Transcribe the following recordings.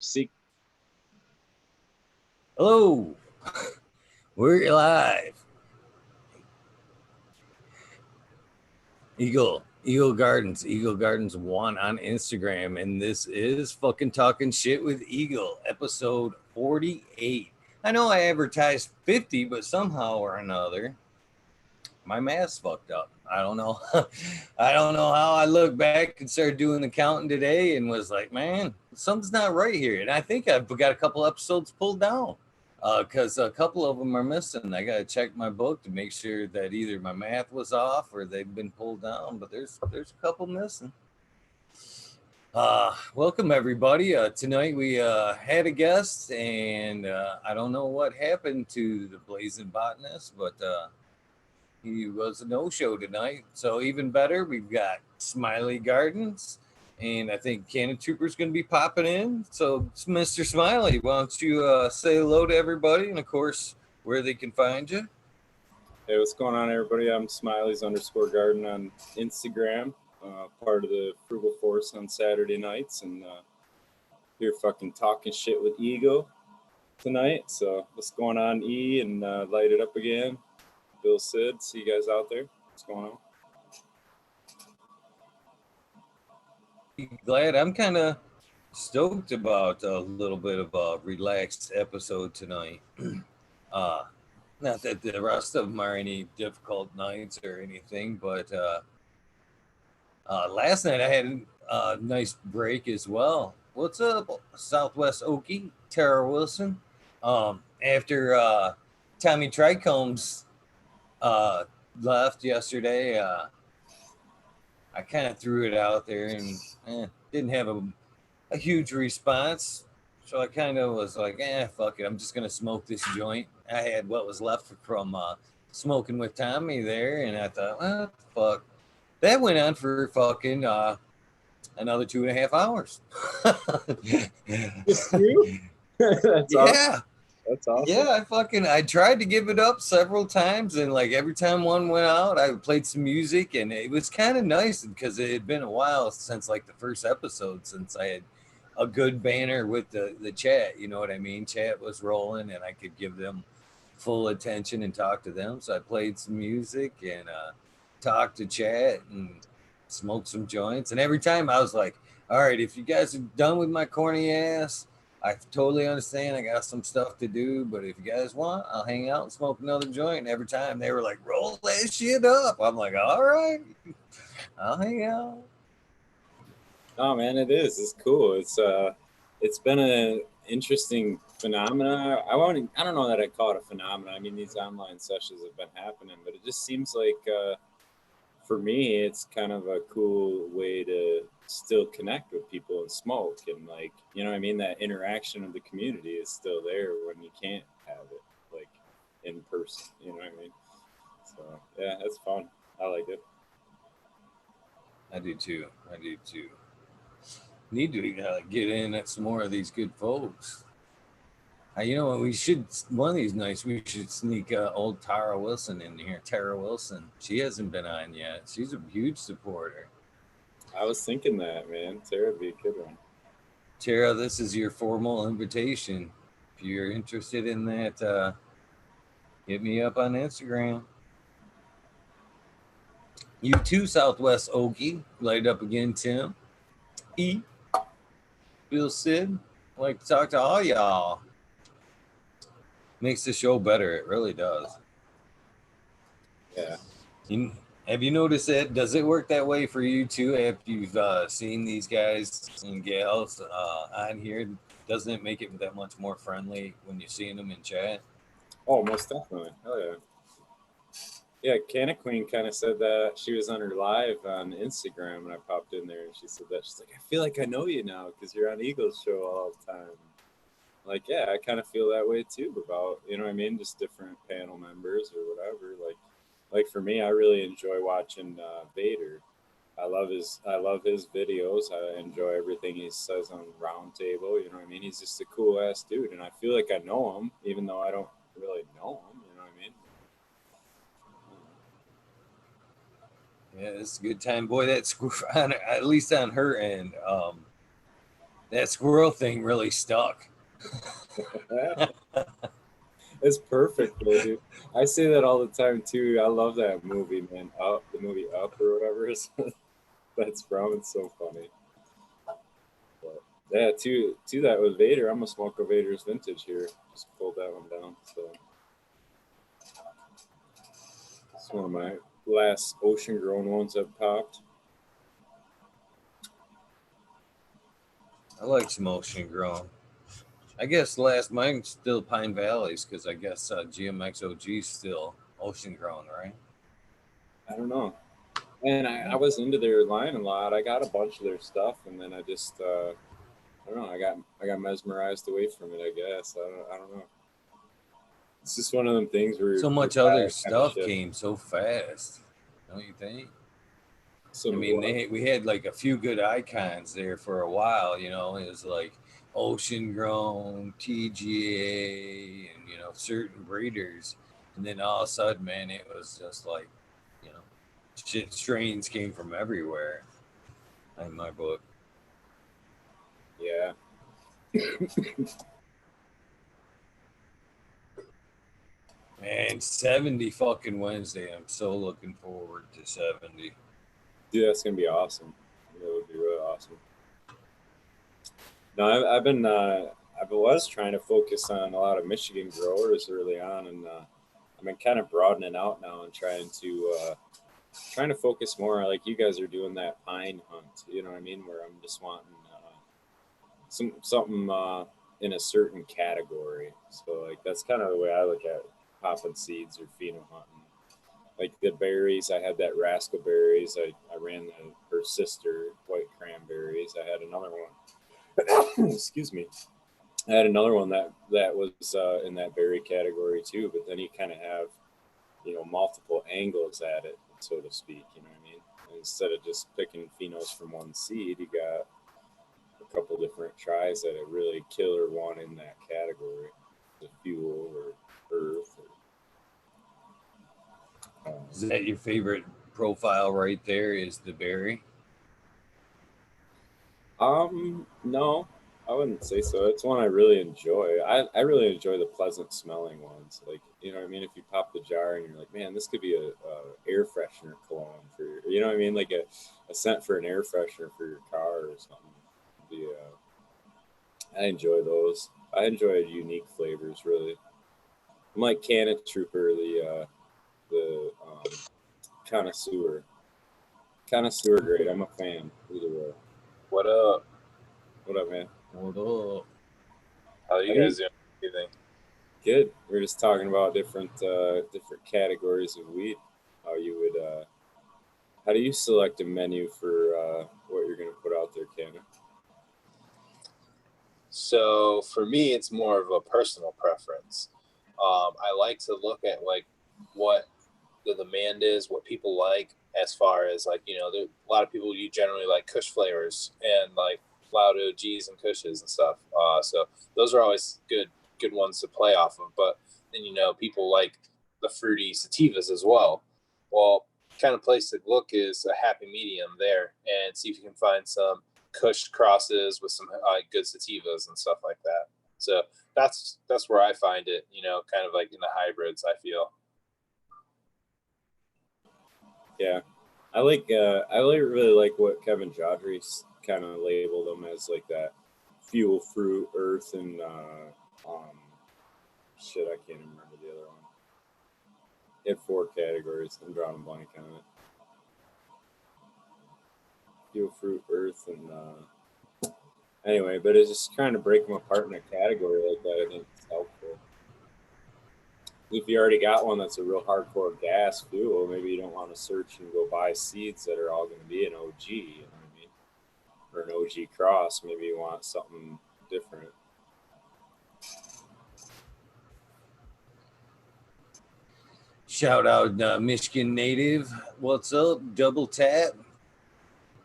See, Hello, we're live. Eagle Gardens 1 on Instagram, and this is fucking talking shit with Eagle, episode 48. I know I advertised 50, but somehow or another, my math's fucked up. I don't know. I don't know how I look back and started doing the counting today and was like, man, something's not right here. And I think I've got a couple episodes pulled down because a couple of them are missing. I got to check my book to make sure that either my math was off or they've been pulled down. But there's a couple missing. Welcome everybody. Tonight we had a guest, and I don't know what happened to the Blazing Botanist, but he was a no-show tonight. So even better, we've got Smiley Gardens, and I think Cannon Trooper's going to be popping in. So, Mr. Smiley, why don't you say hello to everybody, and of course, where they can find you? hey, what's going on, everybody? I'm Smileys_garden on Instagram, part of the Frugal Force on Saturday nights, and here fucking talking shit with Ego tonight. So, what's going on, E? And light it up again. Bill Sid, see you guys out there. What's going on? Glad. I'm kind of stoked about a little bit of a relaxed episode tonight. uh, Not that the rest of them are any difficult nights or anything, but last night I had a nice break as well. What's up, Southwest Okie, Tara Wilson? After Tommy Tricombs uh, left yesterday, I kind of threw it out there and didn't have a huge response. So I kind of was like, fuck it. I'm just going to smoke this joint. I had what was left from smoking with Tommy there. And I thought, well, fuck. That went on for fucking another 2.5 hours. Just you? That's awesome. Yeah. That's awesome. Yeah, I tried to give it up several times, and like every time one went out, I played some music, and it was kind of nice because it had been a while since like the first episode, since I had a good banner with the chat. You know what I mean? Chat was rolling, and I could give them full attention and talk to them. So I played some music and talked to chat and smoked some joints, and every time I was like, "All right, if you guys are done with my corny ass." I totally understand. I got some stuff to do, but if you guys want, I'll hang out and smoke another joint. And every time they were like, roll that shit up. I'm like, all right, I'll hang out. Oh man, it is. It's cool. It's been an interesting phenomena. I don't know that I call it a phenomenon. I mean, these online sessions have been happening, but it just seems like for me, it's kind of a cool way to still connect with people and smoke, and like, you know what I mean, that interaction of the community is still there when you can't have it like in person. You know what I mean? So yeah, it's fun. I like it. I do too. I do too. Need to get in at some more of these good folks. You know what? We should, one of these nights, we should sneak old Tara Wilson in here. Tara Wilson. She hasn't been on yet. She's a huge supporter. I was thinking that, man. Sarah would be a good one. Tara, this is your formal invitation. If you're interested in that, hit me up on Instagram. You too, Southwest Okie. Light up again, Tim. E. Bill Sid. Like to talk to all y'all. Makes the show better. It really does. Yeah. You, have you noticed that? Does it work that way for you too? After you've seen these guys and gals on here, doesn't it make it that much more friendly when you're seeing them in chat? Oh, most definitely. Hell yeah. Yeah, Canna Queen kind of said that she was on her live on Instagram, and I popped in there, and she said that she's like, I feel like I know you now because you're on Eagles show all the time. Like, yeah, I kind of feel that way too about, you know what I mean, just different panel members or whatever. Like for me, I really enjoy watching Vader. I love his videos. I enjoy everything he says on Roundtable. You know what I mean? He's just a cool ass dude, and I feel like I know him, even though I don't really know him. You know what I mean? Yeah, it's a good time, boy. That's on, at least on her end. That squirrel thing really stuck. It's perfect, though, dude. I say that all the time too. I love that movie, man. Up, the movie Up or whatever is that's from. It's so funny. But yeah, to that with Vader, I'm gonna smoke a Vader's vintage here. Just pulled that one down. So it's one of my last ocean grown ones I've popped. I like some ocean grown. I guess last mine's still Pine Valleys because I guess GMX OG is still ocean grown, right? I don't know. And I was into their line a lot. I got a bunch of their stuff, and then I just I don't know. I got mesmerized away from it. I guess I don't know. It's just one of them things where So your much other style kind of stuff shifts. came so fast, don't you think? I Some of mean, what? we had like a few good icons there for a while. You know, it was like ocean grown, TGA, and certain breeders, and then all of a sudden, man, it was just like, you know, shit strains came from everywhere. In my book, Yeah. man, 70 fucking Wednesday. I'm so looking forward to 70. Dude, that's gonna be awesome. That would be really awesome. No, I've been I was trying to focus on a lot of Michigan growers early on, and I've been kind of broadening out now and trying to focus more like you guys are doing that pine hunt. You know what I mean? Where I'm just wanting something in a certain category. So like that's kind of the way I look at popping seeds or pheno hunting. Like the berries, I had that rascal berries. I ran her sister white cranberries. I had another one. Excuse me. I had another one that was in that berry category too. But then you kind of have multiple angles at it, so to speak. You know what I mean? Instead of just picking phenos from one seed, you got a couple different tries at a really killer one in that category, the fuel or earth. Is that your favorite profile right there? Is the berry? No, I wouldn't say so. It's one I really enjoy. I really enjoy the pleasant smelling ones. Like, you know what I mean? If you pop the jar and you're like, man, this could be a air freshener cologne for you know what I mean? Like a scent for an air freshener for your car or something. The I enjoy those. I enjoy unique flavors really. I'm like Canna Trooper, the connoisseur. Connoisseur grade. I'm a fan either way. What up? What up, man? Hold up. How How you do you guys doing? Anything? Good. We're just talking about different categories of weed. How you would how do you select a menu for what you're going to put out there, Canna? So for me, it's more of a personal preference. I like to look at like what the demand is, what people like, as far as like there, a lot of people you generally like Kush flavors and like loud OGs and Kushes and stuff. So those are always good ones to play off of. But then people like the fruity sativas as well. Well, kind of place to look is a happy medium there, and see if you can find some Kush crosses with some good sativas and stuff like that. So that's where I find it, kind of like in the hybrids, I feel. Yeah, really like what Kevin Jodry's kind of labeled them as, like that fuel, fruit, earth, and shit. I can't even remember the other one. He had four categories. I'm drawing a blank on it. Fuel, fruit, earth, and anyway, but it's just trying to break them apart in a category like that. I think it's helpful. If you already got one that's a real hardcore gas fuel, maybe you don't want to search and go buy seeds that are all going to be an OG, you know what I mean? Or an OG cross. Maybe you want something different. Shout out Michigan native. What's up? Double tap.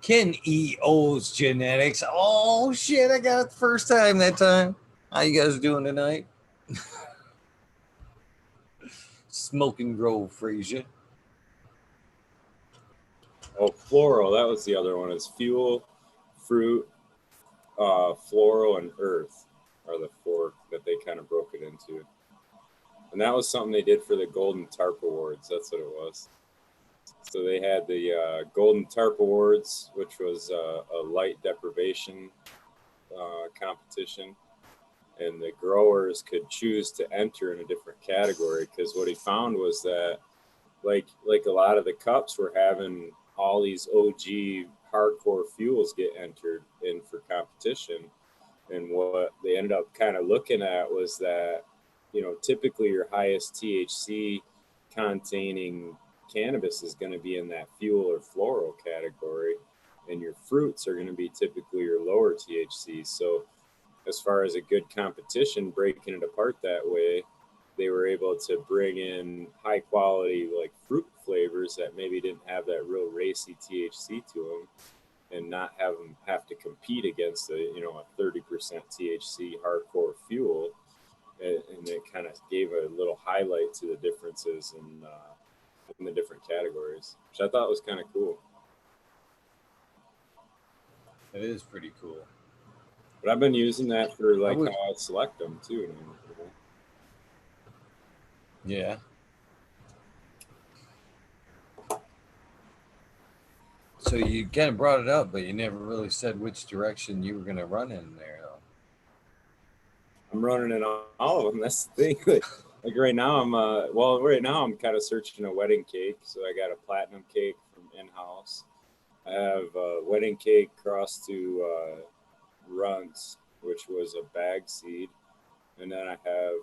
Ken EO's genetics. Oh shit! I got it the first time that time. How you guys doing tonight? Smoking Grove, Frazier. Oh, floral. That was the other one. Is fuel, fruit, floral, and earth are the four that they kind of broke it into. And that was something they did for the Golden Tarp Awards. That's what it was. So they had the Golden Tarp Awards, which was a light deprivation competition. And the growers could choose to enter in a different category, because what he found was that like a lot of the cups were having all these OG hardcore fuels get entered in for competition. And what they ended up kind of looking at was that, typically your highest THC containing cannabis is going to be in that fuel or floral category, and your fruits are going to be typically your lower THC. So as far as a good competition, breaking it apart that way, they were able to bring in high quality like fruit flavors that maybe didn't have that real racy THC to them, and not have to compete against a 30% THC hardcore fuel. And it kind of gave a little highlight to the differences in the different categories, which I thought was kind of cool. It is pretty cool. But I've been using that for how I select them too. Yeah. So you kind of brought it up, but you never really said which direction you were going to run in there, though. I'm running in all of them. That's the thing. Like right now, I'm kind of searching a wedding cake. So I got a platinum cake from in-house. I have a wedding cake crossed to Runts, which was a bag seed. And then I have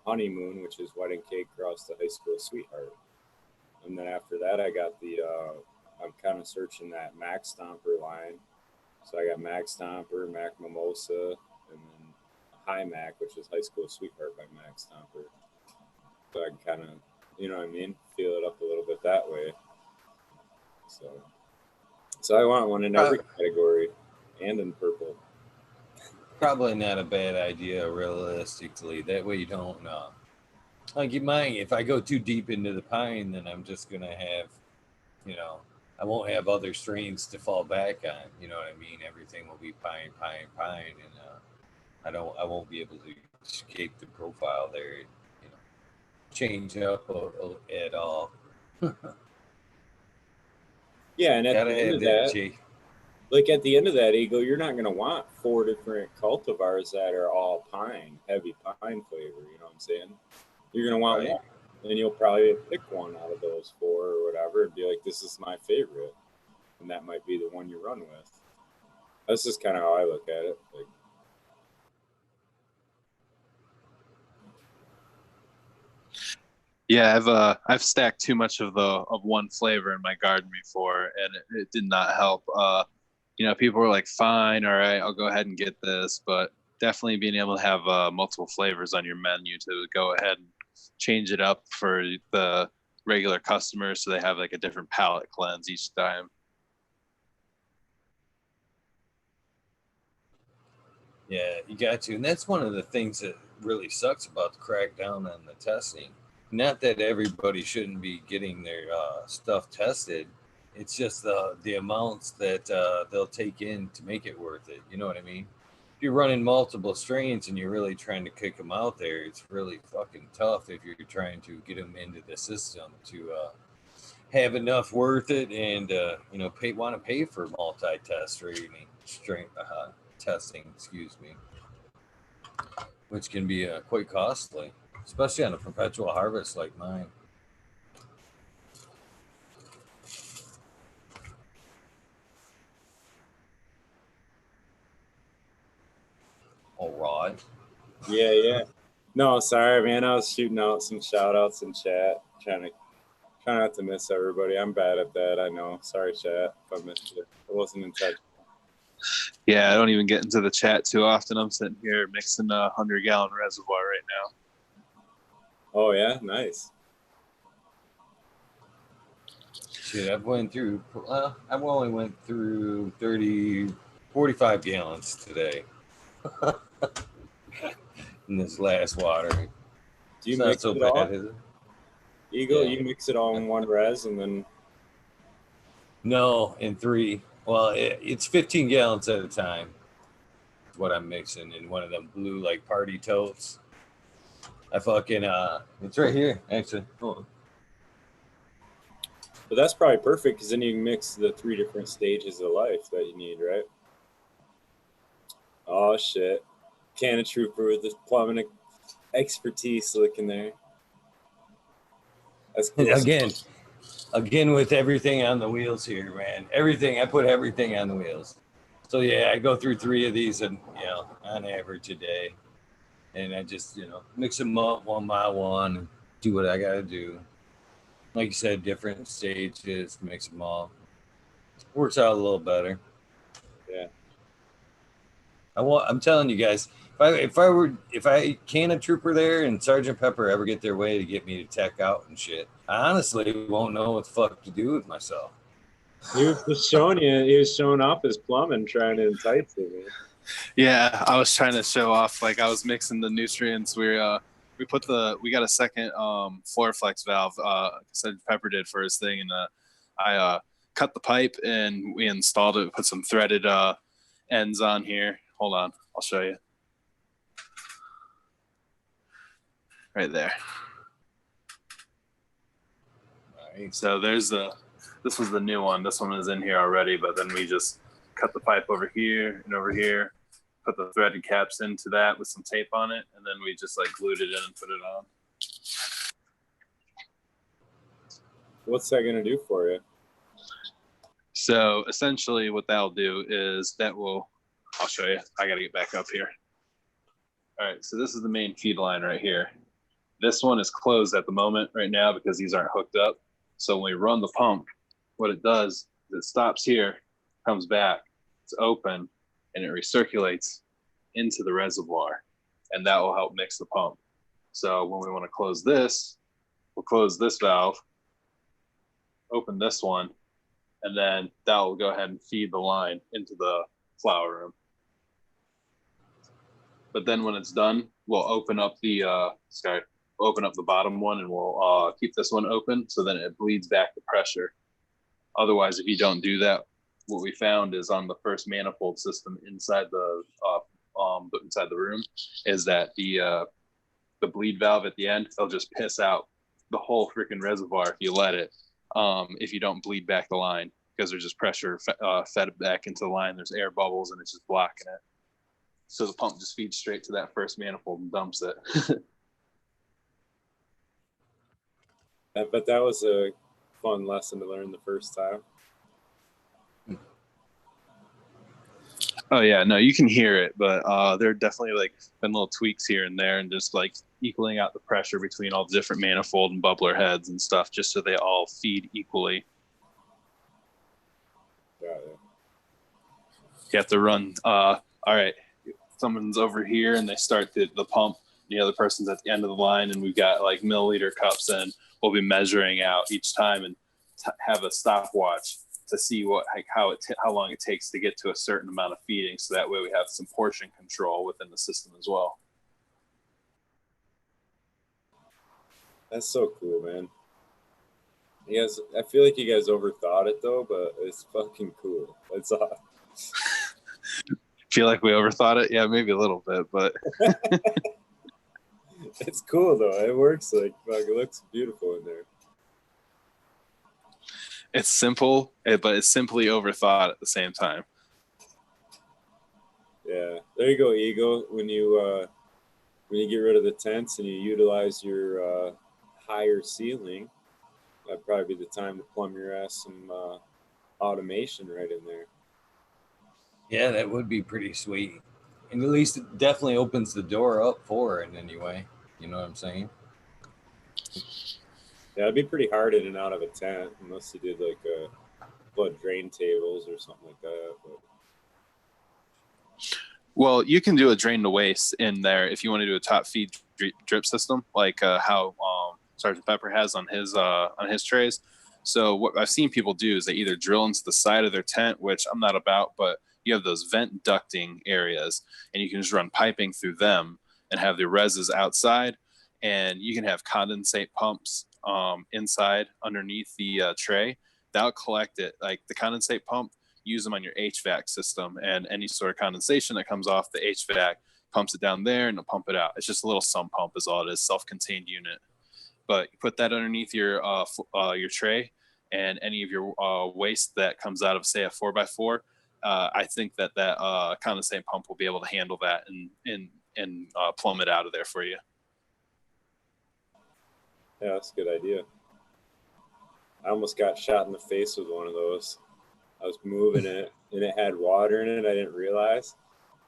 honeymoon, which is wedding cake crossed to high school sweetheart. And then after that, I got I'm kind of searching that Mac Stomper line. So I got Mac Stomper, Mac Mimosa, and then High Mac, which is High School Sweetheart by Mac Stomper. So I can kind of, feel it up a little bit that way. So I want one in every category and in purple. Probably not a bad idea, realistically. That way you don't, like you might, if I go too deep into the pine, then I'm just going to have, I won't have other strains to fall back on. You know what I mean? Everything will be pine, and I won't be able to escape the profile there. Change up at all. Yeah, and at the end of that, at the end of that, Eagle, you're not going to want 4 different cultivars that are all heavy pine flavor. You know what I'm saying? You're going to want one, and you'll probably pick one out of those 4 or whatever and be like, this is my favorite. And that might be the one you run with. That's just kind of how I look at it. Yeah, I've stacked too much of one flavor in my garden before, and it did not help. People were like, "Fine, all right, I'll go ahead and get this," but definitely being able to have multiple flavors on your menu to go ahead and change it up for the regular customers, so they have like a different palate cleanse each time. Yeah, you got to, and that's one of the things that really sucks about the crackdown on the testing. Not that everybody shouldn't be getting their stuff tested. It's just the amounts that they'll take in to make it worth it. You know what I mean? If you're running multiple strains and you're really trying to kick them out there, it's really fucking tough if you're trying to get them into the system to have enough worth it and want to pay for multi-test rating strain testing. Excuse me, which can be quite costly, especially on a perpetual harvest like mine. All right. Yeah. No, sorry, man. I was shooting out some shout outs in chat, trying not to miss everybody. I'm bad at that. I know. Sorry, chat, if I missed it. I wasn't in touch. Yeah, I don't even get into the chat too often. I'm sitting here mixing a 100-gallon reservoir right now. Oh yeah, nice. Shit, I've only went through 45 gallons today in this last watering. Do you mix so it bad, all? is it? Eagle, Yeah. you mix it all in one res and then... No, in 3. Well, it's 15 gallons at a time. what I'm mixing in one of them blue like party totes. I fucking it's right here actually. Hold on. But that's probably perfect because then you can mix the 3 different stages of life that you need, right? Oh shit. Canna Trooper with this plumbing expertise looking there. That's cool. Again with everything on the wheels here, man. Everything, I put everything on the wheels. So yeah, I go through 3 of these and on average a day. And I just, mix them up one by one and do what I gotta do. Like you said, different stages, mix them all. Works out a little better. Yeah. I'm telling you guys, if I can a trooper there and Sergeant Pepper ever get their way to get me to tech out and shit, I honestly won't know what the fuck to do with myself. He was just showing you. He was showing off his plumbing, trying to entice you, man. Yeah, I was trying to show off. Like I was mixing the nutrients. We got a second floor flex valve. Sergeant Pepper did for his thing, and I cut the pipe and we installed it. We put some threaded ends on here. Hold on, I'll show you. Right there. Right. So this was the new one. This one is in here already, but then we just cut the pipe over here and over here, put the threaded caps into that with some tape on it, and then we just like glued it in and put it on. What's that gonna do for you? So essentially what that'll do is I'll show you. I gotta get back up here. All right, so this is the main feed line right here. This one is closed at the moment right now because these aren't hooked up. So when we run the pump, what it does is it stops here, comes back, it's open, and it recirculates into the reservoir, and that will help mix the pump. So when we want to close this, we'll close this valve, open this one, and then that will go ahead and feed the line into the flower room. But then when it's done, we'll open up the bottom one, and we'll keep this one open so then it bleeds back the pressure. Otherwise, if you don't do that, what we found is on the first manifold system inside the room is that the bleed valve at the end, it'll just piss out the whole freaking reservoir if you let it. If you don't bleed back the line, because there's just pressure fed back into the line, there's air bubbles and it's just blocking it. So the pump just feeds straight to that first manifold and dumps it. I bet that was a fun lesson to learn the first time. Oh yeah, no, you can hear it, but there are definitely like been little tweaks here and there, and just like equaling out the pressure between all the different manifold and bubbler heads and stuff, just so they all feed equally. Got it. You have to run. All right, someone's over here, and they start the pump. The other person's at the end of the line, and we've got like milliliter cups, and we'll be measuring out each time and have a stopwatch to see how long it takes to get to a certain amount of feeding, so that way we have some portion control within the system as well. That's so cool, man. You guys, I feel like you guys overthought it though, but it's fucking cool. It's awesome. Feel like we overthought it? Yeah, maybe a little bit, but it's cool though. It works. Like, fuck, it looks beautiful in there. it's simple, but it's simply overthought at the same time. Yeah, there you go, Eagle. When you get rid of the tents and you utilize your higher ceiling, that'd probably be the time to plumb your ass some automation right in there. Yeah, that would be pretty sweet. And at least it definitely opens the door up for it anyway. You know what I'm saying? Yeah, it'd be pretty hard in and out of a tent unless you did like blood drain tables or something like that. But... Well, you can do a drain to waste in there if you want to do a top feed drip system, like how Sergeant Pepper has on his trays. So what I've seen people do is they either drill into the side of their tent, which I'm not about, but you have those vent ducting areas, and you can just run piping through them and have the reses outside, and you can have condensate pumps inside underneath the tray. That'll collect it. Like the condensate pump, use them on your HVAC system, and any sort of condensation that comes off the HVAC pumps it down there and it'll pump it out. It's just a little sump pump is all it is, self-contained unit. But you put that underneath your tray, and any of your waste that comes out of, say, a 4x4, I think that condensate pump will be able to handle that and plumb it out of there for you. Yeah, that's a good idea. I almost got shot in the face with one of those. I was moving it, and it had water in it. I didn't realize.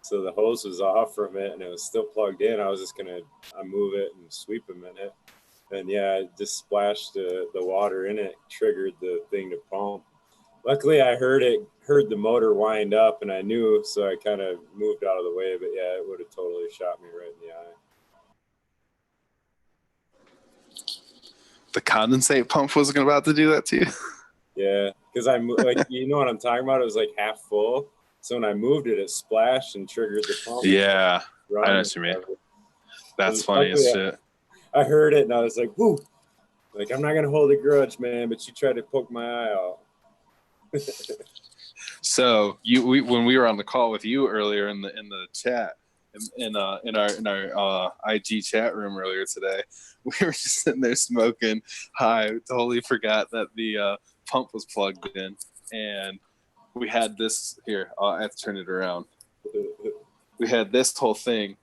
So the hose was off from it, and it was still plugged in. I was just going to move it and sweep a minute. And, yeah, it just splashed the water in it, triggered the thing to pump. Luckily, I heard the motor wind up, and I knew, so I kind of moved out of the way. But, yeah, it would have totally shot me right in the eye. The condensate pump wasn't about to do that to you? Yeah, because you know what I'm talking about? It was like half full. So when I moved it, it splashed and triggered the pump. Yeah, I know what you mean. That's funny as shit. I heard it and I was like, whoo. Like, I'm not going to hold a grudge, man, but you tried to poke my eye out. So when we were on the call with you earlier in the chat, in our IG chat room earlier today, we were just sitting there smoking high. Totally forgot that the pump was plugged in, and we had this here. I have to turn it around. We had this whole thing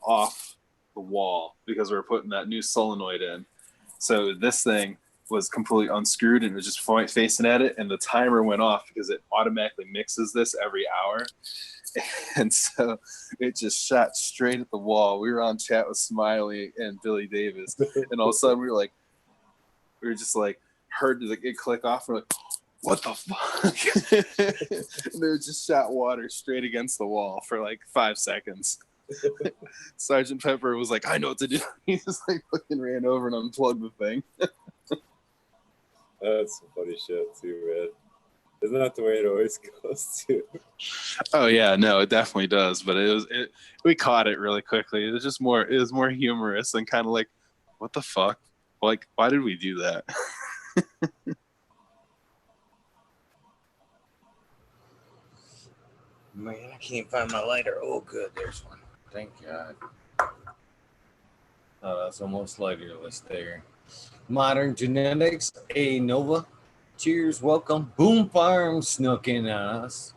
off the wall because we were putting that new solenoid in. So this thing was completely unscrewed and it was just facing at it, and the timer went off because it automatically mixes this every hour. And so it just shot straight at the wall. We were on chat with Smiley and Billy Davis, and all of a sudden we were just like heard it click off. We're like, what the fuck? And it just shot water straight against the wall for like 5 seconds. Sergeant Pepper was like, I know what to do. He just like fucking ran over and unplugged the thing. That's some funny shit too, man. Isn't that the way it always goes too? Oh yeah, no, it definitely does. But we caught it really quickly. It was more humorous and kind of like, what the fuck? Like, why did we do that? Man, I can't find my lighter. Oh, good, there's one. Thank God. Oh, that's almost lighterless there. Modern Genetics, A Nova. Cheers, welcome. Boom Farm snuck in on us.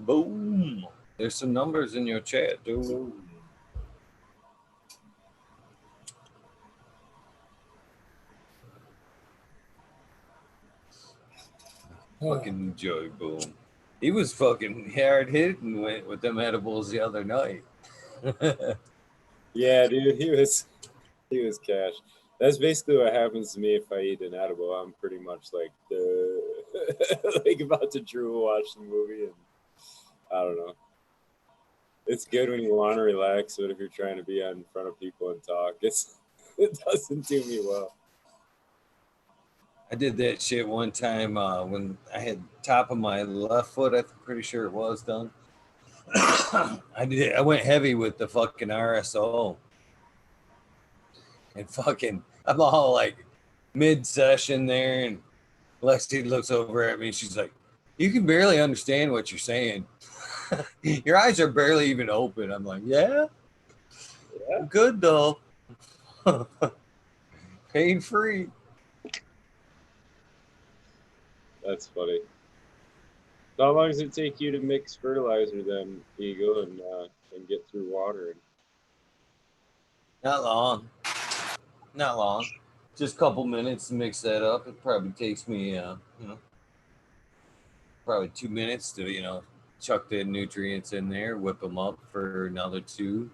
Boom. There's some numbers in your chat, dude. Fucking Joey Boom. He was fucking hard hit and went with them edibles the other night. Yeah, dude, he was cash. That's basically what happens to me if I eat an edible. I'm pretty much like like about to drool watch the movie, and I don't know. It's good when you want to relax, but if you're trying to be in front of people and talk, it doesn't do me well. I did that shit one time when I had top of my left foot. I'm pretty sure it was done. I went heavy with the fucking RSO. And fucking, I'm all like mid-session there, and Lexi looks over at me. She's like, you can barely understand what you're saying. Your eyes are barely even open. I'm like, yeah? Good though. Pain-free. That's funny. So how long does it take you to mix fertilizer then, Eagle, and get through watering? Not long. Just a couple minutes to mix that up. It probably takes me, probably 2 minutes to, chuck the nutrients in there, whip them up for another 2,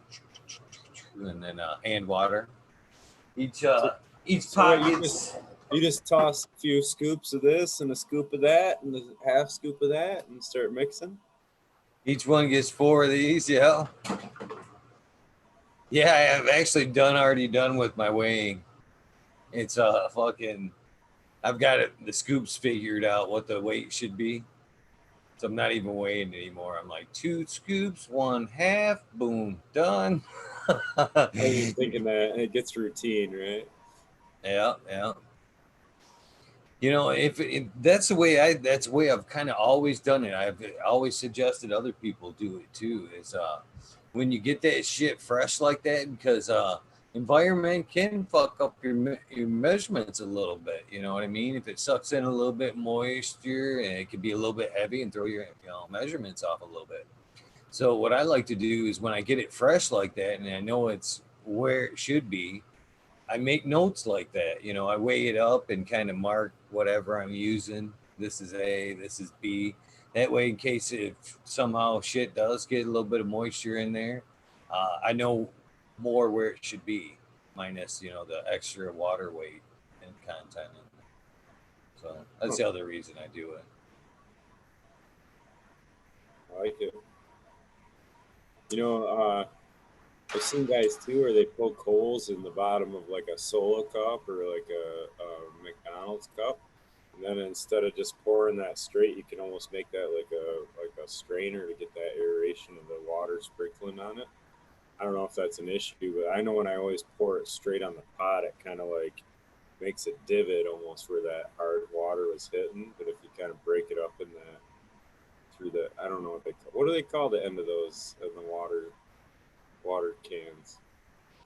and then hand water. Each pocket. You just toss a few scoops of this and a scoop of that and a half scoop of that and start mixing. Each one gets 4 of these, yeah. Yeah, I have actually already done with my weighing. It's I've got the scoops figured out what the weight should be. So I'm not even weighing anymore. I'm like 2 scoops, 1/2, boom, done. I was thinking that it gets routine, right? Yeah. You know, if that's the way I've kind of always done it. I've always suggested other people do it too. Is when you get that shit fresh like that, because environment can fuck up your measurements a little bit. You know what I mean? If it sucks in a little bit moisture and it could be a little bit heavy and throw your measurements off a little bit. So what I like to do is when I get it fresh like that and I know it's where it should be, I make notes like that. You know, I weigh it up and kind of mark whatever I'm using. This is A, this is B. That way, in case if somehow shit does get a little bit of moisture in there, I know more where it should be, minus, the extra water weight and content in there. So that's the other reason I do it. I like it. I've seen guys too where they poke holes in the bottom of like a Sola cup or like a McDonald's cup, and then instead of just pouring that straight, you can almost make that like a strainer to get that aeration of the water sprinkling on it. I don't know if that's an issue, but I know when I always pour it straight on the pot, it kind of like makes a divot almost where that hard water was hitting. But if you kind of break it up in that through the, I don't know what do they call the end of those in the water cans?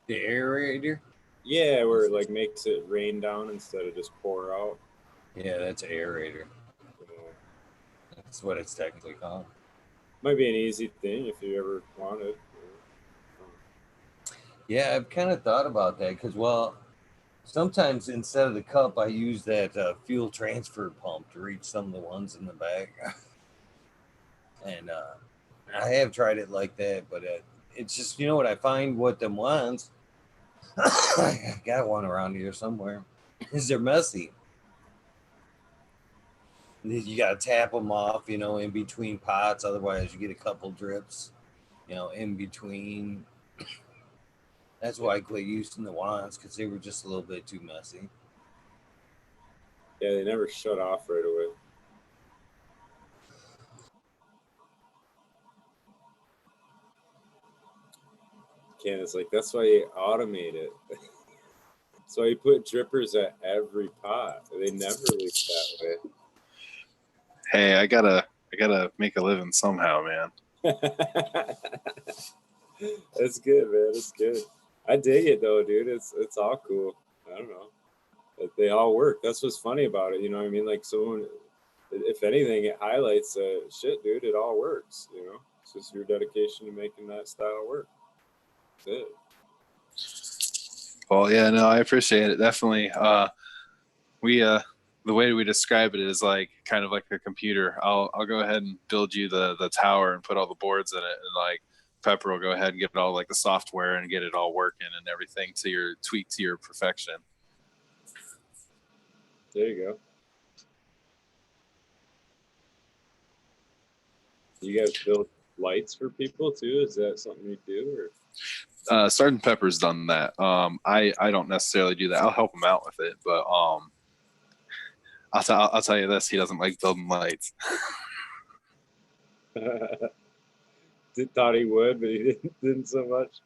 The aerator? Yeah, where it like makes it rain down instead of just pour out. Yeah, that's aerator. Yeah. That's what it's technically called. Might be an easy thing if you ever wanted. Yeah, I've kind of thought about that because, well, sometimes instead of the cup, I use that fuel transfer pump to reach some of the ones in the back. And I have tried it like that, but it's just, you know what I find what them ones, I got one around here somewhere, is they're messy. You got to tap them off, in between pots. Otherwise, you get a couple drips, in between. That's why I quit using the wands because they were just a little bit too messy. Yeah, they never shut off right away. Candace, like that's why you automate it. That's why you put drippers at every pot. They never leak that way. Hey, I gotta make a living somehow, man. That's good, man. That's good. I dig it though, dude. It's all cool. I don't know. They all work. That's what's funny about it. You know what I mean? Like someone, if anything, it highlights shit, dude. It all works. It's just your dedication to making that style work. That's it. Well, yeah, no, I appreciate it. Definitely. We the way we describe it is like kind of like a computer. I'll go ahead and build you the tower and put all the boards in it, and like Pepper will go ahead and get all like the software and get it all working and everything to your tweak to your perfection. There you go. You guys build lights for people too? Is that something you do? Or Sergeant Pepper's done that. I don't necessarily do that. I'll help him out with it, but I'll tell you this: he doesn't like building lights. Thought he would, but he didn't so much.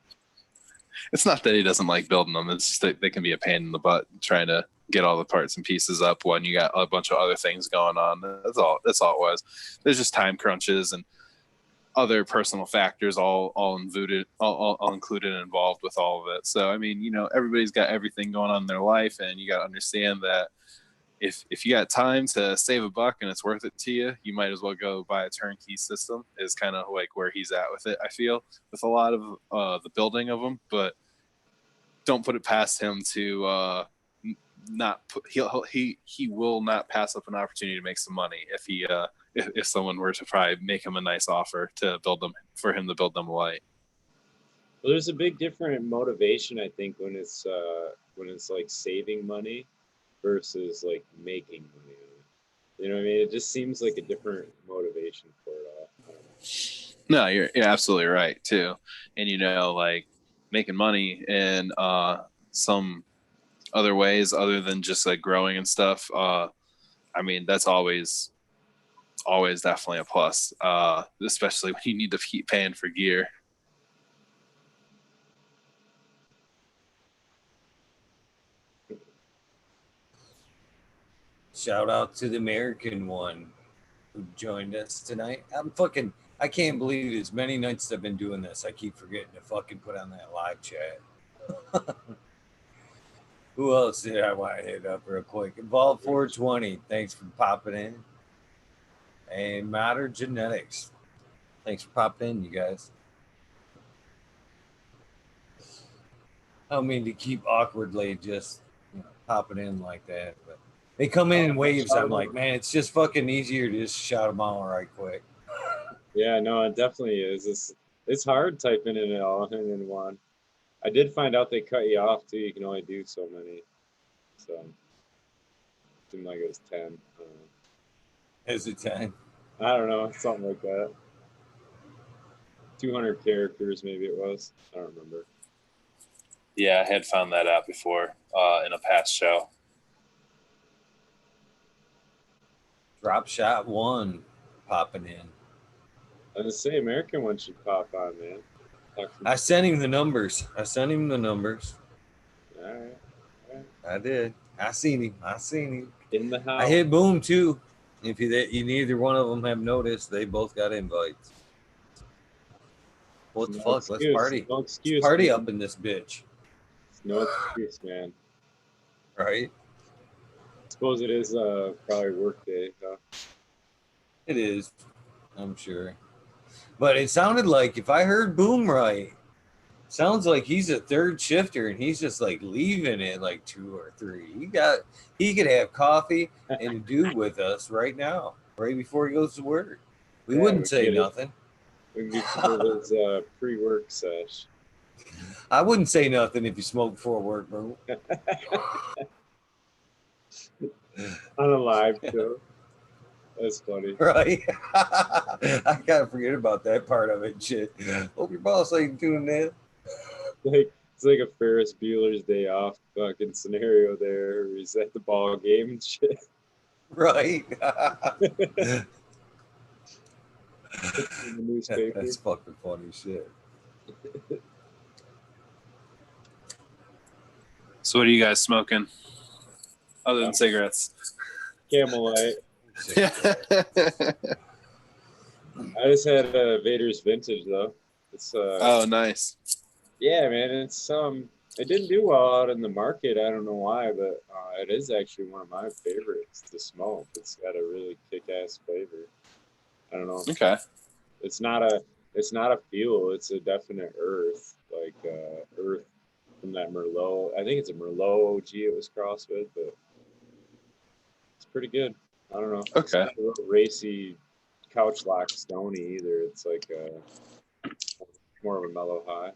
It's not that he doesn't like building them. It's just that they can be a pain in the butt trying to get all the parts and pieces up when you got a bunch of other things going on. That's all it was. There's just time crunches and other personal factors all included and involved with all of it. So I mean, everybody's got everything going on in their life, and you got to understand that if you got time to save a buck and it's worth it to you, you might as well go buy a turnkey system. Is kind of like where he's at with it. I feel with a lot of the building of them, but don't put it past him to not put. He will not pass up an opportunity to make some money if someone were to probably make him a nice offer to build them for him to build them a light. Well, there's a big different motivation, I think, when it's like saving money versus like making money. You know what I mean? It just seems like a different motivation for it all. No, you're absolutely right too. And like making money in some other ways other than just like growing and stuff. I mean, that's always definitely a plus, especially when you need to keep paying for gear. shout out to the American one who joined us tonight. I can't believe as many nights I've been doing this. I keep forgetting to fucking put on that live chat. Who else did I want to hit up real quick? Evolve 420. Thanks for popping in. And Matter Genetics. Thanks for popping in, you guys. I don't mean to keep awkwardly just popping in like that, but they come in waves. I'm like, man, it's just fucking easier to just shout them out right quick. Yeah, no, it definitely is. It's hard typing it all in one. I did find out they cut you off too. You can only do so many. So it seemed like it was 10. I don't know. Is it 10? I don't know, something like that. 200 characters, maybe it was. I don't remember. Yeah, I had found that out before in a past show. Drop Shot 1 popping in. I was gonna say American one should pop on, man. I sent him the numbers. All right. I did. I seen him. In the house. I hit Boom too. If neither one of them have noticed, they both got invites. What the fuck? Let's party. No excuse. Party man. up in this bitch. No excuse, man. Right? I suppose it is probably work day. Huh? It is, I'm sure. But it sounded like, if I heard Boom right, sounds like he's a third shifter and he's just like leaving at like 2 or 3. He could have coffee and a dude with us right now, right before he goes to work. We wouldn't say nothing. We can get to his pre-work sesh. I wouldn't say nothing if you smoke before work, bro. On a live show. That's funny. Right? I gotta forget about that part of it. Shit. Hope your boss ain't tuning in. It's like a Ferris Bueller's Day Off fucking scenario there. Where he's at the ball game and shit. Right? In the newspaper. That's fucking funny shit. So what are you guys smoking? Other than cigarettes? Camel Light. Yeah. I just had Vader's Vintage though. It's Oh, nice. yeah, man. It's it didn't do well out in the market. I don't know why, but it is actually one of my favorites to smoke. It's got a really kick-ass flavor. I don't know. Okay. It's not a fuel. It's a definite earth, like earth from that Merlot. I think it's a Merlot OG it was crossed with, but it's pretty good. I don't know. Okay. It's not a real racy couch lock stony either. It's like more of a mellow high.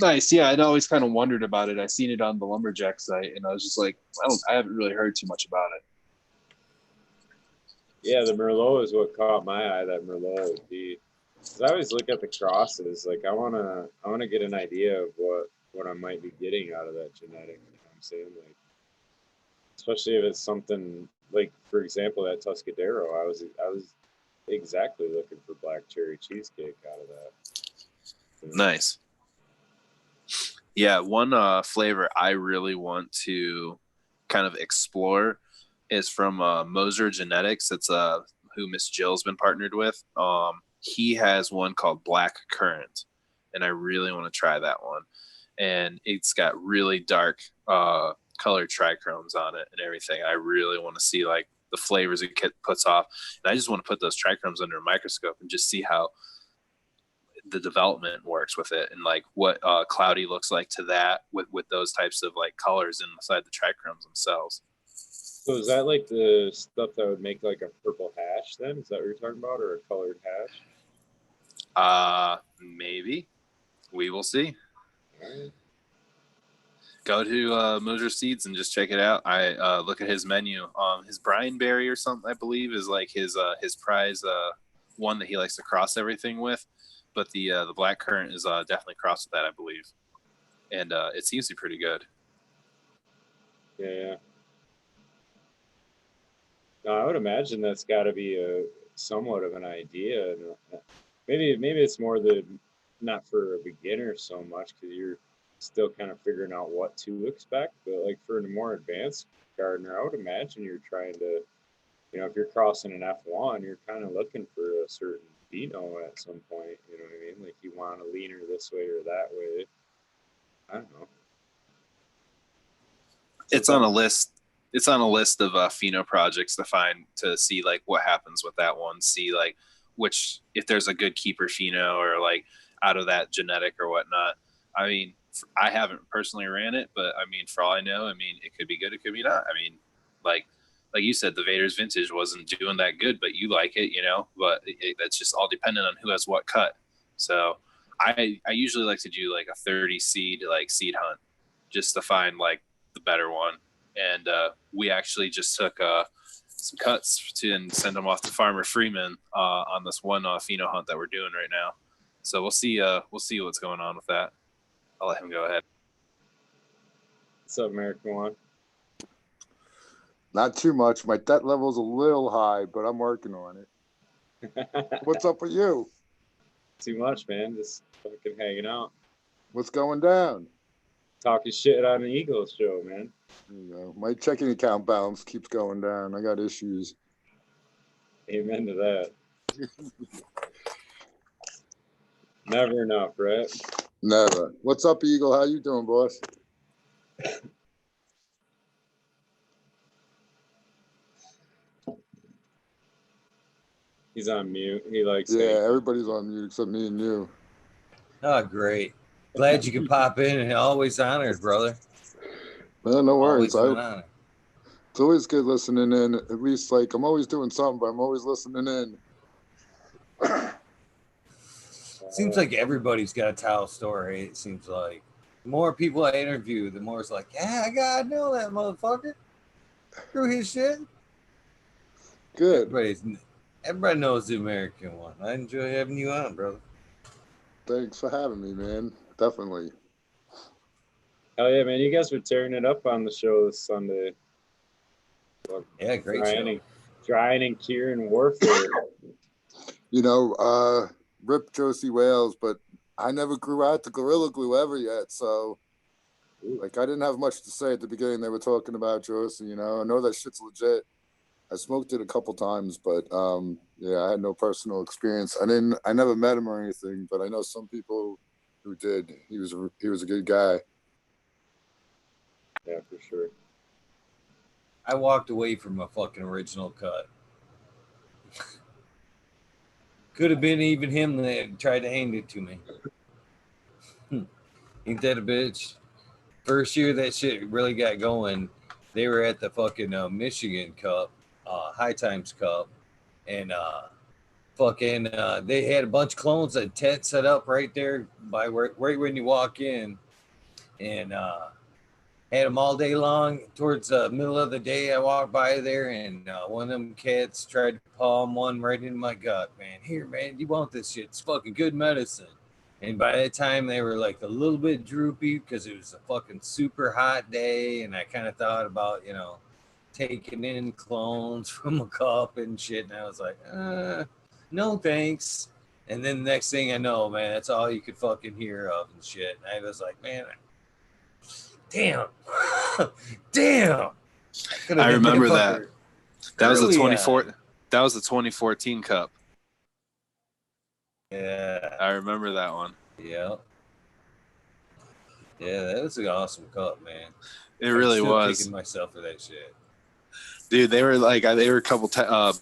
Nice. Yeah, I'd always kind of wondered about it. I seen it on the Lumberjack site, and I was just like, I haven't really heard too much about it. Yeah, the Merlot is what caught my eye. That Merlot would be. Cause I always look at the crosses. Like I wanna get an idea of what I might be getting out of that genetic. You know what I'm saying? Like, especially if it's something like, for example, that Tuscadero. I was exactly looking for black cherry cheesecake out of that. Nice. Yeah, one flavor I really want to kind of explore is from Moser Genetics. It's who Miss Jill's been partnered with. He has one called Black Currant, and I really want to try that one. And it's got really dark colored trichromes on it and everything. I really want to see like the flavors it puts off, and I just want to put those trichromes under a microscope and just see how the development works with it, and like what cloudy looks like to that with those types of like colors inside the trichromes themselves. So is that like the stuff that would make like a purple hash then? Is that what you're talking about, or a colored hash? Maybe. We will see. All right. Go to Moser Seeds and just check it out. I look at his menu. His Brian Berry or something, I believe, is like his prize one that he likes to cross everything with. But the Black Currant is definitely crossed with that, I believe. And it seems to be pretty good. Yeah. No, I would imagine that's got to be a somewhat of an idea. Maybe it's more not for a beginner so much, because you're still kind of figuring out what to expect. But like for a more advanced gardener, I would imagine you're trying to, if you're crossing an F1, you're kind of looking for a certain pheno at some point. You know what I mean? Like you want to lean her this way or that way. I don't know. It's on a list. It's on a list of pheno projects to see like what happens with that one. See like if there's a good keeper pheno or like out of that genetic or whatnot. I mean, I haven't personally ran it, but I mean, for all I know, I mean, it could be good, it could be not. I mean, like you said, the Vader's vintage wasn't doing that good, but you like it, but that's just all dependent on who has what cut. So I usually like to do like a 30 seed hunt just to find like the better one. And we actually just took some cuts and send them off to Farmer Freeman on this one pheno hunt that we're doing right now. So we'll see what's going on with that. I'll let him go ahead. What's up, American One? Not too much. My debt level's a little high, but I'm working on it. What's up with you? Too much, man. Just fucking hanging out. What's going down? Talking shit on an Eagles show, man. There you go. My checking account balance keeps going down. I got issues. Amen to that. Never enough, right? Never. What's up, Eagle? How you doing, boss? He's on mute. He likes everybody's on mute except me and you. Oh, great. Glad you could pop in and always honored, brother. No, no worries. Always an honor. It's always good listening in. At least, like, I'm always doing something, but I'm always listening in. Seems like everybody's got a towel story. It seems like the more people I interview, the more it's like, yeah, I gotta know that motherfucker through his shit. Good. Everybody knows the American One. I enjoy having you on, brother. Thanks for having me, man. Definitely. Hell yeah, man. You guys were tearing it up on the show this Sunday. Yeah, great show. Drying and Kieran Warfare. Rip Josie Wales, but I never grew out to Gorilla Glue ever yet, so like I didn't have much to say at the beginning. They were talking about Josie, I know that shit's legit. I smoked it a couple times, but I had no personal experience. I never met him or anything, but I know some people who did. He was a good guy. Yeah, for sure. I walked away from a fucking original cut. Could have been even him that tried to hand it to me. Ain't that a bitch? First year that shit really got going, they were at the fucking Michigan Cup, High Times Cup, and they had a bunch of clones that tent set up right there by right when you walk in, and had them all day long. Towards the middle of the day, I walked by there, and one of them cats tried to palm one right in my gut. Man, here, man, you want this shit? It's fucking good medicine. And by that time, they were like a little bit droopy because it was a fucking super hot day, and I kind of thought about, taking in clones from a cup and shit. And I was like, no thanks. And then the next thing I know, man, that's all you could fucking hear of and shit. And I was like, man, damn. I remember that. That was the 2014 Cup. Yeah. I remember that one. Yeah. Yeah, that was an awesome cup, man. It really was. Kicking myself for that shit. Dude, they were a couple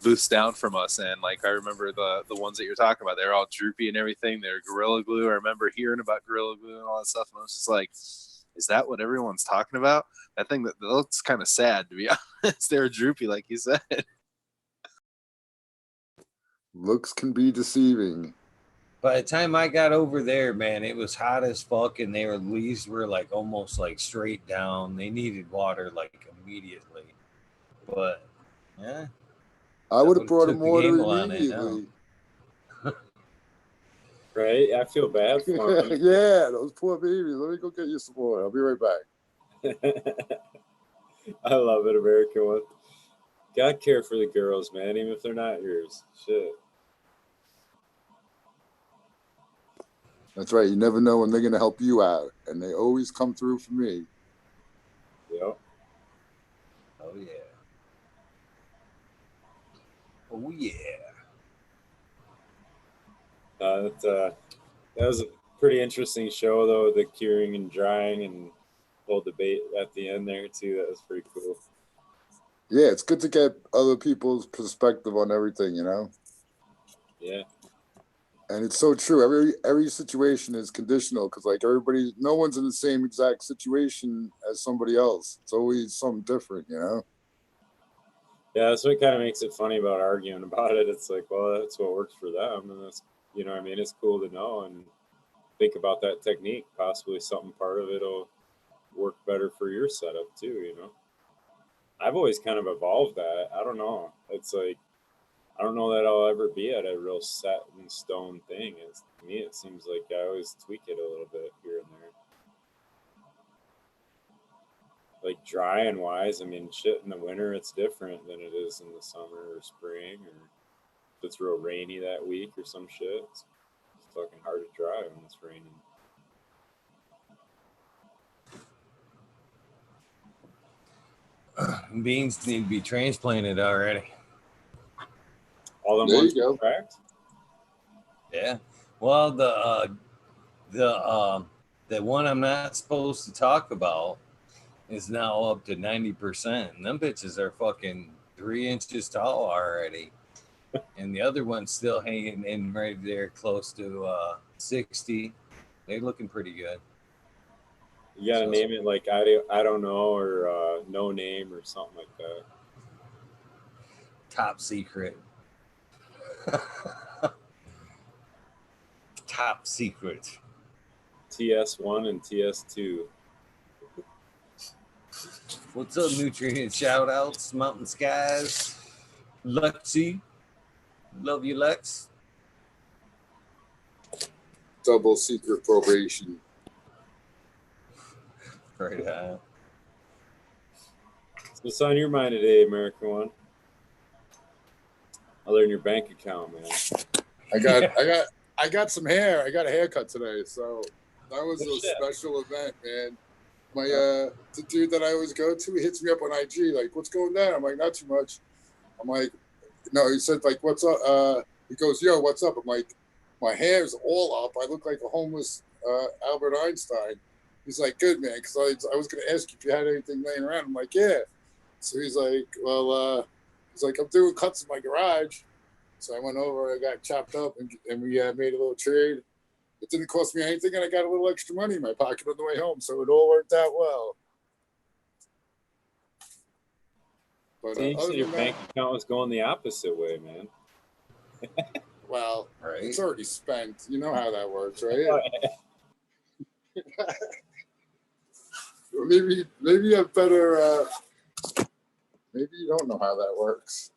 booths down from us, and like I remember the ones that you're talking about, they were all droopy and everything. They were Gorilla Glue. I remember hearing about Gorilla Glue and all that stuff, and I was just like, is that what everyone's talking about? That thing that looks kind of sad, to be honest. They were droopy, like you said. Looks can be deceiving. By the time I got over there, man, it was hot as fuck, and leaves were like almost like straight down. They needed water like immediately. But yeah, I would have brought him water immediately. Right? I feel bad for him. Yeah, those poor babies. Let me go get you some water. I'll be right back. I love it, American One. God care for the girls, man, even if they're not yours. Shit. That's right. You never know when they're gonna help you out, and they always come through for me. Yep. Oh yeah. Oh yeah. That was a pretty interesting show, though. The curing and drying and whole debate at the end there too. That was pretty cool. Yeah, it's good to get other people's perspective on everything, you know. Yeah. And it's so true. Every situation is conditional because like no one's in the same exact situation as somebody else. It's always something different, you know. Yeah, that's what kind of makes it funny about arguing about it. It's like, well, that's what works for them, and that's, you know what I mean. It's cool to know and think about that technique. Possibly something part of it'll work better for your setup too. You know, I've always kind of evolved that. I don't know. It's like I don't know that I'll ever be at a real set in stone thing. To me, it seems like I always tweak it a little bit here and there. Like drying wise, I mean, shit in the winter it's different than it is in the summer or spring, or if it's real rainy that week or some shit. It's fucking hard to dry when it's raining. Beans need to be transplanted already. All them There ones you go. cracked? Yeah. Well, the one I'm not supposed to talk about is now up to 90%. And them bitches are fucking 3 inches tall already. And the other one's still hanging in right there close to 60. They're looking pretty good. You gotta So- name it like I don't know, or no name or something like that. Top secret. Top secret. TS1 and TS2. What's up, nutrient shout outs, Mountain Skies, Lexi. Love you, Lex. Double secret probation. Right. So what's on your mind today, American One? Other than your bank account, man. I got some hair. I got a haircut today, so that was Oh, a shit. special event, man. My the dude that I always go to, he hits me up on IG, like, what's going down? I'm like, not too much. I'm like, no, he said, like, what's up? He goes, yo, what's up? I'm like, my hair's all up. I look like a homeless Albert Einstein. He's like, good, man, because I was going to ask you if you had anything laying around. I'm like, yeah. So he's like, well, he's like, I'm doing cuts in my garage. So I went over, I got chopped up, and we made a little trade. It didn't cost me anything, and I got a little extra money in my pocket on the way home. So it all worked out well. But So you other said your than bank that, account was going the opposite way, man. well, Right. it's already spent. You know how that works, right? Oh, yeah. Maybe a better. Maybe you don't know how that works.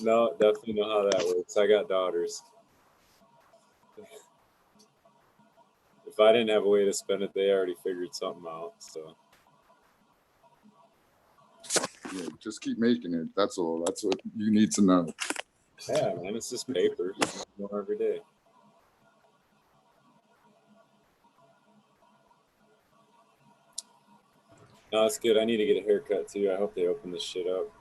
No, definitely know how that works. I got daughters. If I didn't have a way to spend it, they already figured something out. So Yeah, just keep making it. That's all. That's what you need to know. yeah, man, it's just paper. More every day. No, that's good. I need to get a haircut too. I hope they open this shit up.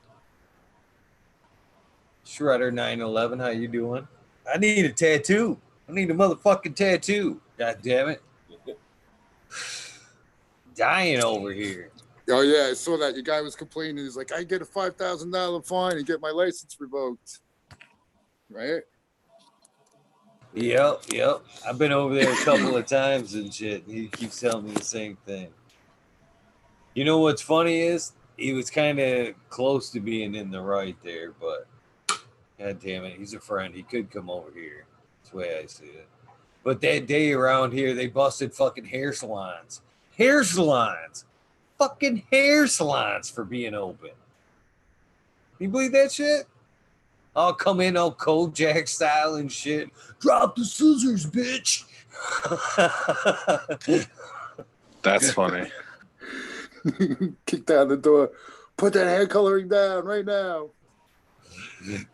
Shredder 911, how you doing? I need a tattoo. I need a motherfucking tattoo. God damn it. Dying over here. Oh yeah, I saw that. Your guy was complaining. He's like, I get a $5,000 fine and get my license revoked. Right? Yep. I've been over there a couple of times and shit. He keeps telling me the same thing. You know what's funny is he was kind of close to being in the right there, but God damn it, he's a friend. He could come over here. That's the way I see it. But that day around here, they busted fucking hair salons. Hair salons. Fucking hair salons for being open. You believe that shit? I'll come in all Kojak style and shit. Drop the scissors, bitch. That's funny. Kick down the door. Put that hair coloring down right now.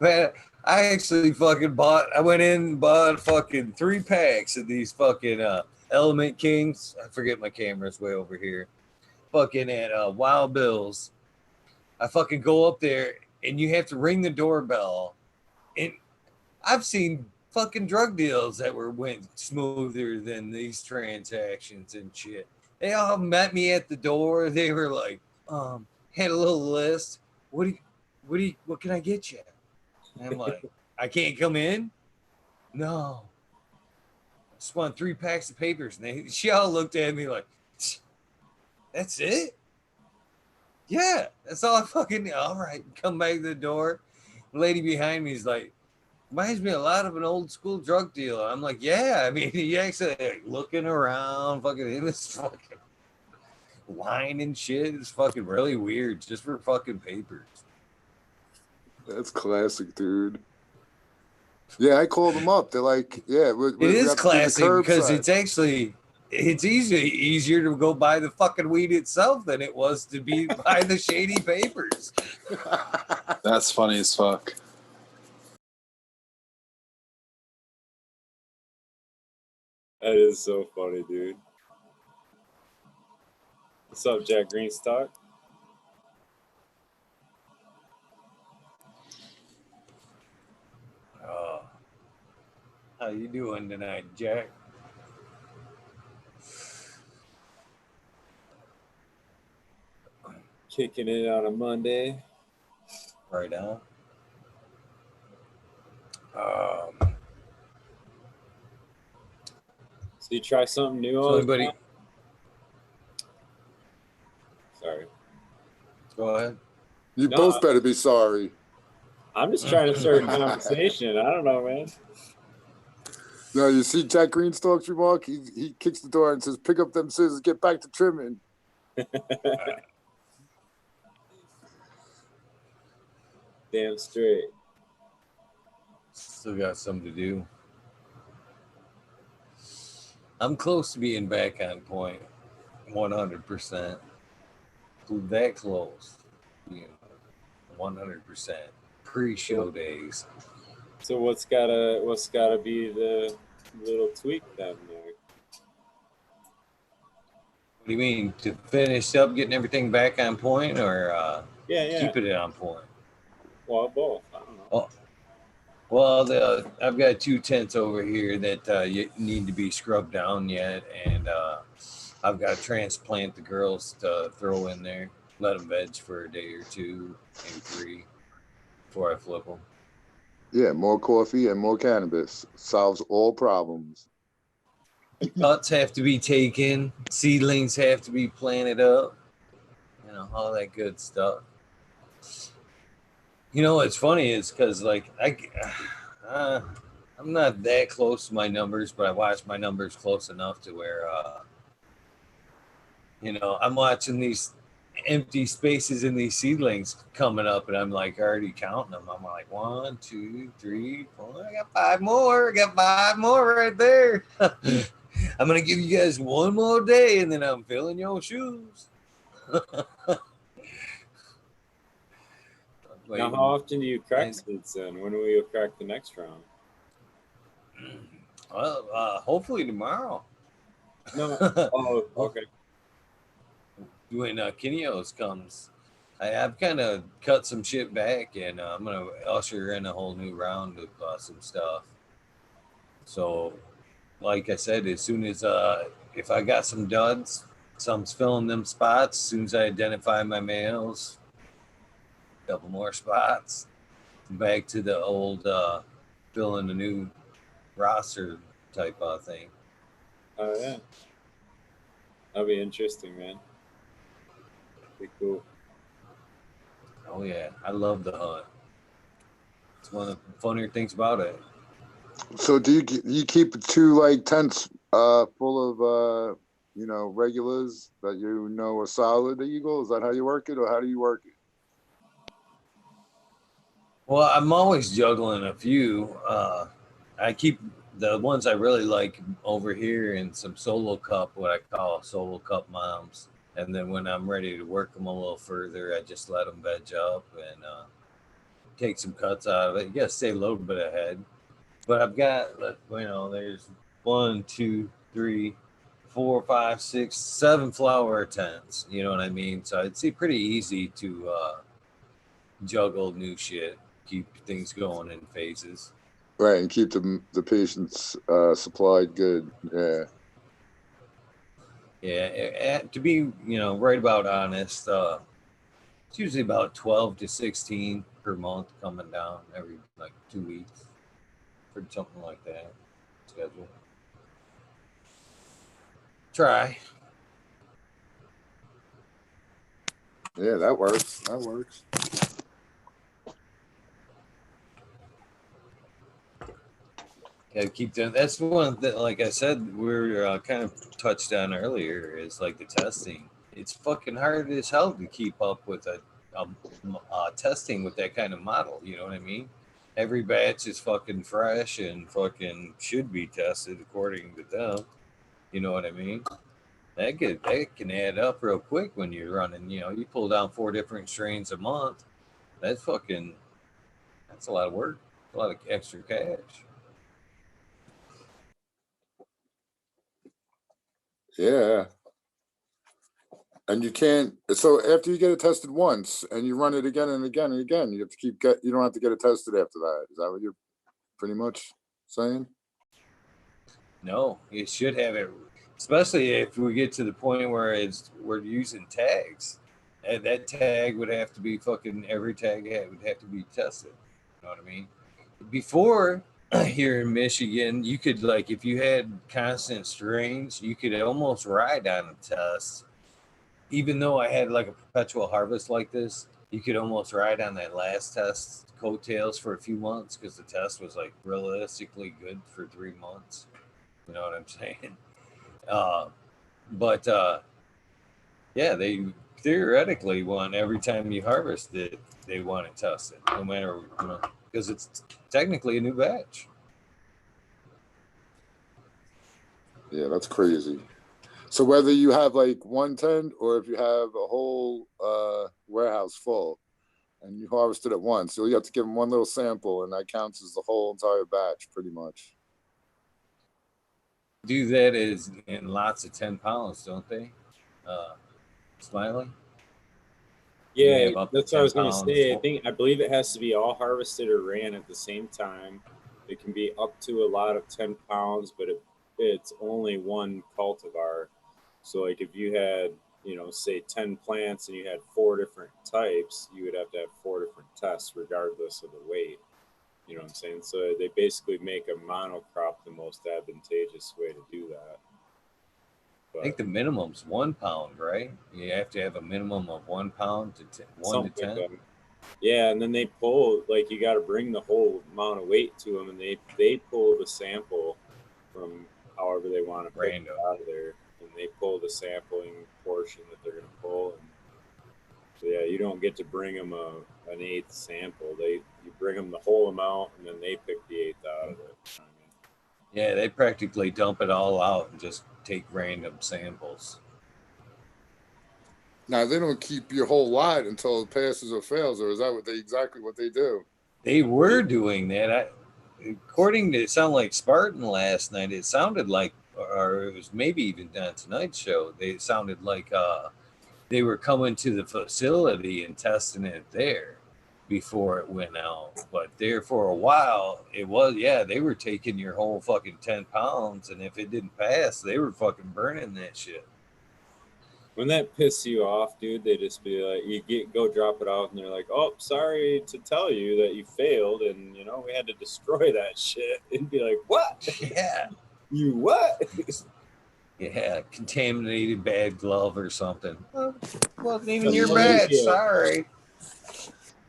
Man, I actually fucking I went in and bought fucking 3 packs of these fucking Element Kings. I forget my camera's way over here. Fucking at Wild Bill's. I fucking go up there and you have to ring the doorbell. And I've seen fucking drug deals that went smoother than these transactions and shit. They all met me at the door. They were like, had a little list. What can I get you? And I'm like, I can't come in? No. I just want 3 packs of papers. And she all looked at me like, that's it? Yeah, that's all I fucking need. All right, come back to the door. The lady behind me is like, reminds me a lot of an old school drug dealer. I'm like, yeah. I mean, he actually like, looking around, fucking in this fucking line and shit. It's fucking really weird just for fucking papers. That's classic, dude. Yeah, I called them up. They're like, yeah, It is have to do the classic because curbside. it's actually easier to go buy the fucking weed itself than it was to buy the shady papers. That's funny as fuck. That is so funny, dude. What's up, Jack Greenstock? How you doing tonight, Jack? Kicking it on a Monday. Right on. So you try something new So all the anybody, time? Sorry. go ahead. You No, both better be sorry. I'm just trying to start a conversation. I don't know, man. No, you see Jack Greenstock's remark? He kicks the door and says, pick up them scissors, get back to trimming. Damn straight. Still got something to do. I'm close to being back on point, 100%. That close, 100%. Pre-show days. So what's gotta be the little tweak then there? What do you mean, to finish up getting everything back on point, or Yeah. keeping it on point? Well, both. I don't know. Oh, well, I've got 2 tents over here that need to be scrubbed down yet, and I've got to transplant the girls to throw in there, let them veg for a day or 2, maybe 3, before I flip them. Yeah, more coffee and more cannabis solves all problems. Cuts have to be taken, seedlings have to be planted up, all that good stuff. What's funny is because like I'm not that close to my numbers, but I watch my numbers close enough to where I'm watching these empty spaces in these seedlings coming up, and I'm like already counting them. I'm like 1, 2, 3, 4. I got 5 more. I got 5 more right there. I'm gonna give you guys 1 more day, and then I'm filling your shoes. Now, how often do you crack seeds then? When will you crack the next round? Well, hopefully tomorrow. No. Oh, okay. When Kineos comes, I've kind of cut some shit back, and I'm gonna usher in a whole new round of some stuff. So, like I said, as soon as if I got some duds, some's filling them spots. As soon as I identify my males, a couple more spots, back to the old filling a new roster type of thing. Oh yeah, that'll be interesting, man. Be cool. Oh yeah, I love the hunt. It's one of the funnier things about it. So do you keep 2 like tents full of regulars that are solid Eagle? Is that how you work it, or how do you work it? Well, I'm always juggling a few. I keep the ones I really like over here in some solo cup, what I call solo cup moms. And then when I'm ready to work them a little further, I just let them veg up and take some cuts out of it. You got to stay a little bit ahead. But I've got, there's 1, 2, 3, 4, 5, 6, 7 flower tents. You know what I mean? So it's pretty easy to juggle new shit, keep things going in phases. Right, and keep the patients supplied good. Yeah. Yeah, to be right about honest, it's usually about 12 to 16 per month coming down every like 2 weeks or something like that schedule. Try. Yeah, that works. That works. Yeah, keep doing. That's one that, like I said, we're kind of touched on earlier. Is like the testing. It's fucking hard as hell to keep up with a testing with that kind of model. You know what I mean? Every batch is fucking fresh and fucking should be tested according to them. You know what I mean? That can add up real quick when you're running. You pull down 4 different strains a month. That's a lot of work. A lot of extra cash. Yeah. And you can't. So after you get it tested once and you run it again and again and again, you have to you don't have to get it tested after that. Is that what you're pretty much saying? No, you should have it, especially if we get to the point where we're using tags. And that tag would have to be every tag would have to be tested. You know what I mean? Before, here in Michigan, you could, like, if you had constant strains, you could almost ride on a test. Even though I had like a perpetual harvest like this, you could almost ride on that last test coattails for a few months because the test was like realistically good for 3 months. You know what I'm saying? But yeah, they theoretically want every time you harvest it, they want it tested, no matter, because it's technically a new batch. Yeah, that's crazy. So whether you have like one tent or if you have a whole warehouse full and you harvest it at once, you have to give them one little sample, and that counts as the whole entire batch, pretty much. Do that is in lots of 10 pounds, don't they? Smiley? Yeah, Up to that's what I was 10 going to say. pounds. I believe it has to be all harvested or ran at the same time. It can be up to a lot of 10 pounds, but it's only one cultivar. So, like, if you had, say 10 plants and you had 4 different types, you would have to have 4 different tests regardless of the weight. You know what I'm saying? So they basically make a monocrop the most advantageous way to do that. But I think the minimum's 1 pound, right? You have to have a minimum of 1 pound to 1 to 10. like yeah, and then they pull, like, you got to bring the whole amount of weight to them, and they pull the sample from however they want to pick it out of there, and they pull the sampling portion that they're going to pull. And so yeah, you don't get to bring them an eighth sample. You bring them the whole amount, and then they pick the eighth out of it. You know what I mean? Yeah, they practically dump it all out and just take random samples. Now, they don't keep your whole lot until it passes or fails, or is that exactly what they do? They were doing that. According to, it sounded like Spartan last night, it sounded like, or it was maybe even on tonight's show, they sounded like they were coming to the facility and testing it there before it went out. But there for a while, it was, they were taking your whole fucking 10 pounds, and if it didn't pass, they were fucking burning that shit. When that pisses you off, dude, they just be like, go drop it off, and they're like, "Oh, sorry to tell you that you failed, and we had to destroy that shit." And be like, "What? Yeah, you what?" Yeah, contaminated bad glove or something. Well, wasn't even your bad. Sorry.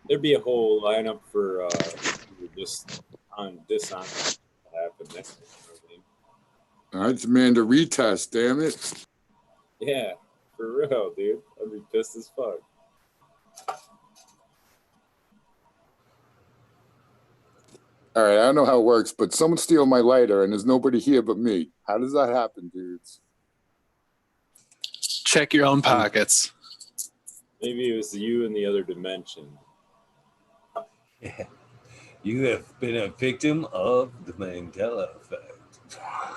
There'd be a whole lineup for just on dishonest happen next. I demand a retest. Damn it. Yeah, for real, dude. I'd be pissed as fuck. All right, I don't know how it works, but someone steal my lighter and there's nobody here but me. How does that happen, dudes? Check your own pockets. Maybe it was you in the other dimension. Yeah. You have been a victim of the Mandela effect.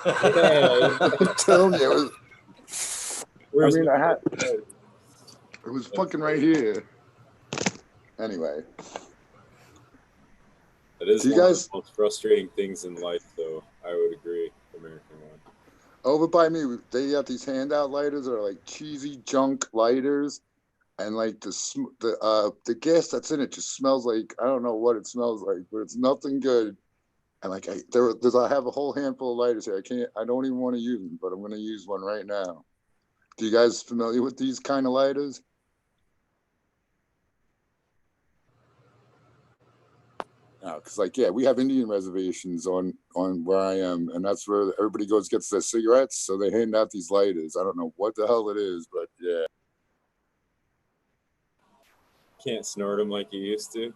Hey, I'm telling you, it where's mean, my I had- head? was fucking right here. Anyway, That is do you one of guys the most frustrating things in life, though. I would agree. American one. over by me? They got these handout lighters that are like cheesy junk lighters, and like the gas that's in it just smells like I don't know what it smells like, but it's nothing good. And like I have a whole handful of lighters here. I don't even want to use them, but I'm gonna use one right now. Do you guys familiar with these kind of lighters? No, because like yeah, we have Indian reservations on where I am, and that's where everybody goes gets their cigarettes. So they hand out these lighters. I don't know what the hell it is, but yeah. Can't snort them like you used to.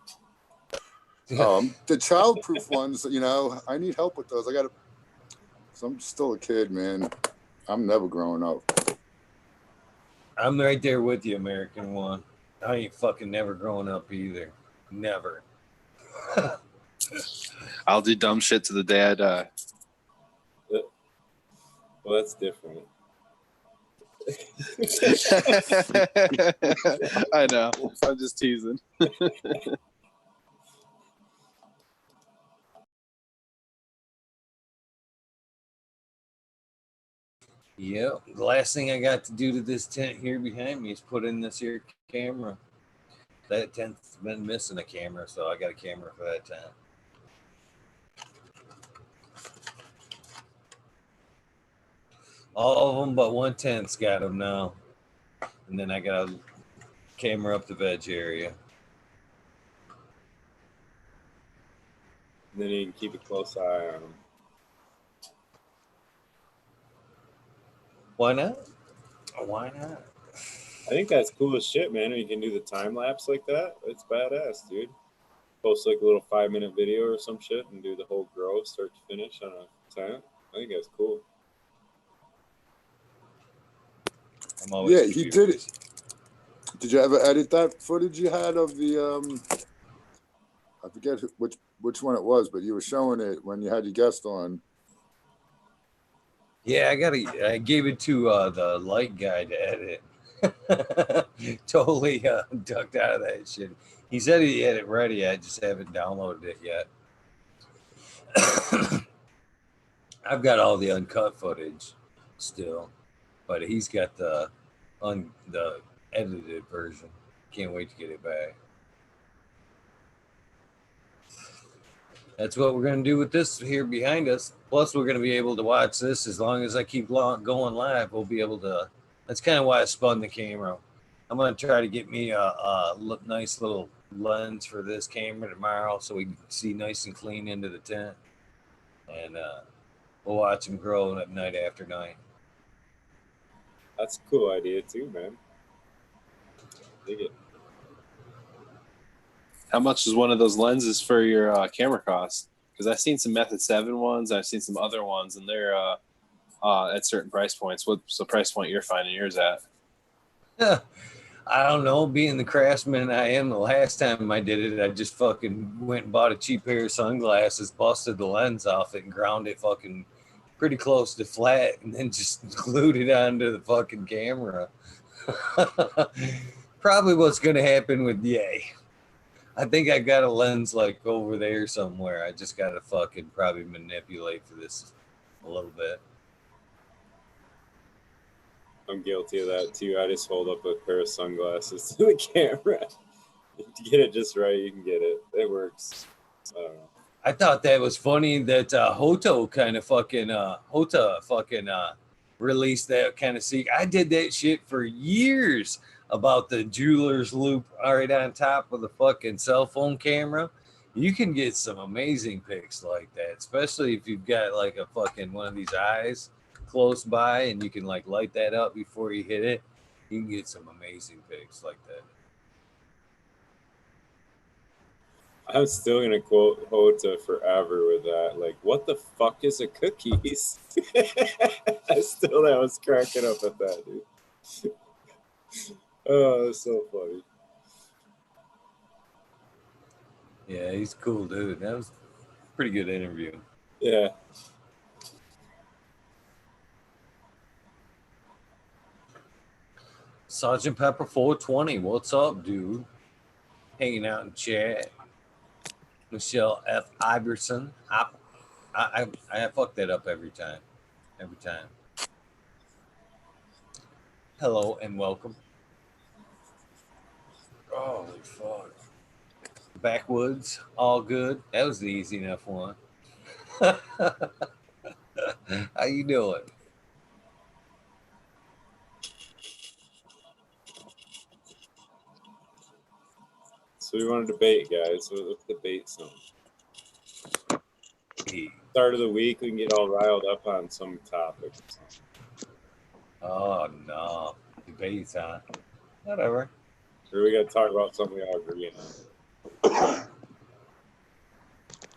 The childproof ones, I need help with those. So I'm still a kid, man. I'm never growing up. I'm right there with you, American one. I ain't fucking never growing up either. Never. I'll do dumb shit to the day I die. Well, that's different. I know. I'm just teasing. Yep. The last thing I got to do to this tent here behind me is put in this here camera. That tent's been missing a camera, so I got a camera for that tent. All of them but one tent's got them now. And then I got a camera up the veg area. And then you can keep a close eye on them. Why not? Why not? I think that's cool as shit, man. When you can do the time lapse like that, it's badass, dude. Post like a little 5-minute video or some shit and do the whole grow start to finish on a tent. I think that's cool. I'm always Yeah, he did it. curious. Did you ever edit that footage you had of the I forget which one it was, but you were showing it when you had your guest on. Yeah, I gave it to the light guy to edit. Totally ducked out of that shit. He said he had it ready. I just haven't downloaded it yet. I've got all the uncut footage still, but he's got the edited version. Can't wait to get it back. That's what we're going to do with this here behind us. Plus, we're going to be able to watch this as long as I keep going live. We'll be able to. That's kind of why I spun the camera. I'm going to try to get me a nice little lens for this camera tomorrow so we can see nice and clean into the tent. And we'll watch them grow night after night. That's a cool idea too, man. Dig it. How much is one of those lenses for your camera cost? Because I've seen some Method 7 ones. I've seen some other ones, and they're at certain price points. What's the price point you're finding yours at? I don't know. Being the craftsman I am, the last time I did it, I just fucking went and bought a cheap pair of sunglasses, busted the lens off it, and ground it fucking pretty close to flat, and then just glued it onto the fucking camera. Probably what's going to happen with Yay. I think I got a lens like over there somewhere. I just got to fucking probably manipulate for this a little bit. I'm guilty of that too. I just hold up a pair of sunglasses to the camera. To get it just right, you can get it. It works. I don't know. I thought that was funny that Hota released that kind of secret. I did that shit for years about the jeweler's loop right on top of the fucking cell phone camera. You can get some amazing pics like that, especially if you've got like a fucking one of these eyes close by and you can like light that up before you hit it. You can get some amazing pics like that. I'm still gonna quote Hota forever with that. Like, what the fuck is a cookies? That was cracking up at that, dude. Oh, that's so funny. Yeah, he's cool, dude. That was a pretty good interview. Yeah. Sergeant Pepper 420, what's up, dude? Hanging out in chat. Michelle F. Iverson. I fuck that up every time. Every time. Hello and welcome. Holy fuck. Backwoods, all good. That was the easy enough one. How you doing? So we want to debate, guys. So let's debate some. Hey. Start of the week, we can get all riled up on some topic. Oh no. Debates, huh? Whatever. Or we got to talk about something we all agree on.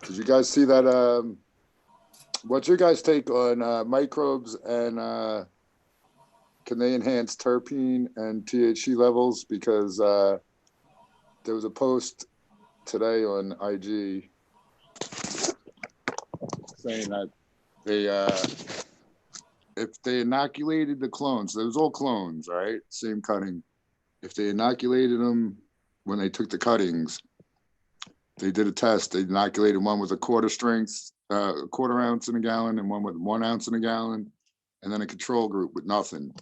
Did you guys see that? What's your guys' take on microbes and can they enhance terpene and THC levels? Because there was a post today on IG saying that they if they inoculated the clones, it was all clones, right? Same cutting. If they inoculated them when they took the cuttings, they did a test. They inoculated one with a quarter ounce in a gallon, and one with 1 ounce in a gallon, and then a control group with nothing.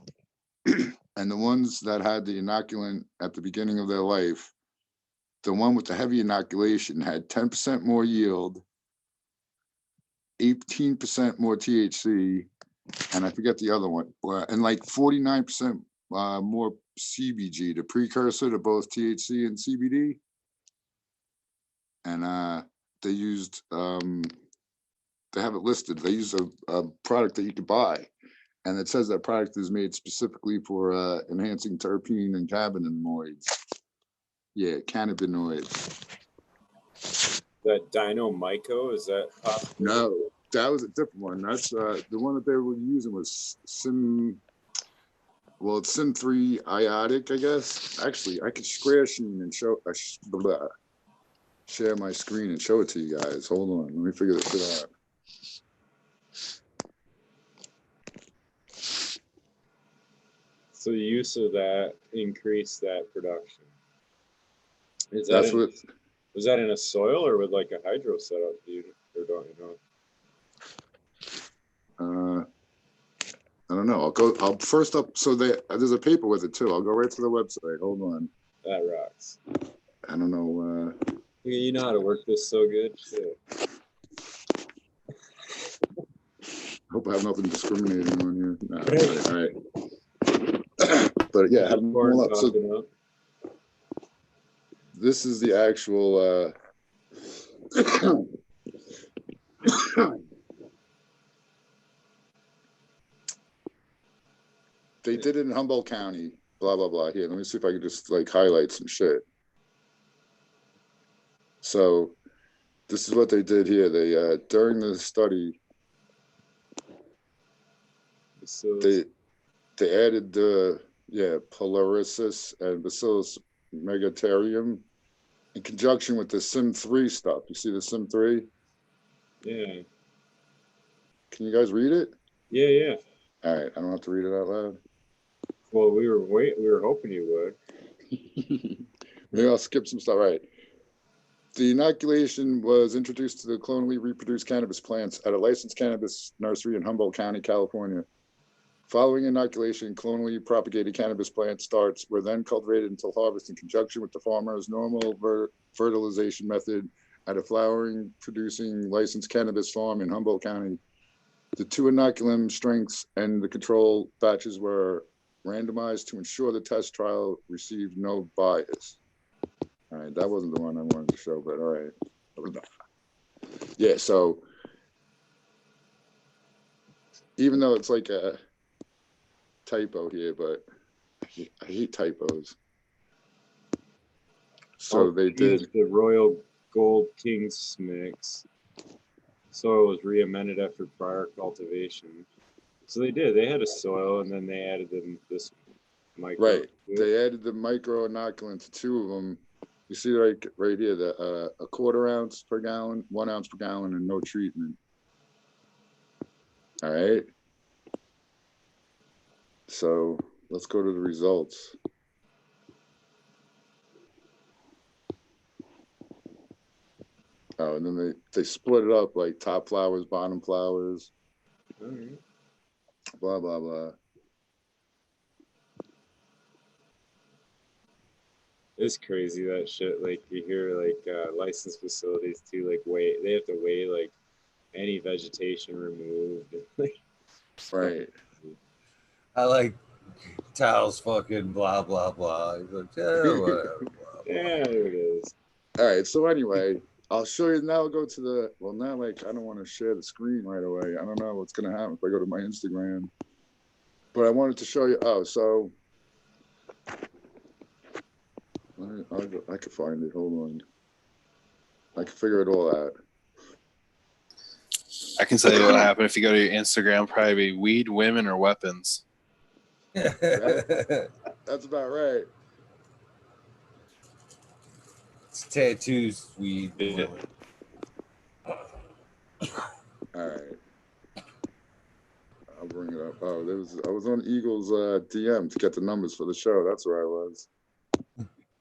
And the ones that had the inoculant at the beginning of their life, the one with the heavy inoculation had 10% more yield, 18% more THC, and I forget the other one, and like 49% more CBG, the precursor to both THC and CBD. And they used, they have it listed. They use a product that you could buy, and it says that product is made specifically for enhancing terpene and cannabinoids. Yeah, cannabinoids. That Dino Myco, is that possible? No, that was a different one. That's the one that they were using was it's Sim3 iotic, I guess. Actually, I could share my screen and show it to you guys. Hold on, let me figure this shit out. So the use of that increased that production. Was that in a soil or with like a hydro setup, dude? Or don't you know? I don't know. I'll first up. So there's a paper with it too. I'll go right to the website. Hold on. That rocks. I don't know. You know how to work this so good. Shit. Hope I have nothing discriminating on here. No, all right. But yeah, have them all up. So this is the actual. They did it in Humboldt County. Blah blah blah. Here, let me see if I can just like highlight some shit. So, this is what they did here. They during the study, they added the Polarisis and Bacillus megaterium in conjunction with the Sim3 stuff. You see the Sim3? Yeah. Can you guys read it? Yeah. All right, I don't have to read it out loud. Well, we were hoping you would. Maybe I'll skip some stuff. All right. The inoculation was introduced to the clonally reproduced cannabis plants at a licensed cannabis nursery in Humboldt County, California. Following inoculation, clonally propagated cannabis plant starts were then cultivated until harvest in conjunction with the farmer's normal fertilization method at a flowering producing licensed cannabis farm in Humboldt County. The two inoculum strengths and the control batches were randomized to ensure the test trial received no bias. All right, that wasn't the one I wanted to show, but all right. Yeah, so even though it's like a typo here, but I hate typos. So they did the Royal Gold Kings mix. Soil was re-amended after prior cultivation. So they did. They had a soil, and then they added them this micro. Right. They added the micro inoculant to two of them. You see, like right here, the a quarter ounce per gallon, 1 ounce per gallon, and no treatment. All right. So let's go to the results. Oh, and then they split it up like top flowers, bottom flowers, blah blah blah. It's crazy that shit. Like you hear like licensed facilities too, like they have to weigh like any vegetation removed. Right. I like Tao's fucking blah blah blah. He's like, yeah, whatever. Blah, blah. Yeah, there it is. All right. So anyway, I'll show you now. I'll go to the now. Like I don't want to share the screen right away. I don't know what's gonna happen if I go to my Instagram. But I wanted to show you. Oh, so I could find it. Hold on. I can figure it all out. I can tell you what happened if you go to your Instagram. Probably be weed, women, or weapons. That's about right. It's tattoos, weed. Yeah. All right. I'll bring it up. Oh, I was on Eagle's DM to get the numbers for the show. That's where I was.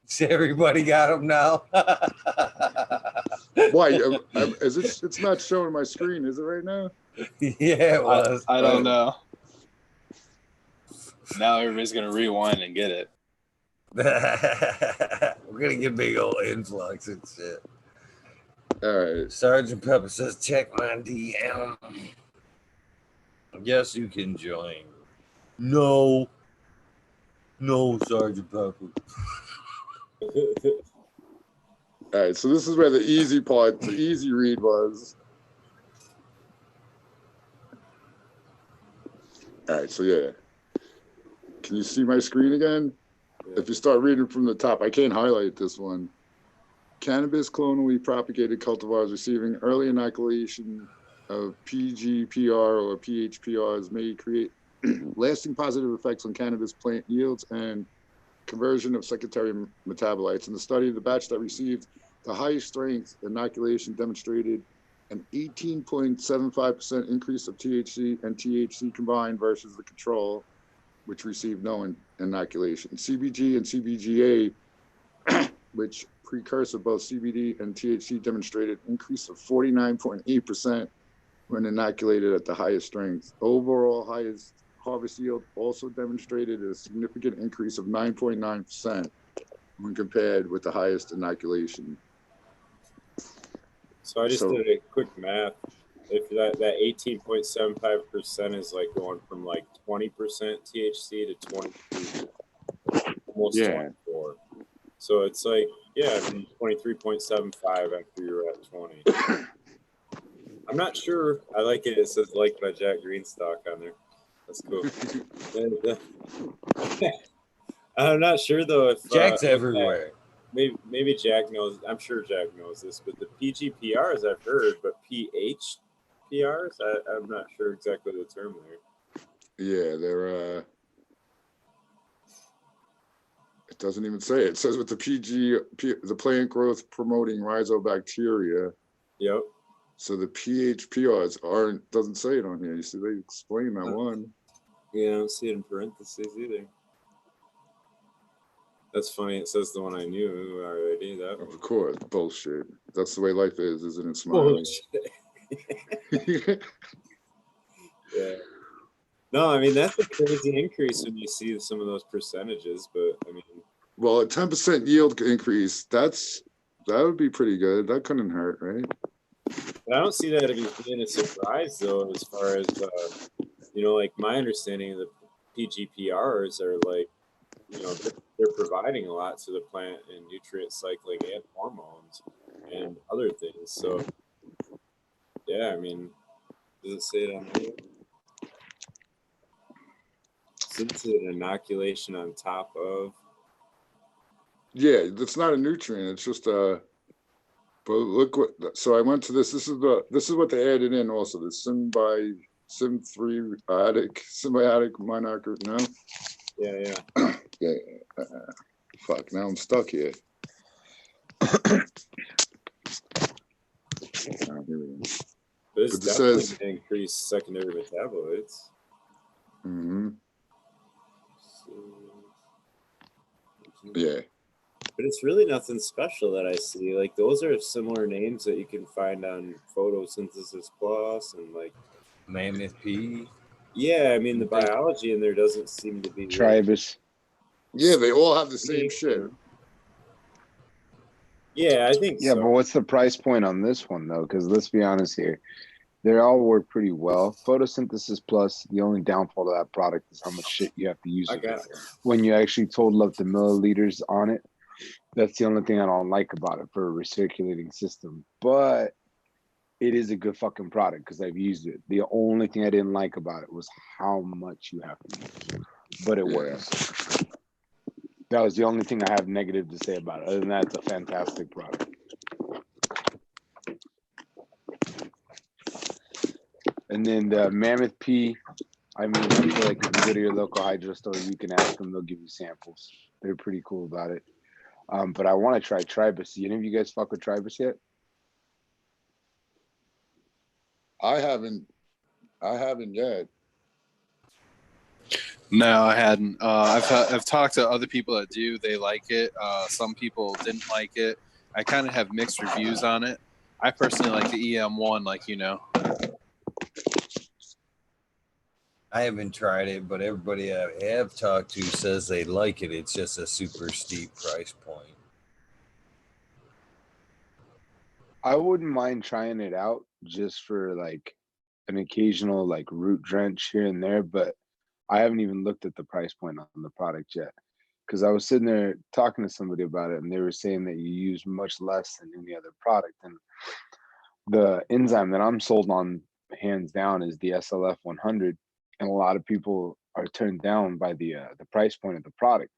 So everybody got them now. Why? Is it? It's not showing my screen, is it right now? Yeah, it was. I don't know. Now everybody's gonna rewind and get it. We're gonna get big old influx and shit. All right. Sergeant Pepper says, check my DM. Yes, you can join. No, Sergeant Pepper. All right. So this is where the easy part, the easy read was. All right. So yeah. Can you see my screen again? If you start reading from the top, I can't highlight this one. Cannabis clonally propagated cultivars receiving early inoculation of PGPR or PHPRs may create lasting positive effects on cannabis plant yields and conversion of secondary metabolites. In the study, the batch that received the highest strength inoculation demonstrated an 18.75% increase of THC and THC combined versus the control, which received no inoculation. CBG and CBGA, which precursor both CBD and THC, demonstrated an increase of 49.8% when inoculated at the highest strength. Overall highest harvest yield also demonstrated a significant increase of 9.9% when compared with the highest inoculation. So I just did a quick math. If that 18.75% is like going from like 20% THC to 23, almost 24. So it's like, yeah, I mean, 23.75 after you're at 20. I'm not sure. I like it. It says like by Jack Greenstock on there. That's cool. I'm not sure though if Jack's everywhere. Maybe Jack knows. I'm sure Jack knows this, but the PGPRs I've heard, but PHPRs, I'm not sure exactly the term there. Yeah, they're it doesn't even say it. It says with the the plant growth promoting rhizobacteria. Yep. So the PHPRs doesn't say it on here. You see, they explain that one. Yeah, I don't see it in parentheses either. That's funny. It says the one I knew already. That one. Of course, bullshit. That's the way life is, isn't it, Smiley? Yeah. No, I mean that's a crazy increase when you see some of those percentages, but I mean. Well, a 10% yield increase. That would be pretty good. That couldn't hurt, right? But I don't see that as being a surprise though, as far as like my understanding of the PGPRs are like, they're providing a lot to the plant in nutrient cycling and hormones and other things. So yeah, I mean, does it say it on here? Since an inoculation on top of. Yeah, that's not a nutrient. It's just a. But look what. So I went to this. This is what they added in also. The symbiotic monarch. No. Yeah. Yeah. Fuck. Now I'm stuck here. Here we go. But it's But it definitely says- going to increase secondary metabolites. Mm-hmm. Yeah. But it's really nothing special that I see. Like those are similar names that you can find on Photosynthesis Plus and like Mammoth P. yeah, I mean the biology in there doesn't seem to be really Tribus. Yeah, they all have the same unique, shit. you know? Yeah, I think Yeah, so. but what's the price point on this one though? Because let's be honest here, they all work pretty well. Photosynthesis Plus, the only downfall to that product is how much shit you have to use I with got it. it. When you actually total up the milliliters on it, that's the only thing I don't like about it for a recirculating system. But it is a good fucking product because I've used it. The only thing I didn't like about it was how much you have to use, but it Yeah. works. That was the only thing I have negative to say about it. Other than that, it's a fantastic product. And then the Mammoth P, I mean, I feel like if you go to your local hydro store, you can ask them, they'll give you samples. They're pretty cool about it. But I want to try Tribus. Any of you guys fuck with Tribus yet? I haven't yet. No, I hadn't. I've talked to other people that do. They like it. Some people didn't like it. I kind of have mixed reviews on it. I personally like the EM1, like you know. I haven't tried it, but everybody I have talked to says they like it. It's just a super steep price point. I wouldn't mind trying it out just for like an occasional like root drench here and there, but I haven't even looked at the price point on the product yet. Because I was sitting there talking to somebody about it and they were saying that you use much less than any other product. And the enzyme that I'm sold on hands down is the SLF 100. And a lot of people are turned down by the price point of the product.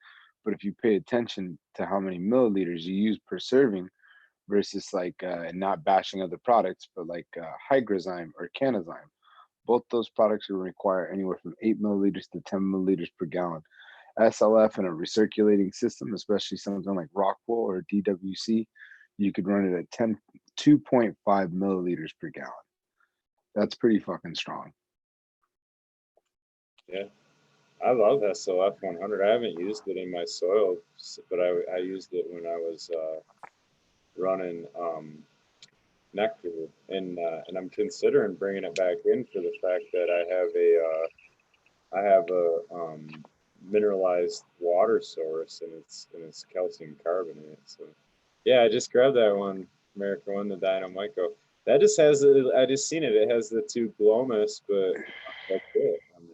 But if you pay attention to how many milliliters you use per serving versus like not bashing other products, but like Hygrozyme or Canazyme, both those products will require anywhere from 8 milliliters to 10 milliliters per gallon. SLF in a recirculating system, especially something like Rockwell or DWC, you could run it at 2.5 milliliters per gallon. That's pretty fucking strong. Yeah. I love SLF 100. I haven't used it in my soil, but I used it when I was running nectar, and I'm considering bringing it back in for the fact that I have a mineralized water source, and it's calcium carbonate. So yeah, I just grabbed that one, American one, the Dynamyco. That just has I just seen it. It has the two glomus, but that's it. I mean,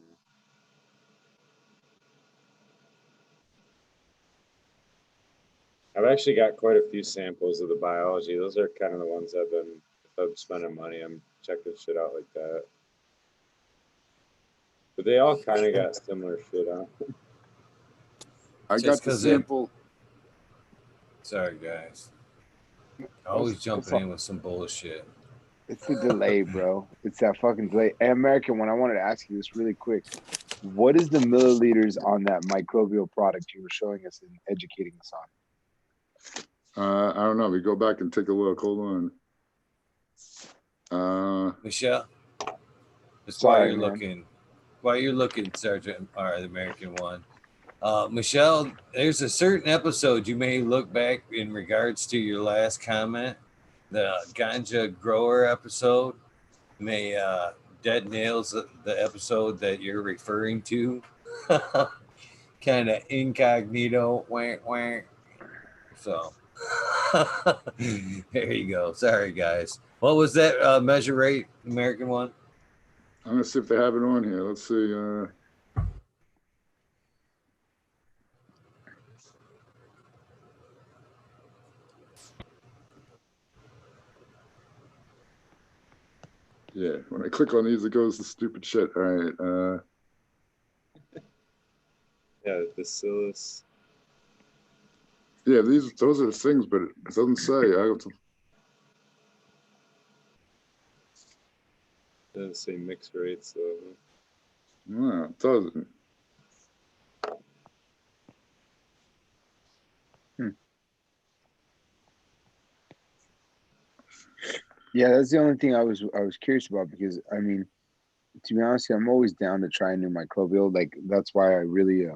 I've actually got quite a few samples of the biology. Those are kind of the ones I've been, if I'm spending money, I'm checking shit out like that. But they all kind of got similar shit on. I Just got the 'cause it- sample. Sorry, guys. Always It's jumping in with some bullshit. It's the delay, bro. It's that fucking delay. Hey, American one, I wanted to ask you this really quick. What is the milliliters on that microbial product you were showing us and educating us on? I don't know. We go back and take a look. Hold on. Michelle, just Sorry, while you're looking, Sergeant, or the American one. Michelle, there's a certain episode you may look back in regards to your last comment, the ganja grower episode. May Dead Nails the episode that you're referring to. Kind of incognito, wank, wank. So there you go. Sorry, guys. What was that measure rate, American one? I'm gonna see if they have it on here. Let's see. Yeah, when I click on these, it goes to stupid shit. All right. Yeah, bacillus. Yeah, those are the things, but it doesn't say. I have to. Doesn't say mixed rates though. No, it doesn't. Yeah, that's the only thing I was curious about because I mean, to be honest, I'm always down to try a new microbial. Like that's why I really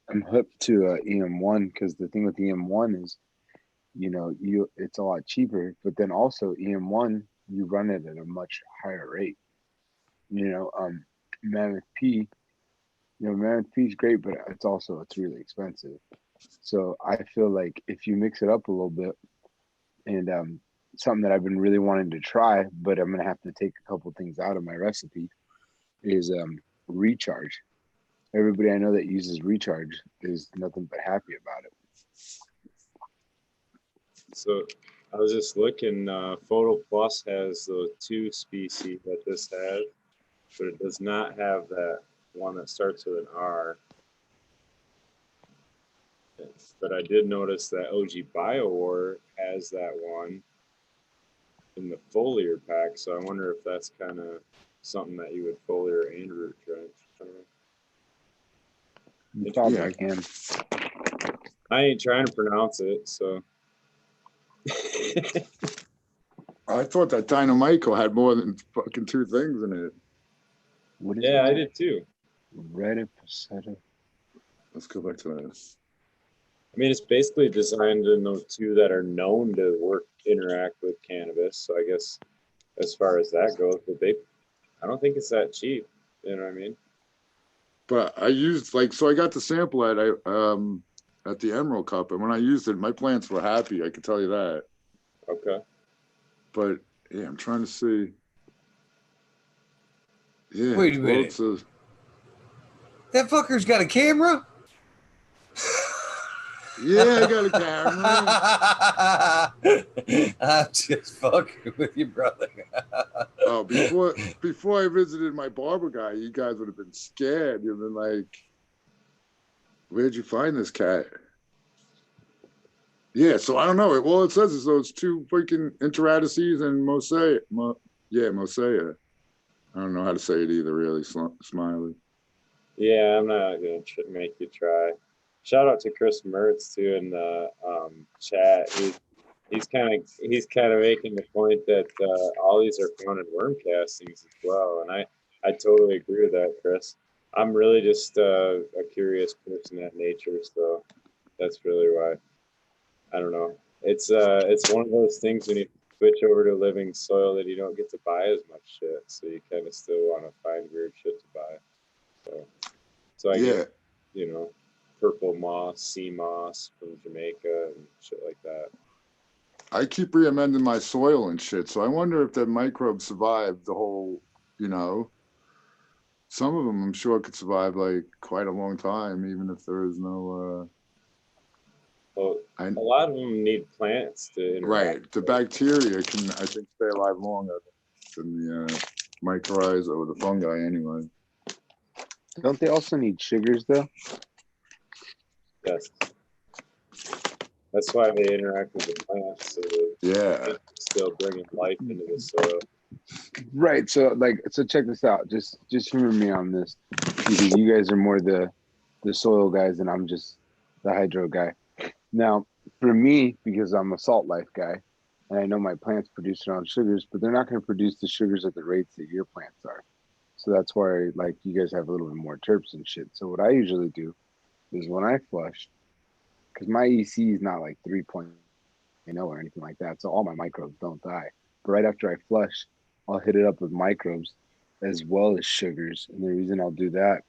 I'm hooked to EM1 because the thing with EM1 is you it's a lot cheaper, but then also EM1 you run it at a much higher rate. You know, Mammoth P, Mammoth P is great, but it's really expensive. So I feel like if you mix it up a little bit, and something that I've been really wanting to try, but I'm gonna have to take a couple things out of my recipe is recharge. Everybody I know that uses recharge is nothing but happy about it. So I was just looking. Photo Plus has the 2 species that this has, but it does not have that one that starts with an R. But I did notice that OG BioWar has that one in the foliar pack. So I wonder if that's kind of something that you would foliar and root drench. You probably Yeah. can. I ain't trying to pronounce it, so. I thought that Dynamico had more than fucking 2 things in it. What is Yeah, I it? did too. Red Paseta. Let's go back to that. I mean, it's basically designed in those 2 that are known to interact with cannabis. So I guess as far as that goes, but I don't think it's that cheap. You know what I mean? But I used so I got the sample at the Emerald Cup, and when I used it, my plants were happy. I can tell you that. Okay. But yeah, I'm trying to see. Yeah. Wait a minute. That fucker's got a camera? Yeah, I got a camera. I'm just fucking with you, brother. Oh, before I visited my barber guy, you guys would have been scared. You'd been like, "Where'd you find this cat?" Yeah, so I don't know. All it says is those 2 freaking Interradices and Mosaic. Mosaic. I don't know how to say it either, really. Smiley. Yeah, I'm not gonna make you try. Shout out to Chris Mertz too in the chat. He's kind of making the point that all these are found in worm castings as well, and I totally agree with that, Chris. I'm really just a curious person at nature, so that's really why. I don't know. It's one of those things when you switch over to living soil that you don't get to buy as much shit, so you kind of still want to find weird shit to buy. So I get, purple moss, sea moss from Jamaica and shit like that. I keep re-amending my soil and shit, so I wonder if the microbes survive the whole, some of them I'm sure could survive like quite a long time, even if there is no. Well, a lot of them need plants to interact. Right, the bacteria can, I think, stay alive longer than the mycorrhiza or the fungi, anyway. Don't they also need sugars though? Yes. That's why they interact with the plants, so they're still bringing life into the soil. Right. So check this out. Just humor me on this because you guys are more the soil guys and I'm just the hydro guy. Now, for me, because I'm a salt life guy, and I know my plants produce their own sugars, but they're not going to produce the sugars at the rates that your plants are. So that's why, you guys have a little bit more terps and shit. So what I usually do is when I flush, because my EC is not like 3.0 or anything like that, so all my microbes don't die. But right after I flush, I'll hit it up with microbes as well as sugars. And the reason I'll do that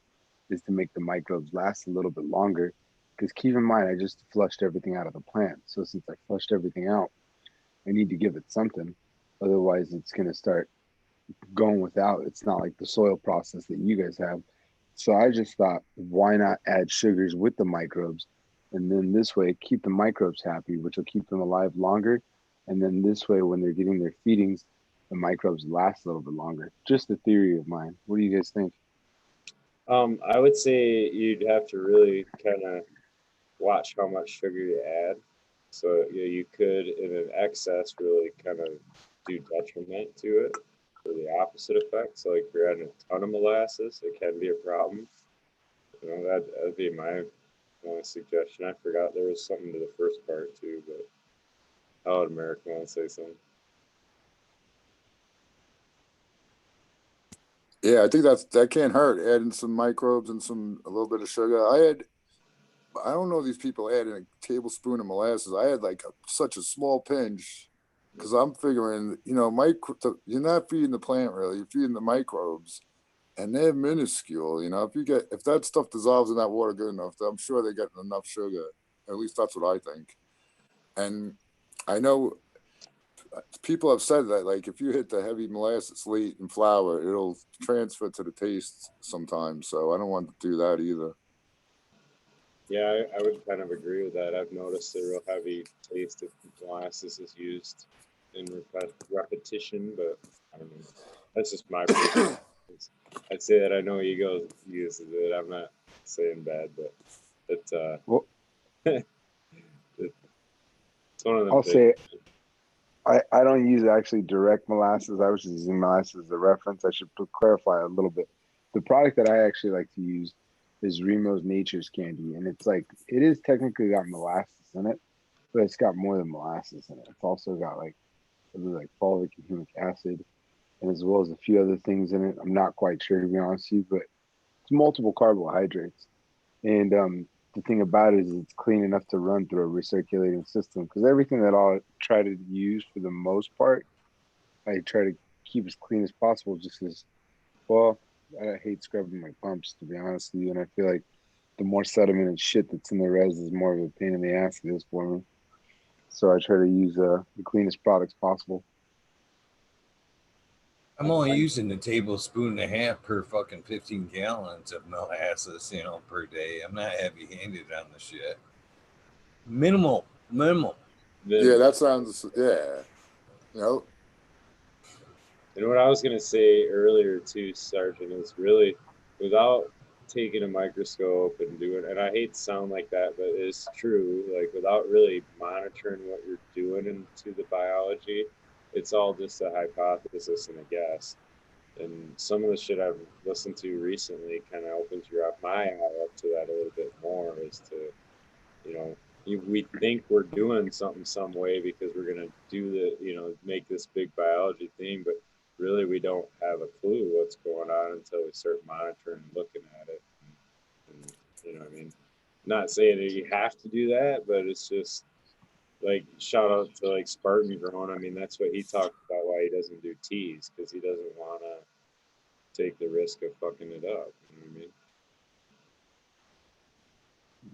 is to make the microbes last a little bit longer. Because keep in mind, I just flushed everything out of the plant. So since I flushed everything out, I need to give it something. Otherwise, it's going to start going without. It's not like the soil process that you guys have. So I just thought, why not add sugars with the microbes? And then this way, keep the microbes happy, which will keep them alive longer. And then this way, when they're getting their feedings, the microbes last a little bit longer. Just a theory of mine. What do you guys think? I would say you'd have to really kind of watch how much sugar you add. So you could, in an excess, really kind of do detriment to it, or the opposite effect. So if you're adding a ton of molasses, it can be a problem. That'd be my suggestion. I forgot there was something to the first part too, but how would America want to say something? Yeah, I think that can't hurt. Adding some microbes and a little bit of sugar. I don't know these people adding a tablespoon of molasses. I had like such a small pinch because I'm figuring, you're not feeding the plant really. You're feeding the microbes, and they're minuscule. If that stuff dissolves in that water good enough, I'm sure they're getting enough sugar. At least that's what I think. And I know people have said that, like, if you hit the heavy molasses late in flour, it'll transfer to the taste sometimes. So I don't want to do that either. Yeah, I would kind of agree with that. I've noticed a real heavy taste if molasses is used in repetition, but I don't know. That's just my preference. I'd say that I know Ego uses it. I'm not saying bad, but it's Well, it's one of them I'll things. say I don't use actually direct molasses. I was just using molasses as a reference. I should clarify a little bit. The product that I actually like to use is Remo's Nature's Candy, and it is technically got molasses in it, but it's got more than molasses in it. It's also got like fulvic and humic acid, and as well as a few other things in it. I'm not quite sure, to be honest with you, but it's multiple carbohydrates. And the thing about it is it's clean enough to run through a recirculating system, because everything that I'll try to use for the most part, I try to keep as clean as possible, just as well. I hate scrubbing my pumps, to be honest with you, and I feel like the more sediment and shit that's in the res is more of a pain in the ass it is for me. So I try to use the cleanest products possible. I'm only using a tablespoon and a half per fucking 15 gallons of molasses, per day. I'm not heavy handed on the shit. Minimal. Yeah, that sounds, yeah. And what I was gonna say earlier too, Sergeant, is really without taking a microscope and doing, and I hate to sound like that, but it's true. Like without really monitoring what you're doing into the biology, it's all just a hypothesis and a guess. And some of the shit I've listened to recently kind of opens my eye up to that a little bit more, as to, you know, we think we're doing something some way because we're going to do make this big biology thing, but really we don't have a clue what's going on until we start monitoring and looking at it. And I mean, not saying that you have to do that, but it's just like, shout out to like Spartan Grown. I mean, that's what he talked about, why he doesn't do teas, because he doesn't want to take the risk of fucking it up. You know what I mean?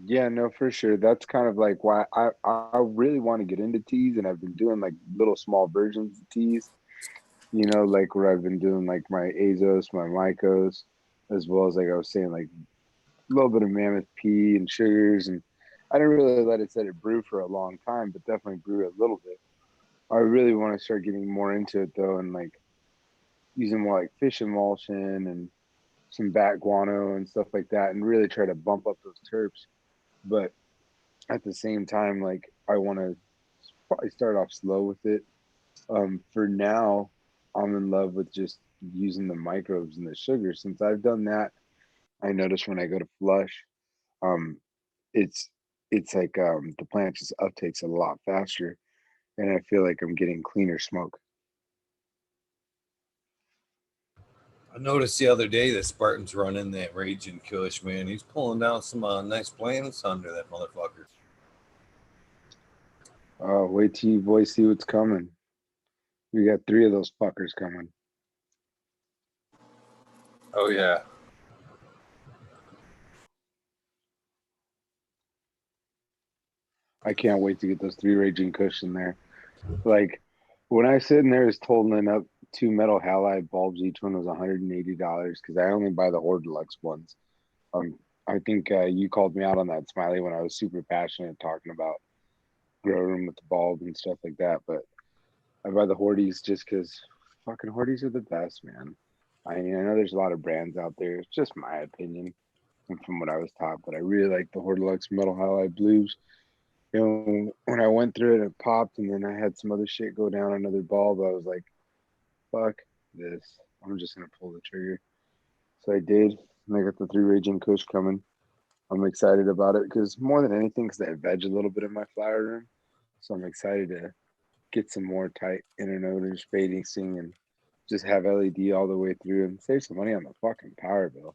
Yeah, no, for sure. That's kind of like why I really want to get into teas, and I've been doing like little small versions of teas, like where I've been doing like my Azos, my Mycos, as well as, like I was saying, like a little bit of mammoth pea and sugars. And I didn't really let it brew for a long time, but definitely brew a little bit. I really want to start getting more into it though, and like using more like fish emulsion and some bat guano and stuff like that, and really try to bump up those terps. But at the same time, like I want to probably start off slow with it. For now, I'm in love with just using the microbes and the sugar. Since I've done that, I notice when I go to flush, um, it's like the plant just uptakes a lot faster, and I feel like I'm getting cleaner smoke. I noticed the other day that Spartan's running that Raging Kush, man. He's pulling down some nice plants under that motherfucker. Oh, wait till you boys see what's coming. We got 3 of those fuckers coming. Oh yeah. I can't wait to get those 3 Raging Kush in there. Like when I sit in there is totaling up 2 metal halide bulbs, each one was $180 because I only buy the Horde Deluxe ones. I think you called me out on that, Smiley, when I was super passionate talking about grow room with the bulb and stuff like that. But I buy the Hordes just because fucking Hordes are the best, man. I know there's a lot of brands out there. It's just my opinion and from what I was taught, but I really like the Horde Deluxe metal halide blues. When I went through it, it popped, and then I had some other shit go down another bulb. I was like, fuck this. I'm just going to pull the trigger. So I did, and I got the 3 Raging Kush coming. I'm excited about it because more than anything, because I veg a little bit in my flower room. So I'm excited to get some more tight internoders, spacing, and Just have LED all the way through and save some money on the fucking power bill.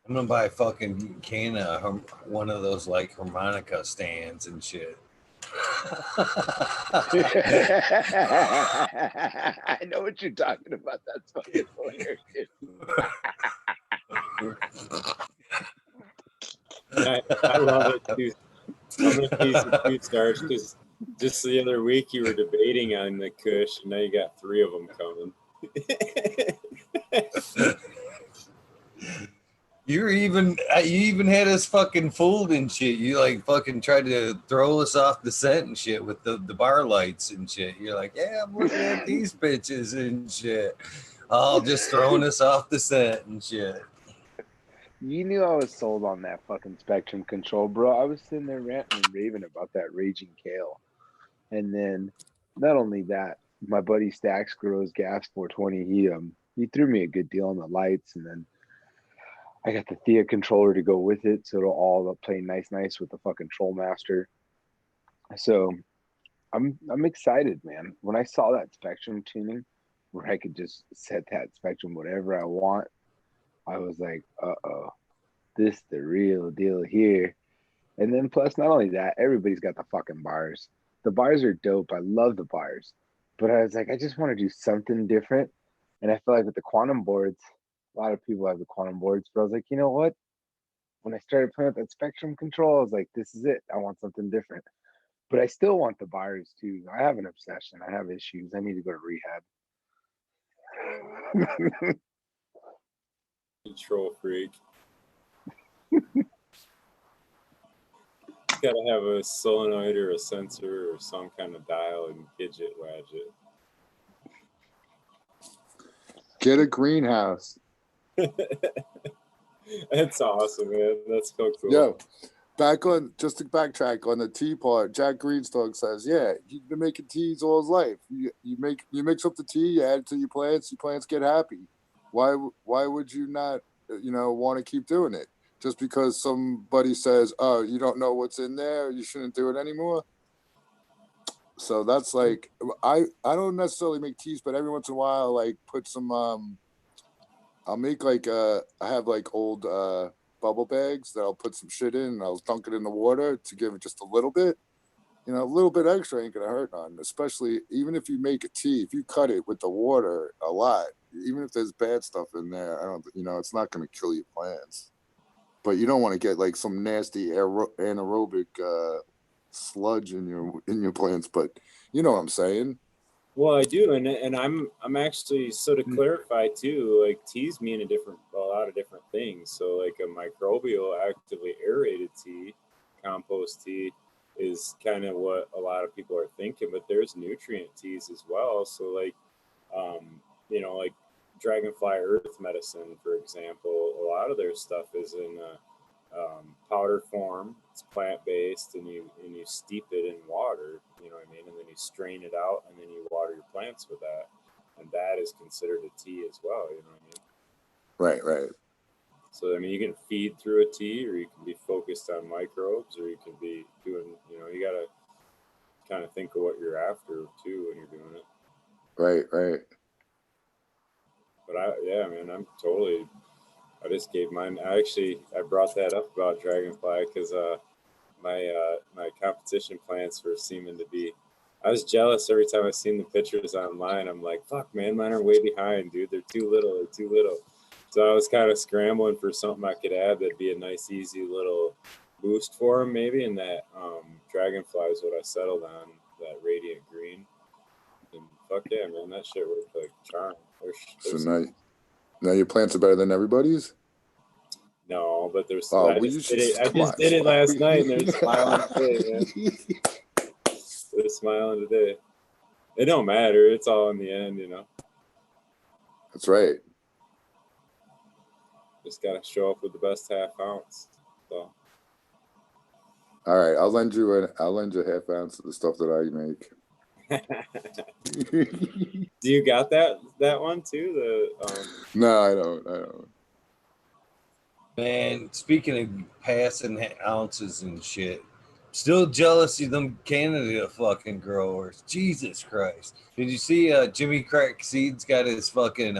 I'm gonna buy a fucking can of one of those like harmonica stands and shit. I know what you're talking about. That's fucking hilarious. I love it too. I'm gonna tease you too, Starch, because just the other week you were debating on the Kush, and now you got 3 of them coming. You even had us fucking fooled and shit. You like fucking tried to throw us off the scent and shit with the bar lights and shit. You're like, yeah, I'm looking at these bitches and shit. All just throwing us off the scent and shit. You knew I was sold on that fucking Spectrum Control, bro. I was sitting there ranting and raving about that Raging Kale. And then not only that, my buddy Stax grows Gas 420. He threw me a good deal on the lights, and then I got the Thea controller to go with it, so it'll all play nice with the fucking Troll Master. So I'm excited, man. When I saw that Spectrum tuning where I could just set that Spectrum whatever I want, I was like, this the real deal here. And then plus, not only that, everybody's got the fucking bars. The bars are dope. I love the bars. But I was like, I just want to do something different. And I feel like with the quantum boards, a lot of people have the quantum boards, but I was like, you know what? When I started playing with that Spectrum Control, I was like, this is it. I want something different. But I still want the bars too. I have an obsession. I have issues. I need to go to rehab. Control freak. Gotta have a solenoid or a sensor or some kind of dial and gidget widget. Get a greenhouse. That's awesome, man. That's so cool. Yo, just to backtrack on the tea part, Jack Greenstock says, yeah, he's been making teas all his life. You mix up the tea, you add it to your plants get happy. Why would you not, want to keep doing it? Just because somebody says, oh, you don't know what's in there, you shouldn't do it anymore. So that's like, I don't necessarily make teas, but every once in a while, like put some, I'll make like, I have like old bubble bags that I'll put some shit in and I'll dunk it in the water to give it just a little bit. A little bit extra ain't gonna hurt none, especially even if you make a tea, if you cut it with the water a lot, even if there's bad stuff in there, it's not gonna kill your plants. But you don't want to get like some nasty anaerobic sludge in your plants. But you know what I'm saying? Well, I do, and I'm actually, so to clarify too, like teas mean a lot of different things. So like a microbial actively aerated tea, compost tea, is kind of what a lot of people are thinking. But there's nutrient teas as well. So like, like Dragonfly Earth Medicine, for example, a lot of their stuff is in powder form. It's plant based, and you steep it in water. You know what I mean? And then you strain it out, and then you water your plants with that, and that is considered a tea as well. You know what I mean? Right. So I mean, you can feed through a tea, or you can be focused on microbes, or you can be doing. You gotta kind of think of what you're after too when you're doing it. Right. But I just gave mine. I brought that up about Dragonfly because my competition plants were seeming to be. I was jealous every time I seen the pictures online. I'm like, fuck, man, mine are way behind, dude. They're too little. So I was kind of scrambling for something I could add that'd be a nice, easy little boost for them, maybe. And that Dragonfly is what I settled on. That Radiant Green. And fuck yeah, man, that shit worked like charm. So now your plants are better than everybody's? No, but there's. Oh, I just did it last night, and they're smiling today, man. They're smiling today. It don't matter. It's all in the end, That's right. Just gotta show up with the best half ounce. So. All right, I'll lend you a half ounce of the stuff that I make. Do you got that one too? No, I don't. Man, speaking of passing ounces and shit, Still jealous of them Canada fucking growers. Jesus Christ. Did you see Jimmy Crack Seeds got his fucking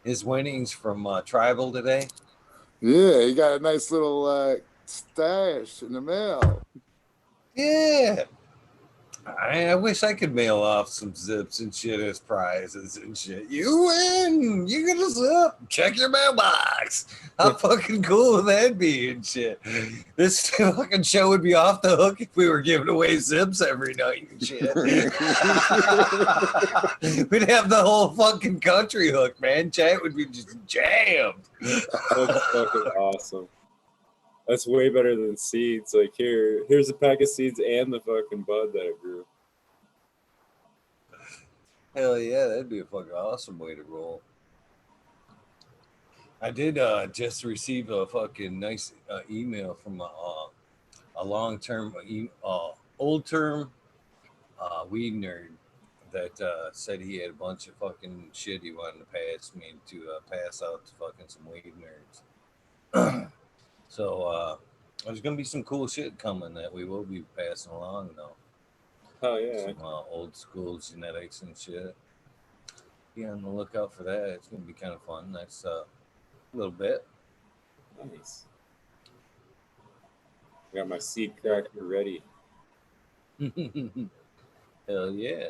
his winnings from Tribal today? Yeah, he got a nice little stash in the mail. Yeah. I wish I could mail off some zips and shit as prizes and shit. You win! You get a zip! Check your mailbox! How fucking cool would that be and shit? This fucking show would be off the hook if we were giving away zips every night and shit. We'd have the whole fucking country hooked, man. Chat would be just jammed. That's fucking awesome. That's way better than seeds. Like here's a pack of seeds and the fucking bud that I grew. Hell yeah, that'd be a fucking awesome way to roll. I did just receive a fucking nice email from a long-term, old-term weed nerd that said he had a bunch of fucking shit he wanted to pass me to pass out to fucking some weed nerds. So there's gonna be some cool shit coming that we will be passing along though. Oh yeah. Some old school genetics and shit. Be on the lookout for that. It's gonna be kind of fun. That's a little bit. Nice. I got my seed cracker ready. Hell yeah.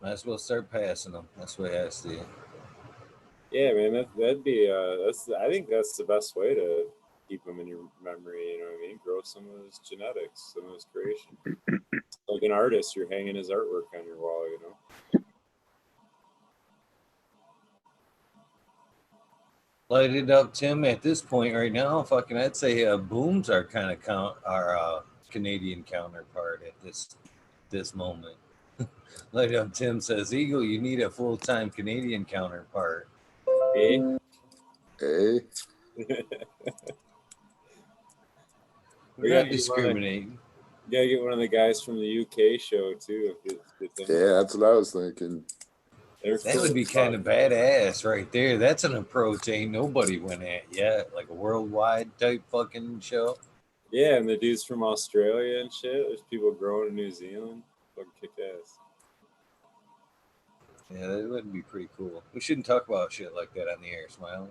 Might as well start passing them. That's the way I see it. Yeah, man, that'd be I think that's the best way to keep them in your memory. You know what I mean? Grow some of his genetics, some of his creation. Like an artist, you're hanging his artwork on your wall. You know. Light it up, Tim. At this point right now, fucking, I'd say Booms are kind of our Canadian counterpart at this moment. Light up, Tim says, Eagle, you need a full-time Canadian counterpart. Eh? Hey, We're not discriminating. You gotta get one of the guys from the UK show too. Get them. yeah, that's what I was thinking. That would be kind of badass right there. That's an approach ain't nobody went at yet. Like a worldwide type fucking show. Yeah, and the dudes from Australia and shit. There's people growing in New Zealand. Fucking kick ass. Yeah, that would be pretty cool. We shouldn't talk about shit like that on the air, Smiley.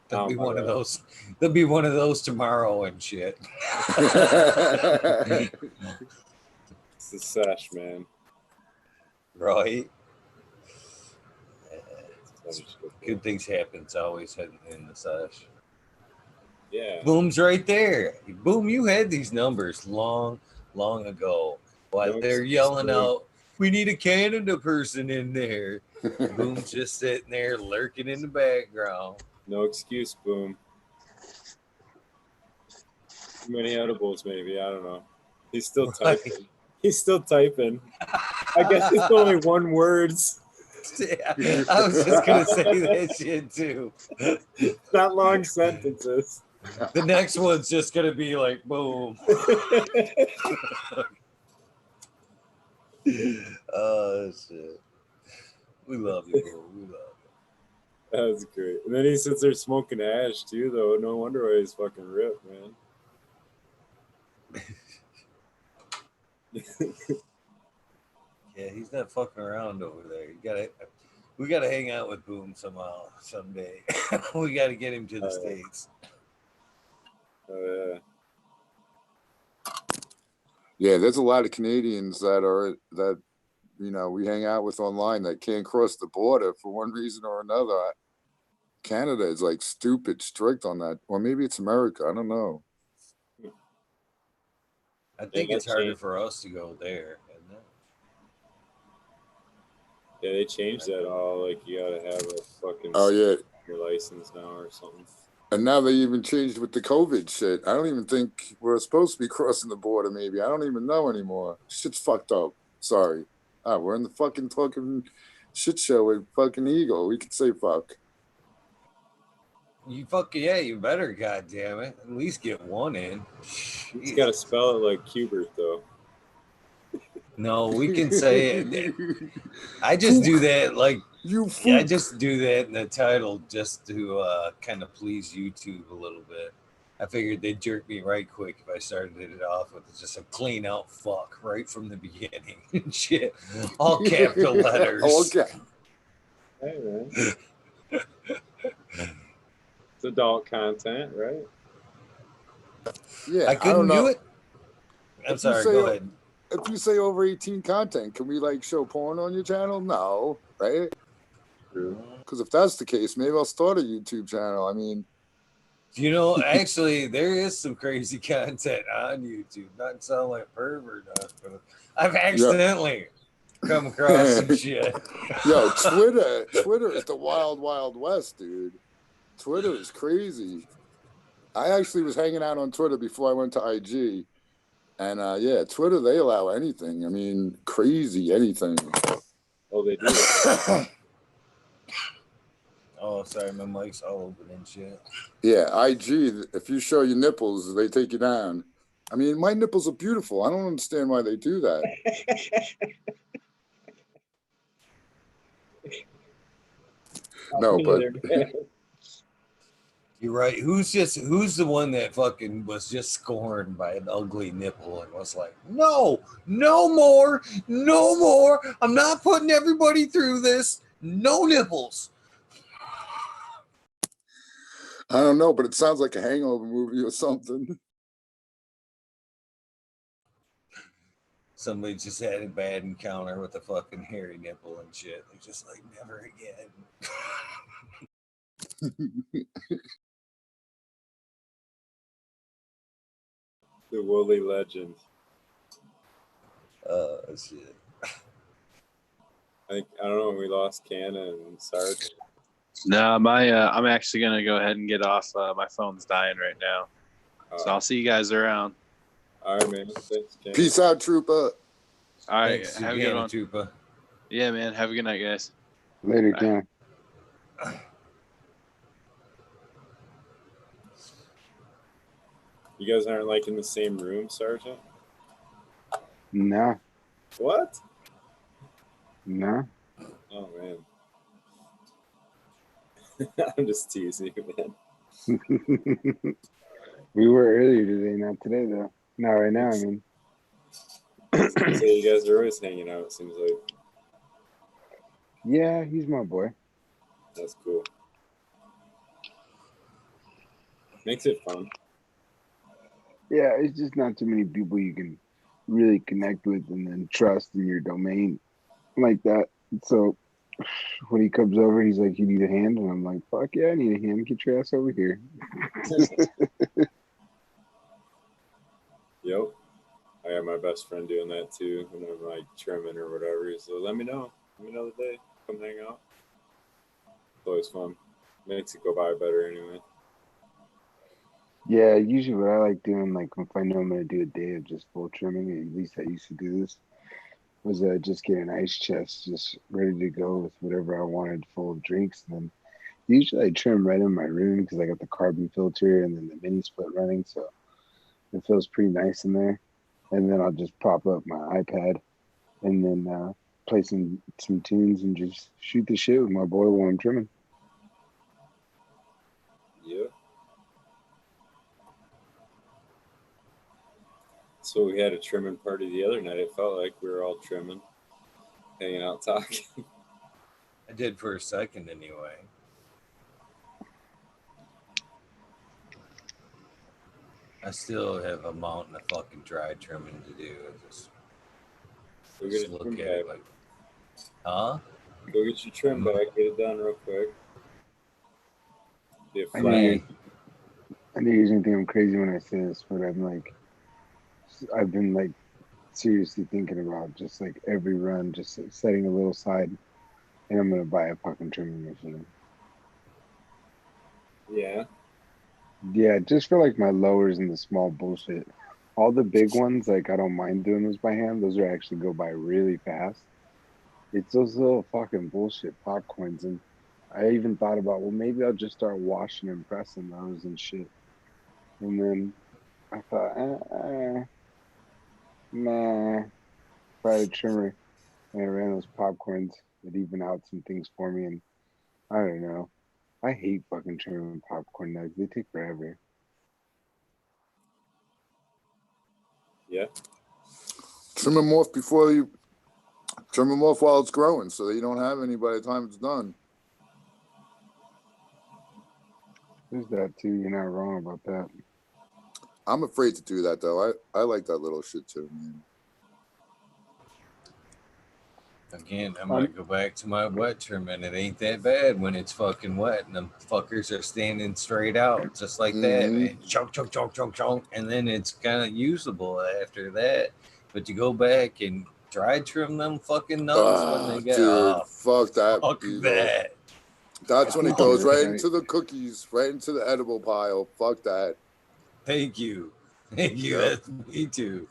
There'll be my one of bad. those. There'll be one of those tomorrow and shit. It's the sesh, man. Right? That's shit, Good things happen. It's always in the sesh. yeah. Boom's right there. Boom, you had these numbers long ago. While No they're excuse, yelling Boom. out, we need a Canada person in there. Boom's just sitting there lurking in the background. No excuse, Boom. Too many edibles, maybe. I don't know. He's still typing. He's still typing. I guess it's only one words. Yeah, I was just gonna say that shit too. It's not long sentences. The next one's just gonna be like boom. Oh shit. We love you, bro. We love you. That was great. And then he sits there smoking ash too, though. No wonder why he's fucking ripped, man. Yeah, he's not fucking around over there. We gotta hang out with Boom someday. We gotta get him to the States. Oh yeah. Yeah, there's a lot of Canadians that we hang out with online that can't cross the border for one reason or another. Canada is like stupid strict on that, or maybe it's America. I don't know. I think it's harder for us to go there, isn't it? Yeah, they changed that all. Like you gotta have a fucking your license now or something. And now they even changed with the COVID shit. I don't even think we're supposed to be crossing the border. Maybe I don't even know anymore. Shit's fucked up. Sorry. We're in the fucking shit show with fucking Eagle. We could say fuck. You better, goddamn it. At least get one in. You gotta spell it like Cubert though. No, we can say it. I just do that I just do that in the title just to kind of please YouTube a little bit. I figured they'd jerk me right quick if I started it off with just a clean out fuck right from the beginning and shit. All capital letters. Okay. Hey, man. It's adult content, right? Yeah, I couldn't don't know. do it. I'm If you sorry, say go ahead. if you say over 18 content, can we like show porn on your channel? No, right? True. Because if that's the case, maybe I'll start a YouTube channel. I mean, You know, actually, there is some crazy content on YouTube. Not to sound like a pervert, but I've accidentally come across some shit. yo, Twitter is the wild, wild west, dude. Twitter is crazy. I actually was hanging out on Twitter before I went to IG. And yeah, Twitter, they allow anything. I mean, crazy anything. Oh, they do. Oh, sorry, my mic's all open and shit. Yeah, IG, if you show your nipples, they take you down. I mean, my nipples are beautiful. I don't understand why they do that. No, but You're right. Who's the one that fucking was just scorned by an ugly nipple and was like, no more. I'm not putting everybody through this. No nipples. I don't know, but it sounds like a Hangover movie or something. Somebody just had a bad encounter with a fucking hairy nipple and shit. They're just like, never again. The woolly legend. Shit. I don't know when we lost Canna and Sarge. No, I'm actually gonna go ahead and get off. My phone's dying right now, so I'll see you guys around. All right, man. Thanks, Canna. Peace out, trooper. All right, Thanks have a again, good one. Trooper. Yeah, man. Have a good night, guys. Later, Bye. Ken. You guys aren't like in the same room, Sergeant? No, What? no. Oh, man. I'm just teasing you, man. We were earlier today, not today though. Not right now, I mean. So you guys are always hanging out, it seems like. Yeah, he's my boy. That's cool. Makes it fun. Yeah, it's just not too many people you can really connect with and then trust in your domain like that. So when he comes over, he's like, "You need a hand?" And I'm like, "Fuck yeah, I need a hand. Get your ass over here." Yep. I got my best friend doing that too. When I'm like trimming or whatever, he's like, let me know the day. Come hang out. It's always fun. Makes it go by better anyway. Yeah, usually what I like doing, like if I know I'm gonna do a day of just full trimming, at least I used to do this, was just get an ice chest just ready to go with whatever I wanted full of drinks. And then usually I trim right in my room because I got the carbon filter and then the mini split running, so it feels pretty nice in there. And then I'll just prop up my iPad and then play some tunes and just shoot the shit with my boy while I'm trimming. Yeah. So we had a trimming party the other night. It felt like we were all trimming, hanging out, talking. I did for a second anyway. I still have a mountain of fucking dry trimming to do. I just Go get a look trim at bag. it like, huh? Go get your trim bag. Get it done real quick. Be a I flat. knew you're gonna think I'm crazy when I say this, but I've been like seriously thinking about just like every run, just like, setting a little side, and I'm gonna buy a fucking trimming machine. Yeah. Yeah, just for like my lowers and the small bullshit. All the big ones, like I don't mind doing those by hand. Those are actually go by really fast. It's those little fucking bullshit popcorns, and I even thought about, well, maybe I'll just start washing and pressing those and shit. And then I thought, nah, buy a trimmer. And I ran those popcorns. It even out some things for me, and I don't know. I hate fucking trimming popcorn nugs. They take forever. Yeah. Trim them off before you trim them off while it's growing, so that you don't have any by the time it's done. There's that too. You're not wrong about that. I'm afraid to do that though. I like that little shit too, man. Again, I'm gonna go back to my wet trim, and it ain't that bad when it's fucking wet and them fuckers are standing straight out just like that, man. Chunk, chunk, chunk, chunk, chunk, and then it's kind of usable after that. But you go back and dry trim them fucking nuts when they get dude, fuck that. Fuck Eagle. that. That's when it goes right into the cookies, right into the edible pile. Fuck that. Thank you. Thank you. Yep. That's me too.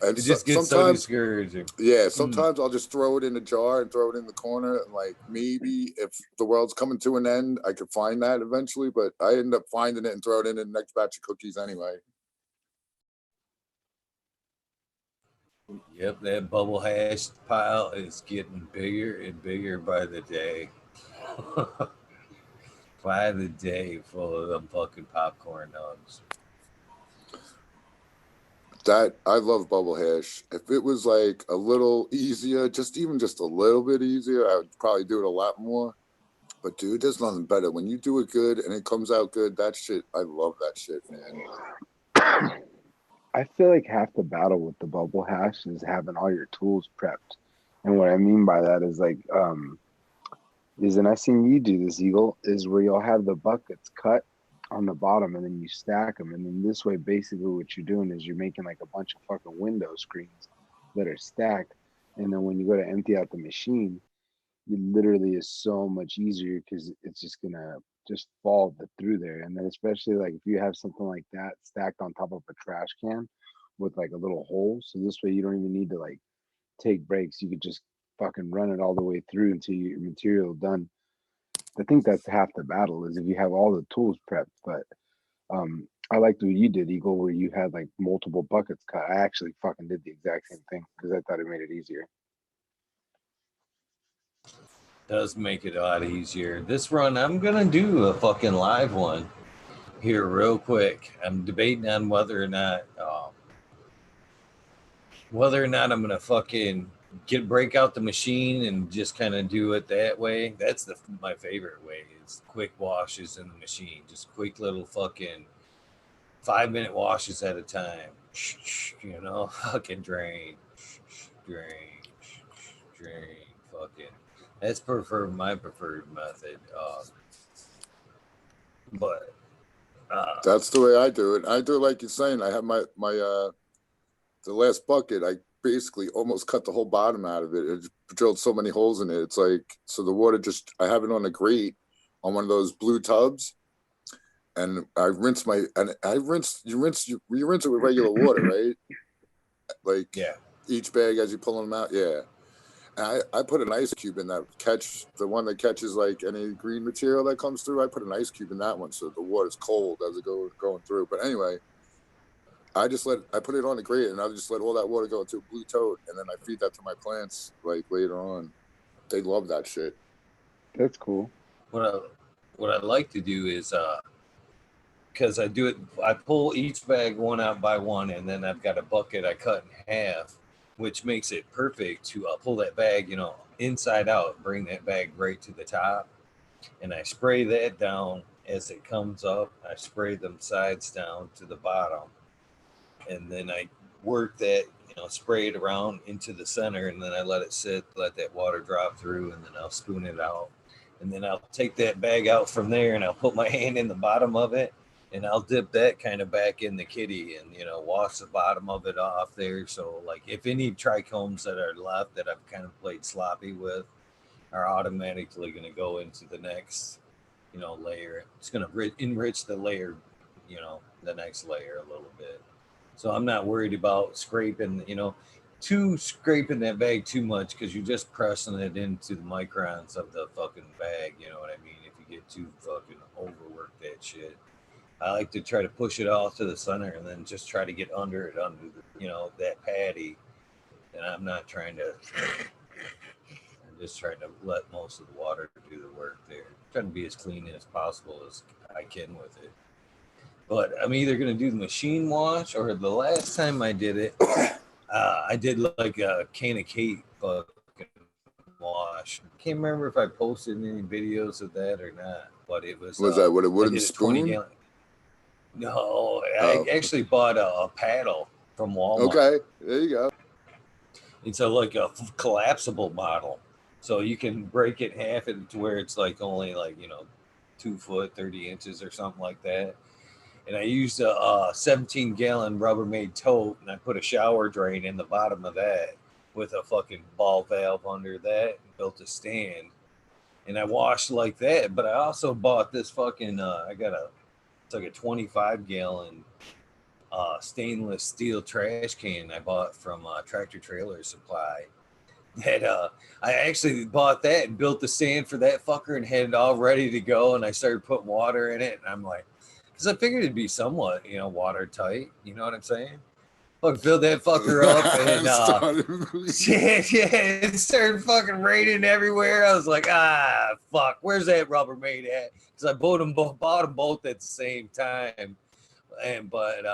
And It just gets so discouraging. Yeah, sometimes I'll just throw it in a jar and throw it in the corner. And like maybe if the world's coming to an end, I could find that eventually. But I end up finding it and throw it in the next batch of cookies anyway. Yep, that bubble hash pile is getting bigger and bigger by the day. By the day, full of them fucking popcorn nugs. That I love bubble hash. If it was like a little easier, even just a little bit easier, I would probably do it a lot more. But dude, there's nothing better when you do it good and it comes out good. That shit, I love that shit, man. I feel like half the battle with the bubble hash is having all your tools prepped. And what I mean by that is like, and I've seen you do this, Eagle, is where you'll have the buckets cut on the bottom and then you stack them. And then this way, basically what you're doing is you're making like a bunch of fucking window screens that are stacked. And then when you go to empty out the machine, it literally is so much easier because it's just gonna just fall through there. And then especially like if you have something like that stacked on top of a trash can with like a little hole, so this way you don't even need to like take breaks. You could just fucking run it all the way through until your material done. I think that's half the battle is if you have all the tools prepped. But I liked what you did, Eagle, where you had like multiple buckets cut. I actually fucking did the exact same thing because I thought it made it easier. Does make it a lot easier. This run, I'm gonna do a fucking live one here real quick. I'm debating on whether or not I'm gonna fucking break out the machine and just kind of do it that way. That's my favorite way is quick washes in the machine, just quick little fucking 5-minute washes at a time. You know, fucking drain, fucking. That's my preferred method. But that's the way I do it. I do like you're saying. I have my the last bucket. I basically almost cut the whole bottom out of it. It drilled so many holes in it. It's like so the water just. I have it on a grate on one of those blue tubs, and I rinse you rinse it with regular water, right? Like each bag as you pull them out. Yeah. And I put an ice cube in that the one that catches like any green material that comes through. I put an ice cube in that one so the water's cold as it going through. But anyway, I put it on the grate and I just let all that water go into a blue tote, and then I feed that to my plants like later on. They love that shit. That's cool. What I'd like to do is because I do it, I pull each bag one out by one, and then I've got a bucket I cut in half, which makes it perfect to pull that bag, inside out, bring that bag right to the top, and I spray that down as it comes up. I spray them sides down to the bottom, and then I work that, spray it around into the center, and then I let it sit, let that water drop through, and then I'll spoon it out. And then I'll take that bag out from there and I'll put my hand in the bottom of it and I'll dip that kind of back in the kitty and, wash the bottom of it off there. So like if any trichomes that are left that I've kind of played sloppy with are automatically going to go into the next, layer. It's going to enrich the layer, the next layer a little bit. So I'm not worried about scraping, scraping that bag too much because you're just pressing it into the microns of the fucking bag. You know what I mean? If you get too fucking overwork that shit, I like to try to push it off to the center and then just try to get under the, that patty. And I'm not trying to. I'm just trying to let most of the water do the work there. I'm trying to be as clean as possible as I can with it. But I'm either gonna do the machine wash, or the last time I did it, I did like a can of Kate fucking wash. Can't remember if I posted any videos of that or not, but it was. Was that with a I wooden did a 20 spoon? gallon. No, I Oh, actually bought a paddle from Walmart. okay. There you go. It's like a collapsible bottle, so you can break it half to where it's like only like 2 foot 30 inches or something like that. And I used a 17-gallon Rubbermaid tote, and I put a shower drain in the bottom of that with a fucking ball valve under that, and built a stand. And I washed like that. But I also bought this fucking it's like a 25-gallon stainless steel trash can I bought from Tractor Trailer Supply. That I actually bought that and built the stand for that fucker and had it all ready to go. And I started putting water in it, and I'm like, because I figured it'd be somewhat, watertight. You know what I'm saying? Fuck, filled that fucker up, and yeah, it started fucking raining everywhere. I was like, fuck, where's that Rubbermaid at? Because I bought them both at the same time, but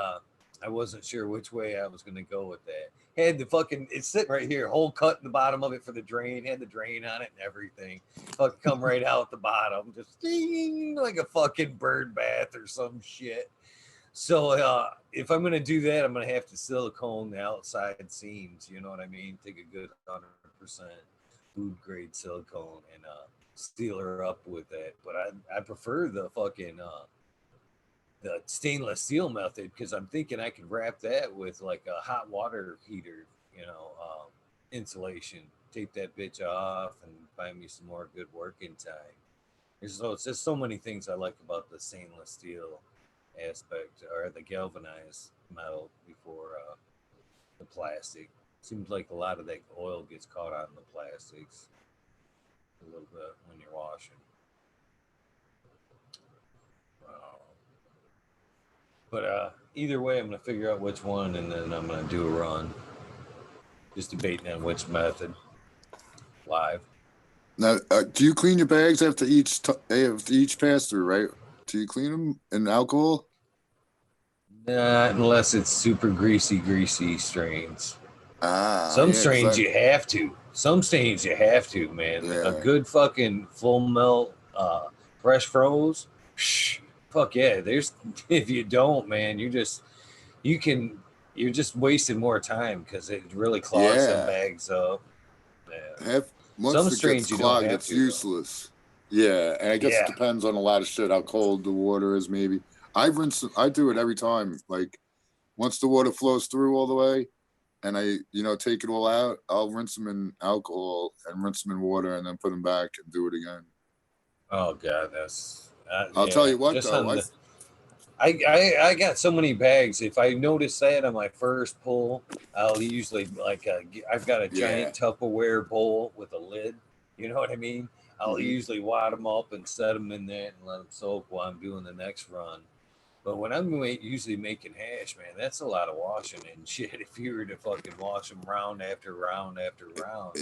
I wasn't sure which way I was gonna go with that. Had the fucking, it's sitting right here, hole cut in the bottom of it for the drain, had the drain on it and everything. Fucking come right out the bottom, just ding, like a fucking bird bath or some shit. So if I'm gonna do that, I'm gonna have to silicone the outside seams. You know what I mean? Take a good 100% food grade silicone and seal her up with that. But I prefer the fucking the stainless steel method, because I'm thinking I could wrap that with like a hot water heater, insulation. Tape that bitch off and find me some more good working time. It's just so many things I like about the stainless steel aspect, or the galvanized metal before the plastic. Seems like a lot of that oil gets caught on the plastics a little bit when you're washing. But either way, I'm gonna figure out which one, and then I'm gonna do a run. Just debating on which method. Live. Now, do you clean your bags after each pass through? Right? Do you clean them in alcohol? Not unless it's super greasy strains. Some Yeah, strains you have to. Some stains you have to, man. Yeah. A good fucking full melt, fresh froze. Fuck yeah. There's if you don't, man, you're just wasting more time because it really clogs some bags up. Yeah. Once Some it strains gets you don't clogged, have it's to, useless. Yeah, and I guess it depends on a lot of shit, how cold the water is. Maybe I do it every time. Like once the water flows through all the way, and I take it all out, I'll rinse them in alcohol and rinse them in water, and then put them back and do it again. Oh god, that's. I'll tell you what though. I got so many bags. If I notice that on my first pull, I'll usually I've got a giant Tupperware bowl with a lid. You know what I mean? I'll usually wad them up and set them in there and let them soak while I'm doing the next run. But when I'm usually making hash, man, that's a lot of washing and shit. If you were to fucking wash them round after round after round,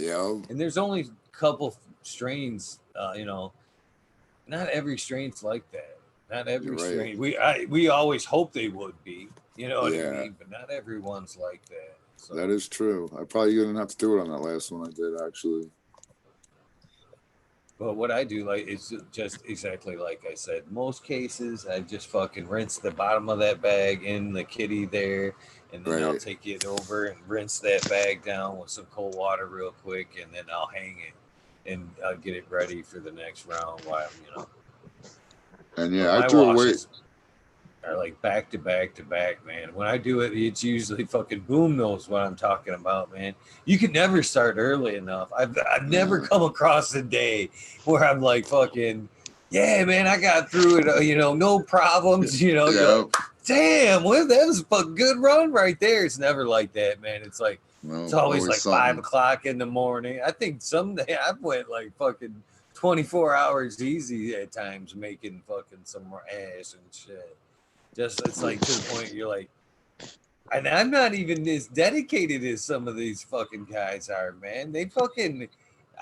and there's only a couple strains, not every strain's like that. Not every strain. We always hope they would be. You know what I mean? But not everyone's like that. So. That is true. I probably didn't have to do it on that last one I did actually. But what I do is just exactly like I said. Most cases, I just fucking rinse the bottom of that bag in the kitty there, and then I'll take it over and rinse that bag down with some cold water real quick, and then I'll hang it and I'll get it ready for the next round while. And I threw away. Are like back to back, man. When I do it, it's usually fucking Boom knows what I'm talking about, man. You can never start early enough. I've never come across a day where I'm like fucking, yeah, man, I got through it, no problems, Like, damn, well, that was a good run right there. It's never like that, man. It's like it's always like something. 5 o'clock in the morning. I think someday I've went like fucking 24 hours easy at times making fucking some ass and shit. Just it's like to the point you're like, and I'm not even as dedicated as some of these fucking guys are, man. They fucking,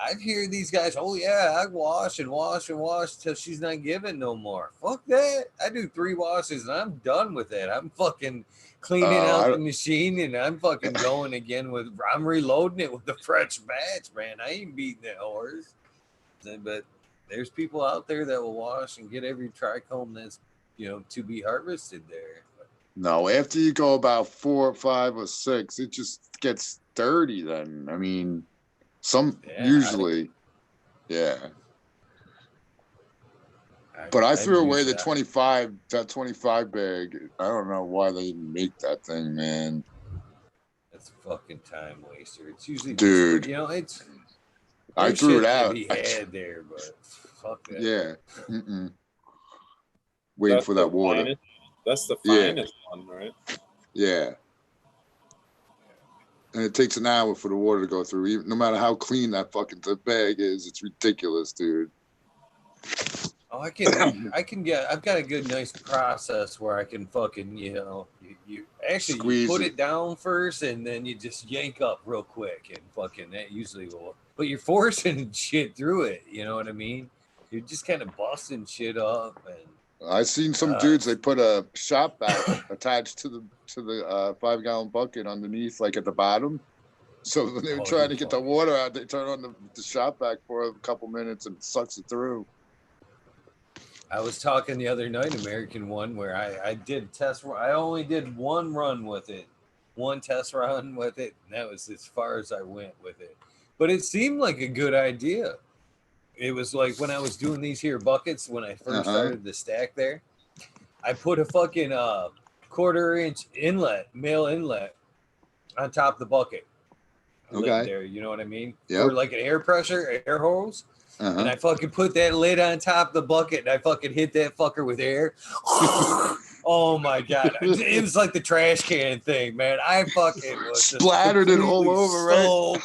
I hear these guys, oh yeah, I wash and wash and wash till she's not giving no more. Fuck that. I do 3 washes and I'm done with it. I'm fucking cleaning out the machine and I'm fucking going again I'm reloading it with a fresh batch, man. I ain't beating that horse. But there's people out there that will wash and get every trichome that's, to be harvested there. No, after you go about 4 or 5 or 6, it just gets dirty then. I mean, usually. But I threw away the 25 bag. I don't know why they didn't make that thing, man. That's a fucking time waster. It's usually dude. It's I threw it out. To be had there, but fuck that. Yeah. Waiting for that water. Finest. That's the finest one, right? Yeah. And it takes an hour for the water to go through. Even, no matter how clean that fucking bag is, it's ridiculous, dude. Oh, I've got a good, nice process where I can fucking, you actually put it down first and then you just yank up real quick and fucking that usually will, but you're forcing shit through it. You know what I mean? You're just kind of busting shit up. And I've seen some dudes, they put a shop vac attached to the 5-gallon bucket underneath, like at the bottom. So when they were trying to get the water out, they turn on the shop vac for a couple minutes and it sucks it through. I was talking the other night, American one, where I did test. I only did one run with it, one test run with it, and that was as far as I went with it. But it seemed like a good idea. It was like when I was doing these here buckets when I first started the stack there, I put a fucking 1/4-inch inlet, male inlet, on top of the bucket. Okay. There, you know what I mean? Yep. For like an air pressure, air hose. And I fucking put that lid on top of the bucket and I fucking hit that fucker with air. Oh my God. It was like the trash can thing, man. I fucking was splattered it all over, right?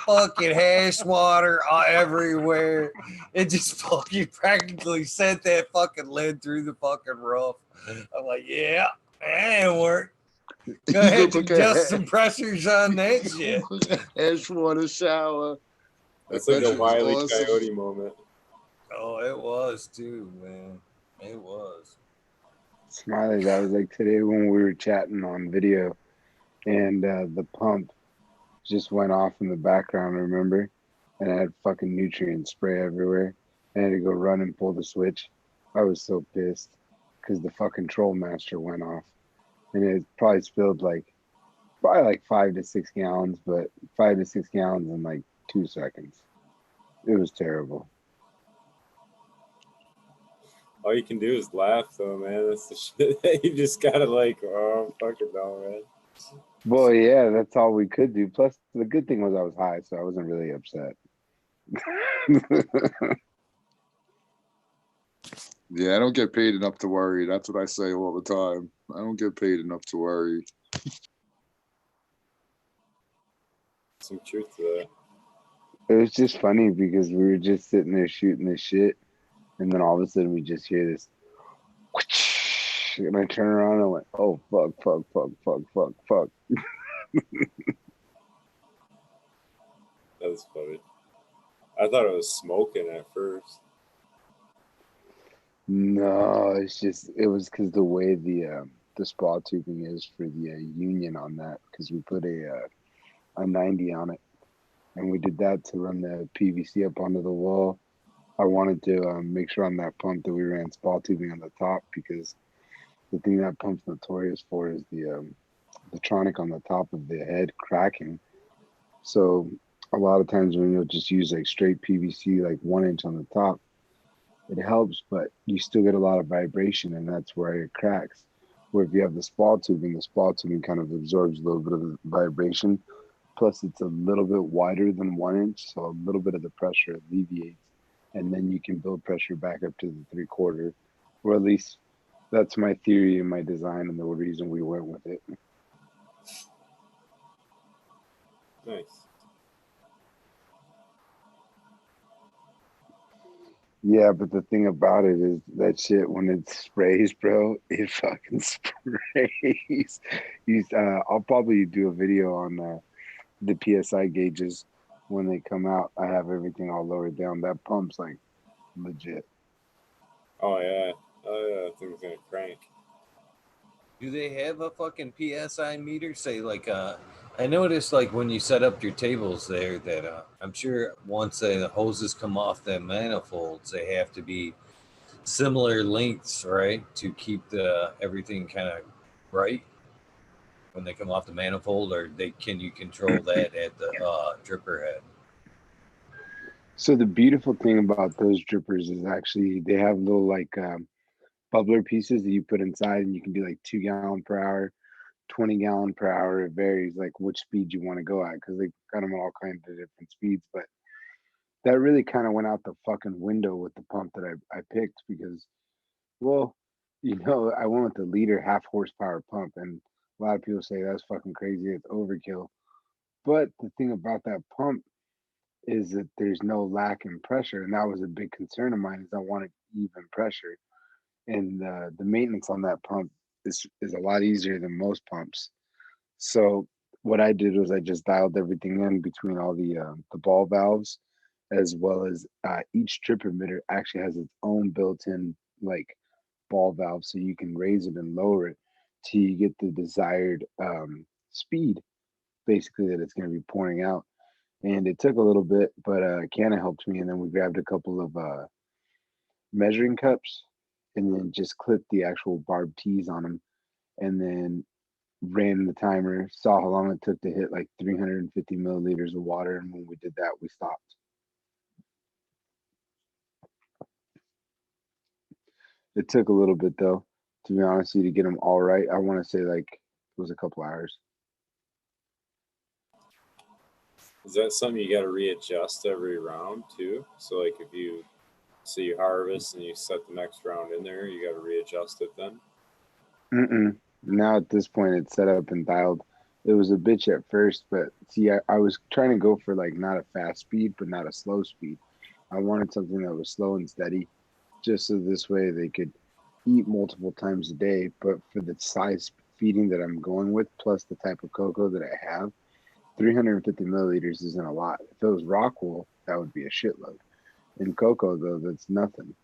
Fucking hash water everywhere. It just fucking practically sent that fucking lid through the fucking roof. I'm like, yeah, that ain't work. Go ahead and adjust some pressures on that shit. Hash water shower. That's like a Wile E. Coyote moment. Oh, it was too, man. It was. Smiley, that was like today when we were chatting on video and the pump just went off in the background, remember? And I had fucking nutrient spray everywhere. I had to go run and pull the switch. I was so pissed because the fucking Troll Master went off. And it probably spilled probably like 5 to 6 gallons, but 5 to 6 gallons in like 2 seconds. It was terrible. All you can do is laugh, though, man. That's the shit that you just gotta fucking no, man. Well, yeah, that's all we could do. Plus, the good thing was I was high, so I wasn't really upset. Yeah, I don't get paid enough to worry. That's what I say all the time. I don't get paid enough to worry. Some truth to that. It was just funny because we were just sitting there shooting this shit, and then all of a sudden we just hear this, whoosh, and I turn around and I went, oh, fuck. That was funny. I thought it was smoking at first. No, it was because the way the spa tubing is for the union on that, because we put a 90 on it. And we did that to run the PVC up onto the wall. I wanted to make sure on that pump that we ran spa tubing on the top, because the thing that pump's notorious for is the tronic on the top of the head cracking. So a lot of times when you'll just use like straight PVC, like 1 inch on the top, it helps, but you still get a lot of vibration, and that's where it cracks. Where if you have the spa tubing kind of absorbs a little bit of the vibration. Plus, it's a little bit wider than 1 inch, so a little bit of the pressure alleviates, and then you can build pressure back up to the 3/4, or at least that's my theory and my design and the reason we went with it. Nice. Yeah, but the thing about it is that shit, when it sprays, bro, it fucking sprays. I'll probably do a video on the PSI gauges when they come out, I have everything all lowered down. That pump's like legit. Oh yeah. Oh yeah. That thing's gonna crank. Do they have a fucking PSI meter? Say like I noticed like when you set up your tables there that I'm sure once the hoses come off the manifolds, they have to be similar lengths, right? To keep the everything kind of right when they come off the manifold, or they can you control that at the dripper head? So the beautiful thing about those drippers is actually they have little like bubbler pieces that you put inside, and you can do like 2 gallon per hour, 20 gallon per hour. It varies like which speed you want to go at because they got them all kinds of different speeds. But that really kind of went out the fucking window with the pump that I picked because, well, I went with the liter half horsepower pump, and a lot of people say that's fucking crazy. It's overkill. But the thing about that pump is that there's no lack in pressure, and that was a big concern of mine. Is I wanted even pressure, and the maintenance on that pump is a lot easier than most pumps. So what I did was I just dialed everything in between all the ball valves, as well as each drip emitter actually has its own built-in like ball valve, so you can raise it and lower it till you get the desired speed, basically that it's going to be pouring out. And it took a little bit, but Canna helped me, and then we grabbed a couple of measuring cups, and then just clipped the actual barbed tees on them, and then ran the timer, saw how long it took to hit like 350 milliliters of water, and when we did that, we stopped. It took a little bit though, to be honest with you, to get them all right. I want to say like it was a couple hours. Is that something you got to readjust every round too? So like if you harvest and you set the next round in there, you got to readjust it then. Now at this point, it's set up and dialed. It was a bitch at first, but see, I was trying to go for like not a fast speed, but not a slow speed. I wanted something that was slow and steady, just so this way they could eat multiple times a day. But for the size feeding that I'm going with, plus the type of cocoa that I have, 350 milliliters isn't a lot. If it was rock wool, that would be a shitload. In cocoa, though, that's nothing,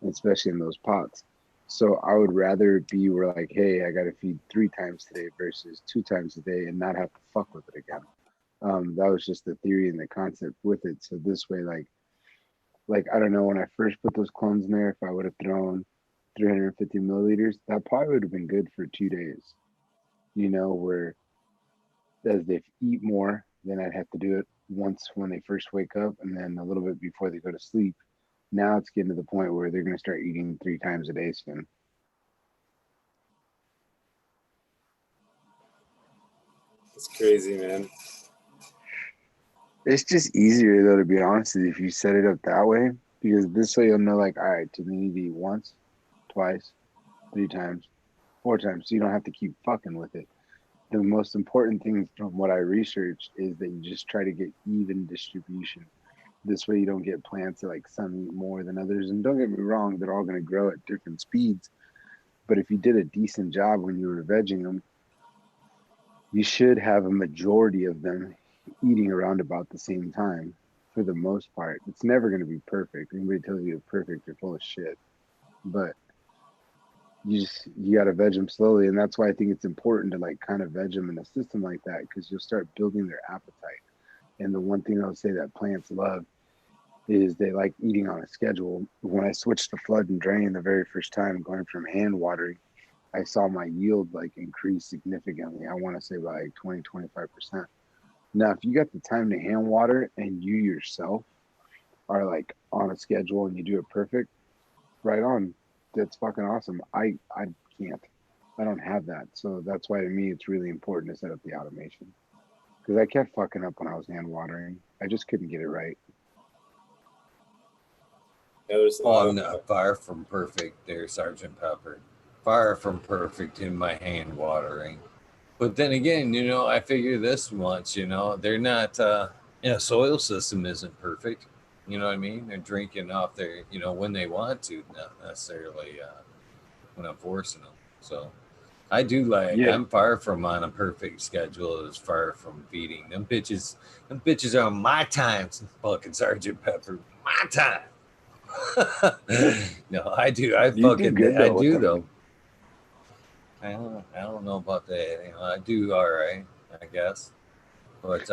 especially in those pots. So I would rather it be where like, hey, I got to feed 3 times today versus 2 times a day and not have to fuck with it again. That was just the theory and the concept with it. So this way, like I don't know, when I first put those clones in there, if I would have thrown 350 milliliters, that probably would have been good for 2 days. Where as they eat more, then I'd have to do it once when they first wake up and then a little bit before they go to sleep. Now it's getting to the point where they're going to start eating 3 times a day soon. It's crazy, man. It's just easier though, to be honest with you, if you set it up that way, because this way you'll know like, all right, do they need to eat once, twice, 3 times, 4 times, so you don't have to keep fucking with it. The most important thing from what I researched is that you just try to get even distribution. This way you don't get plants that like some eat more than others. And don't get me wrong, they're all going to grow at different speeds. But if you did a decent job when you were vegging them, you should have a majority of them eating around about the same time for the most part. It's never going to be perfect. Anybody tells you it's perfect, they're full of shit. But you got to veg them slowly, and that's why I think it's important to like kind of veg them in a system like that, because you'll start building their appetite. And the one thing I'll say that plants love is they like eating on a schedule. When I switched to flood and drain the very first time, going from hand watering, I saw my yield like increase significantly. I want to say by like 20-25%. Now, if you got the time to hand water and you yourself are like on a schedule and you do it perfect, right on. That's fucking awesome. I can't. I don't have that. So that's why to me it's really important to set up the automation. Because I kept fucking up when I was hand watering. I just couldn't get it right. Yeah, there's a Oh, lot I'm of not far from perfect there, Sergeant Pepper. Far from perfect in my hand watering. But then again, I figure this much, they're not, soil system isn't perfect. You know what I mean? They're drinking off their, when they want to, not necessarily when I'm forcing them. So I do like. Yeah. I'm far from on a perfect schedule as far from feeding them bitches. Them bitches are on my time. Fucking Sergeant Pepper, my time. No, I do. I You do fucking. good I though with do them. though. I don't know about that. You know, I do all right, I guess. But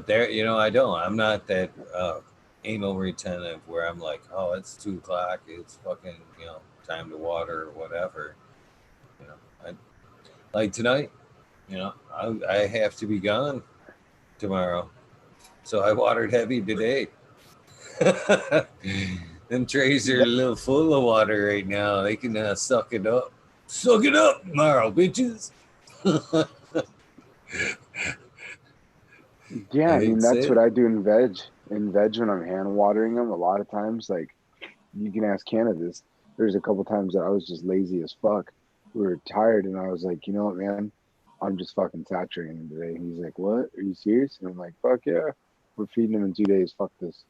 there, you know, I don't. I'm not that anal retentive where I'm like, oh, it's 2 o'clock. It's fucking, you know, time to water or whatever. You know, I like tonight. You know, I have to be gone tomorrow, so I watered heavy today. Them trays are a little full of water right now. They can suck it up. Suck it up tomorrow, bitches. Yeah, I mean That's that's it. what I do in veg. In veg, when I'm hand watering them, a lot of times, like you can ask Canada this. There's a couple times that I was just lazy as fuck. We were tired, and I was like, you know what, man, I'm just fucking saturating him today. And he's like, what? Are you serious? And I'm like, fuck yeah, we're feeding him in 2 days. Fuck this.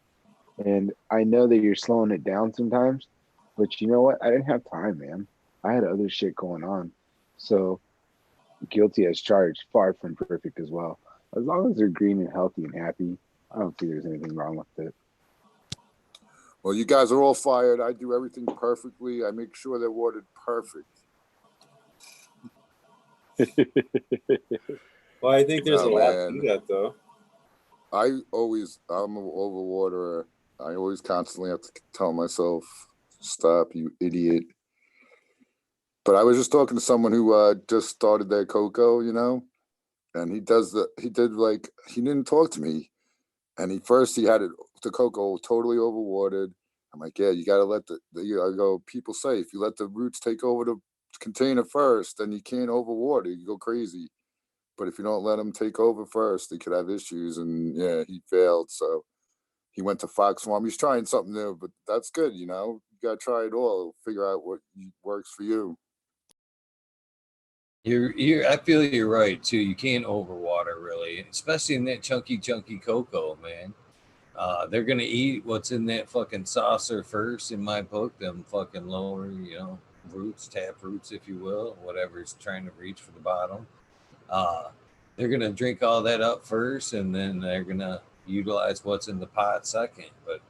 And I know that you're slowing it down sometimes, but you know what? I didn't have time, man. I had other shit going on. So guilty as charged, far from perfect as well. As long as they're green and healthy and happy, I don't think there's anything wrong with it. Well, you guys are all fired. I do everything perfectly. I make sure they're watered perfect. Well, I think there's Oh, a lot to man. that, though. I'm an overwaterer. I always constantly have to tell myself, stop, you idiot. But I was just talking to someone who just started their cocoa, you know, and he didn't talk to me. And he had the cocoa totally overwatered. I'm like, yeah, you got to let I go, people say if you let the roots take over the container first, then you can't overwater. You go crazy. But if you don't let them take over first, they could have issues. And yeah, he failed. So he went to Fox Farm. He's trying something new, but that's good. You know, you got to try it all. Figure out what works for you. You're. I feel you're right too. You can't overwater really, especially in that chunky cocoa, man. They're gonna eat what's in that fucking saucer first. In my book, them fucking lower, you know, roots, tap roots, if you will, whatever's trying to reach for the bottom. Uh, they're gonna drink all that up first, and then they're gonna utilize what's in the pot second. But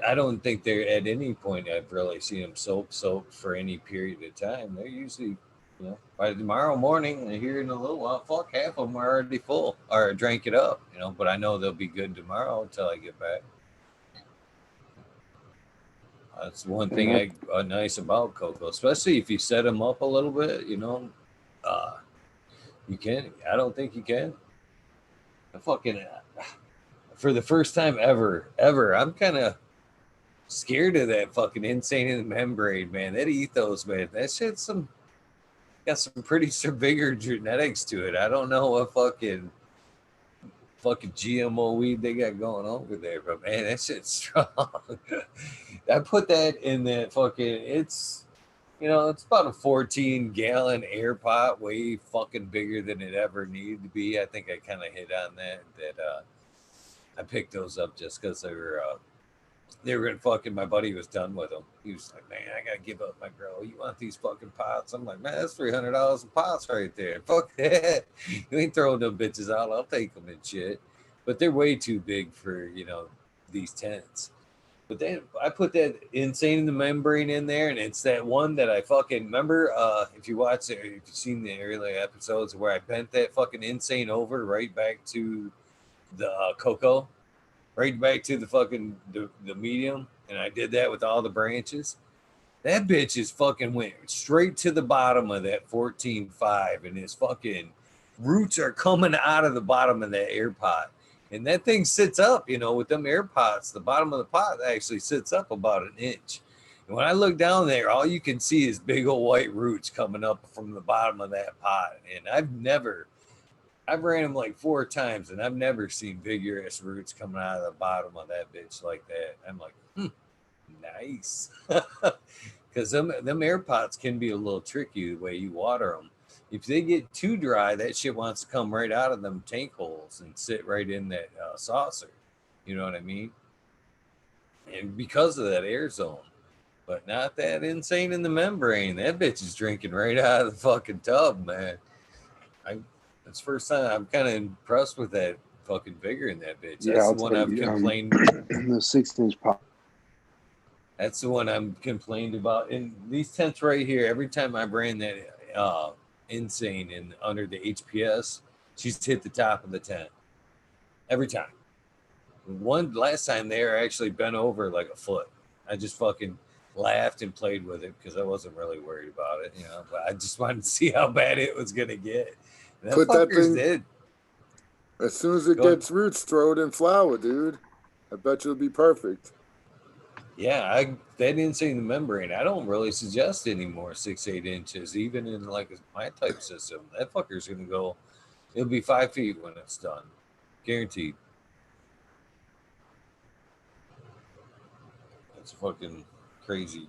I don't think they're at any point I've really seen them soap for any period of time. They're usually, you know, by tomorrow morning, here in a little while, fuck, half of them are already full or drank it up, you know. But I know they'll be good tomorrow until I get back. That's one And thing that, nice about cocoa, especially if you set them up a little bit, you know. Uh, you can. I don't think you can. I fucking for the first time ever, I'm kind of scared of that fucking insane in the membrane, man. That ethos, man. That shit's got some pretty bigger genetics to it. I don't know what fucking GMO weed they got going on over there, but man, that shit's strong. I put that in that fucking. It's, you know, it's about a 14-gallon air pot, way fucking bigger than it ever needed to be. I think I kind of hit on that. I picked those up just because they were gonna fucking. My buddy was done with them. He was like, "Man, I gotta give up my grow. You want these fucking pots?" I'm like, "Man, that's $300 in pots right there. Fuck that. You ain't throwing them bitches out. I'll take them and shit." But they're way too big for, you know, these tents. But then I put that insane in the membrane in there, and it's that one that I fucking remember. If you watch it, if you've seen the earlier episodes where I bent that fucking insane over right back to the cocoa, right back to the fucking the medium, and I did that with all the branches. That bitch is fucking went straight to the bottom of that 14.5, and his fucking roots are coming out of the bottom of that air pot. And that thing sits up, you know, with them air pots. The bottom of the pot actually sits up about an inch. And when I look down there, all you can see is big old white roots coming up from the bottom of that pot. And I've ran them like 4 times, and I've never seen vigorous roots coming out of the bottom of that bitch like that. I'm like, nice. Because them air pots can be a little tricky the way you water them. If they get too dry, that shit wants to come right out of them tank holes and sit right in that saucer. You know what I mean? And because of that air zone. but not that insane in the membrane. That bitch is drinking right out of the fucking tub, man. That's the first time I'm kind of impressed with that fucking vigor in that bitch. Yeah, That's I'll the one tell I've you, complained. the 6-inch pop. That's the one I'm complained about. In these tents right here, every time I ran that insane and under the HPS, she's hit the top of the tent. Every time. One last time they were actually bent over like a foot. I just fucking laughed and played with it because I wasn't really worried about it, but I just wanted to see how bad it was gonna get. And that Put that fucker's thing dead. as soon as it Go ahead. gets roots, throw it in flour, dude. I bet you'll be perfect. Yeah, that insane the membrane. I don't really suggest anymore 6-8 inches, even in like my type system. That fucker's gonna go. It'll be 5 feet when it's done, guaranteed. That's fucking crazy.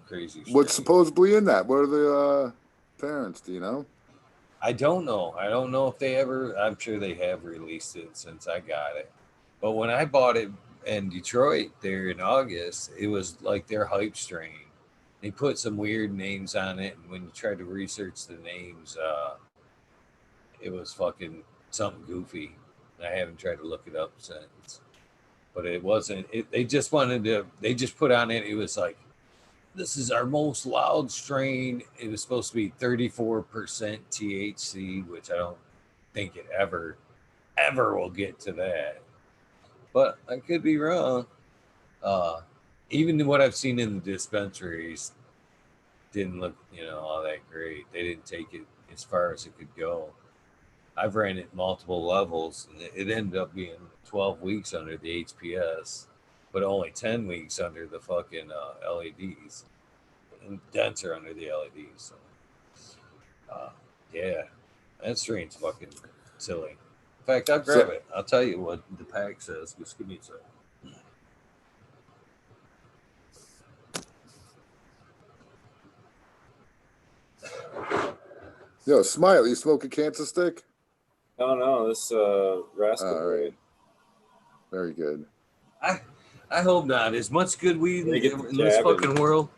What's Strange. supposedly in that? What are the parents? Do you know? I don't know. I don't know if they ever. I'm sure they have released it since I got it. But when I bought it in Detroit there in August, it was like their hype strain. They put some weird names on it, and when you tried to research the names, it was fucking something goofy. I haven't tried to look it up since. But it wasn't. They just wanted to. They just put on it. It was like, this is our most loud strain. It was supposed to be 34% THC, which I don't think it ever will get to that. But I could be wrong. Even what I've seen in the dispensaries didn't look, all that great. They didn't take it as far as it could go. I've ran it multiple levels, and it ended up being 12 weeks under the HPS, but only 10 weeks under the fucking LEDs, and denser under the LEDs. So, yeah, that strain's fucking silly. In fact, I'll grab it. I'll tell you what the pack says. Just give me a second. Yo, Smiley, you smoke a cancer stick? No, this rascal. All right. Very good. I hope not. As much good weed in this fucking world.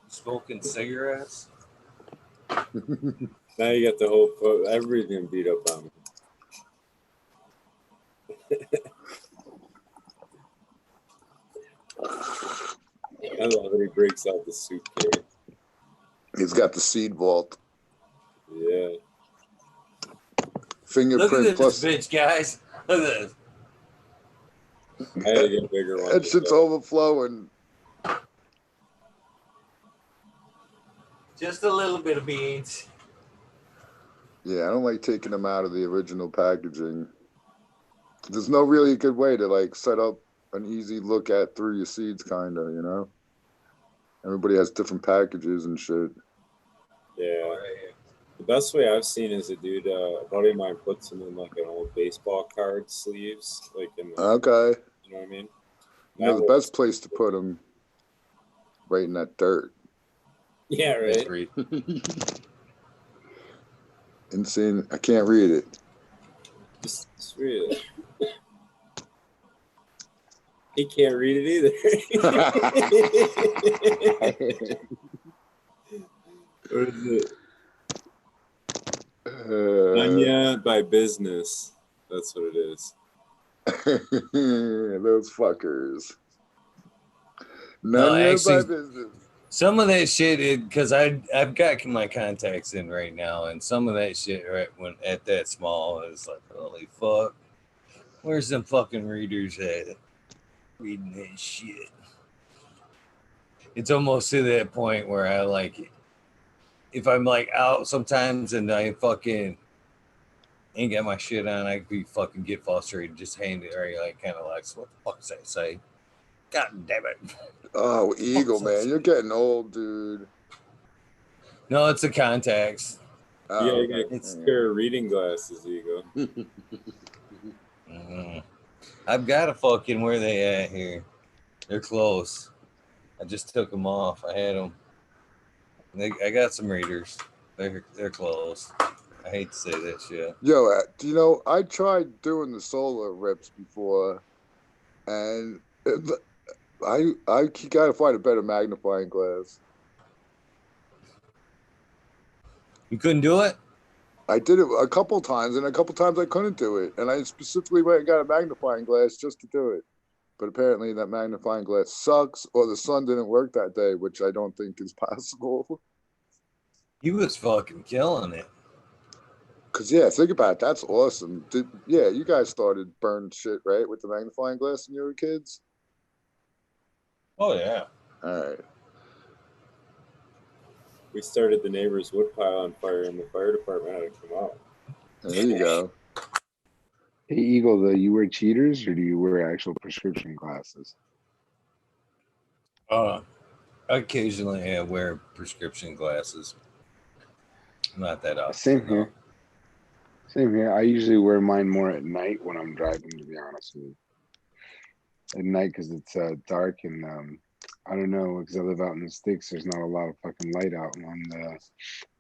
Smoking cigarettes. Now you got the whole. Everybody's gonna beat up on me. I love it. He breaks out the suitcase. He's got the seed vault. Yeah. Fingerprint Look at plus. this bitch, guys. Look at this. I had to get a bigger one. That shit's overflowing. Just a little bit of beans. Yeah, I don't like taking them out of the original packaging. There's no really good way to like set up an easy look at through your seeds, kind of, Everybody has different packages and shit. Yeah. The best way I've seen is a dude, a buddy of mine puts them in like an old baseball card sleeves, like in. Okay. You know what I mean? The best place to put them, right in that dirt. Yeah, right. Insane. I can't read it. Just read it. He can't read it either. What is it? Anya by business. That's what it is. Those fuckers. No, Nanya actually, by business. some of that shit, because I've got my contacts in right now, and some of that shit when at that small is like, holy fuck, where's them fucking readers at? Reading that shit. It's almost to that point where I like, if I'm like out sometimes and I fucking ain't got my shit on, I could fucking get frustrated, just hand it, or like kind of like, what the fuck does that say? God damn it. Oh, Eagle, man, you're getting old, dude. No, it's the contacts. Yeah, you got a pair of reading glasses, Eagle. I've got to fucking where they at here. They're close. I just took them off. I had them. I got some readers. They're close. I hate to say that shit. Yo, I tried doing the solar rips before, and I gotta find a better magnifying glass. You couldn't do it? I did it a couple times, and a couple times I couldn't do it, and I specifically went and got a magnifying glass just to do it. But apparently, that magnifying glass sucks, or the sun didn't work that day, which I don't think is possible. He was fucking killing it. Cause yeah, think about it. That's awesome. You guys started burning shit right with the magnifying glass when you were kids? Oh yeah. All right. We started the neighbor's woodpile on fire, and the fire department had to come out. There you go. Hey, Eagle, though, you wear cheaters or do you wear actual prescription glasses? Occasionally I wear prescription glasses. Not that often. Same here. Same here. I usually wear mine more at night when I'm driving, to be honest with you. At night because it's dark and I don't know, because I live out in the sticks. There's not a lot of fucking light out on the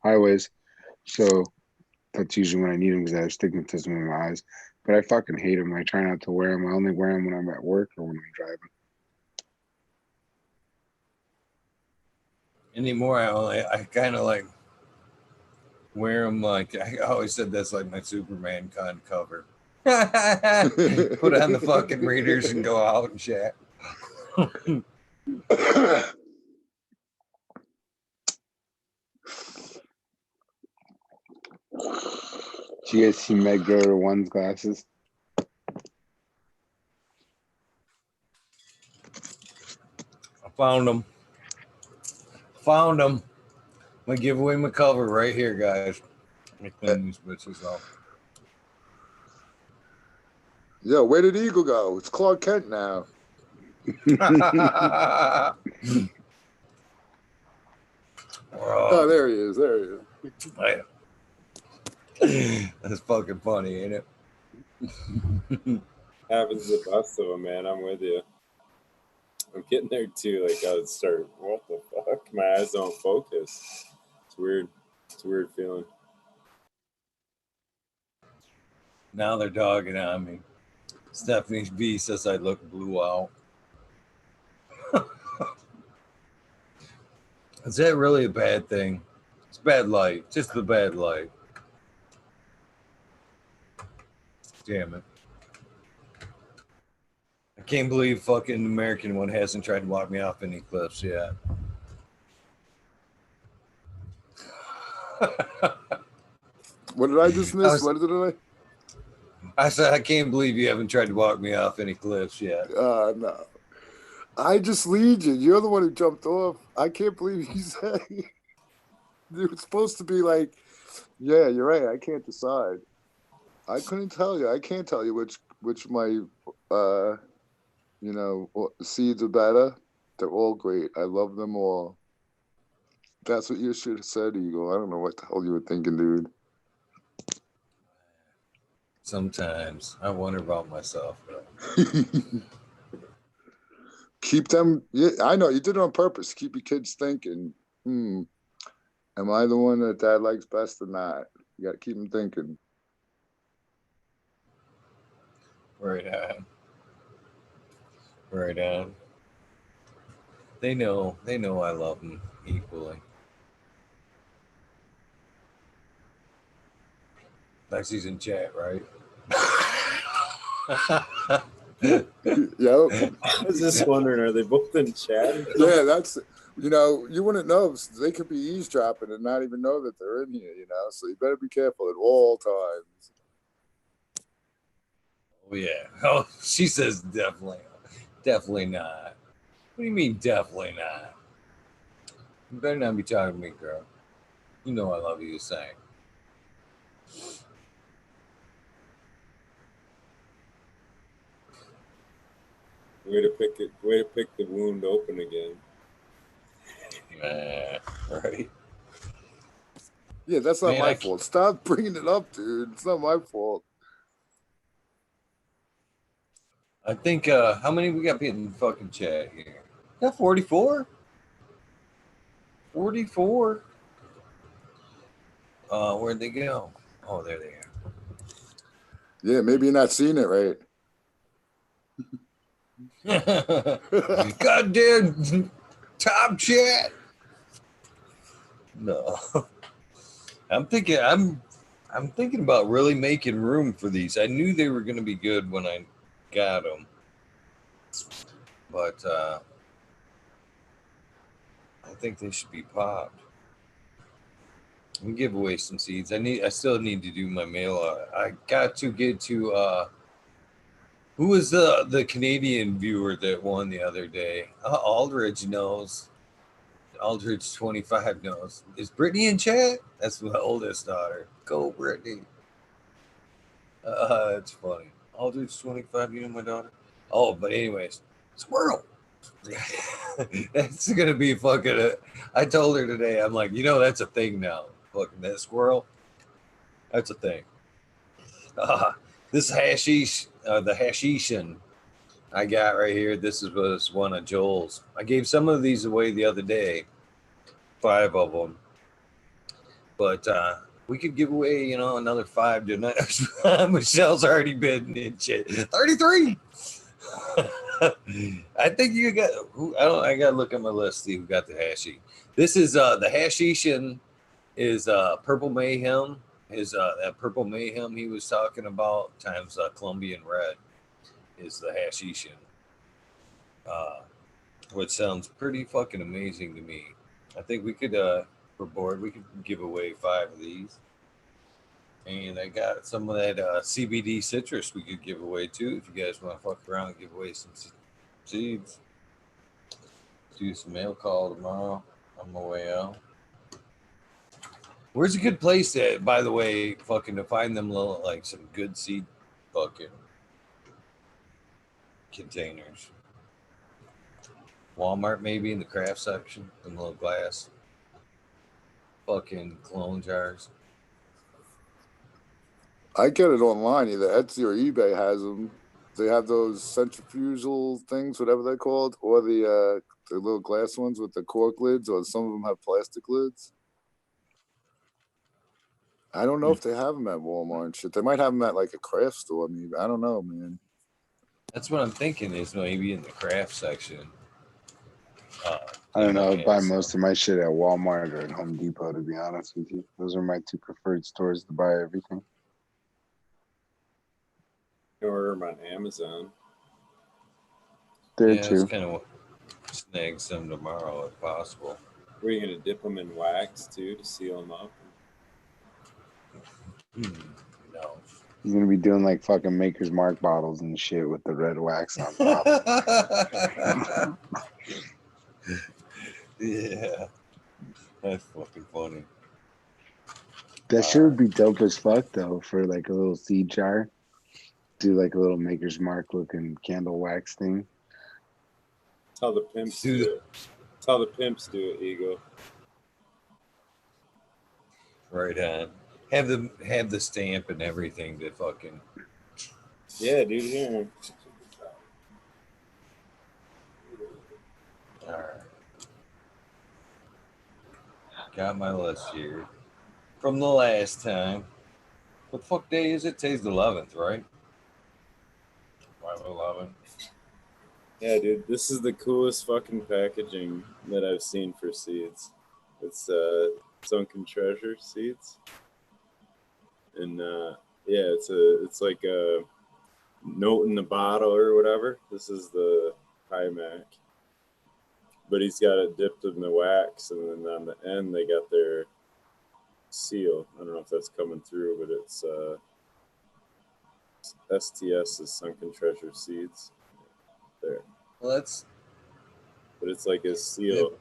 highways. So that's usually when I need them because I have stigmatism in my eyes. But I fucking hate them. I try not to wear them. I only wear them when I'm at work or when I'm driving. Anymore, I kind of like wear them like I always said that's like my Superman con cover. Put on the fucking readers and go out and chat. Did you guys see Meg grow her one's glasses? I found them. I'm gonna give away my cover right here, guys. Let me clean these bitches off. Yo, where did Eagle go? It's Clark Kent now. Oh, there he is. There he is. That's fucking funny, ain't it? Happens to the best of them, man. I'm with you. I'm getting there too. Like I would start, what the fuck? My eyes don't focus. It's weird. It's a weird feeling. Now they're dogging on me. Stephanie B says I look blue out. Is that really a bad thing? It's bad light. Just the bad light. Damn it. I can't believe fucking American one hasn't tried to walk me off any cliffs yet. What did I just miss? What did I? I said, I can't believe you haven't tried to walk me off any cliffs yet. No. I just lead you. You're the one who jumped off. I can't believe you said you were supposed to be like, yeah, you're right. I can't decide. I couldn't tell you. I can't tell you which my seeds are better. They're all great. I love them all. That's what you should have said, Eagle. I don't know what the hell you were thinking, dude. Sometimes I wonder about myself. Keep them. Yeah, I know you did it on purpose. Keep your kids thinking. Am I the one that Dad likes best or not? You got to keep them thinking. Right on. Right on. They know I love them equally. Lexi's in chat, right? Yep. I was just wondering, are they both in chat? Yeah, that's you wouldn't know. They could be eavesdropping and not even know that they're in here. So you better be careful at all times. Oh yeah. Oh, she says definitely not. What do you mean definitely not? You better not be talking to me, girl. You know I love you the same. Way to pick the wound open again. Right. Yeah, that's not my fault. Stop bringing it up, dude. It's not my fault. I think how many we got in fucking chat here? Got 44? 44. Where'd they go? Oh, there they are. Yeah, maybe you're not seeing it right. Goddamn top chat. No, I'm thinking about really making room for these. I knew they were going to be good when I got them, but I think they should be popped. We give away some seeds. I still need to do my mail. I got to get to who was the Canadian viewer that won the other day? Aldridge knows. Aldridge 25 knows. Is Brittany in chat? That's my oldest daughter. Go Brittany. It's funny. Aldridge 25, you know my daughter? Oh, but anyways, squirrel. That's gonna be fucking. I told her today. I'm like, that's a thing now. Fucking that squirrel. That's a thing. This hashish, the hashishin I got right here. This was one of Joel's. I gave some of these away the other day, 5 of them. But we could give away, another 5 tonight. Michelle's already been in shit. 33. I think you got. I gotta look at my list. See who got the hashi. This is the hashishin is Purple Mayhem. Is that Purple Mayhem he was talking about times Colombian Red is the hashishin, which sounds pretty fucking amazing to me. I think we could, for board, we could give away 5 of these. And I got some of that CBD citrus we could give away too. If you guys want to fuck around and give away some seeds. Do some mail call tomorrow on my way out. Where's a good place that, by the way, fucking to find them little, like some good seed fucking containers? Walmart maybe in the craft section, them little glass fucking clone jars. I get it online. Either Etsy or eBay has them. They have those centrifugal things, whatever they're called, or the little glass ones with the cork lids, or some of them have plastic lids. I don't know if they have them at Walmart and shit. They might have them at like a craft store, maybe. I don't know, man. That's what I'm thinking is maybe in the craft section. I don't know. I buy most of my shit at Walmart or at Home Depot, to be honest with you. Those are my 2 preferred stores to buy everything. You order them on Amazon. There Yeah, too. it's kind of snag some tomorrow if possible. Were you gonna dip them in wax too to seal them up? No. He's gonna be doing like fucking Maker's Mark bottles and shit with the red wax on top. Yeah. That's fucking funny. That shit would be dope as fuck though for like a little seed jar. Do like a little Maker's Mark looking candle wax thing. Tell the pimps do it. Tell the pimps do it, Eagle. Right on. Have the stamp and everything to fucking. Yeah, dude. Yeah. All right. Got my list here from the last time. What the fuck day is it? Today's the 11th, right? 5/11. Yeah, dude. This is the coolest fucking packaging that I've seen for seeds. It's Sunken Treasure seeds. And yeah, it's like a note in the bottle or whatever. This is the high Mac, but he's got it dipped in the wax, and then on the end they got their seal. I don't know if that's coming through, but it's STS is Sunken Treasure seeds there. Well, but it's like a seal.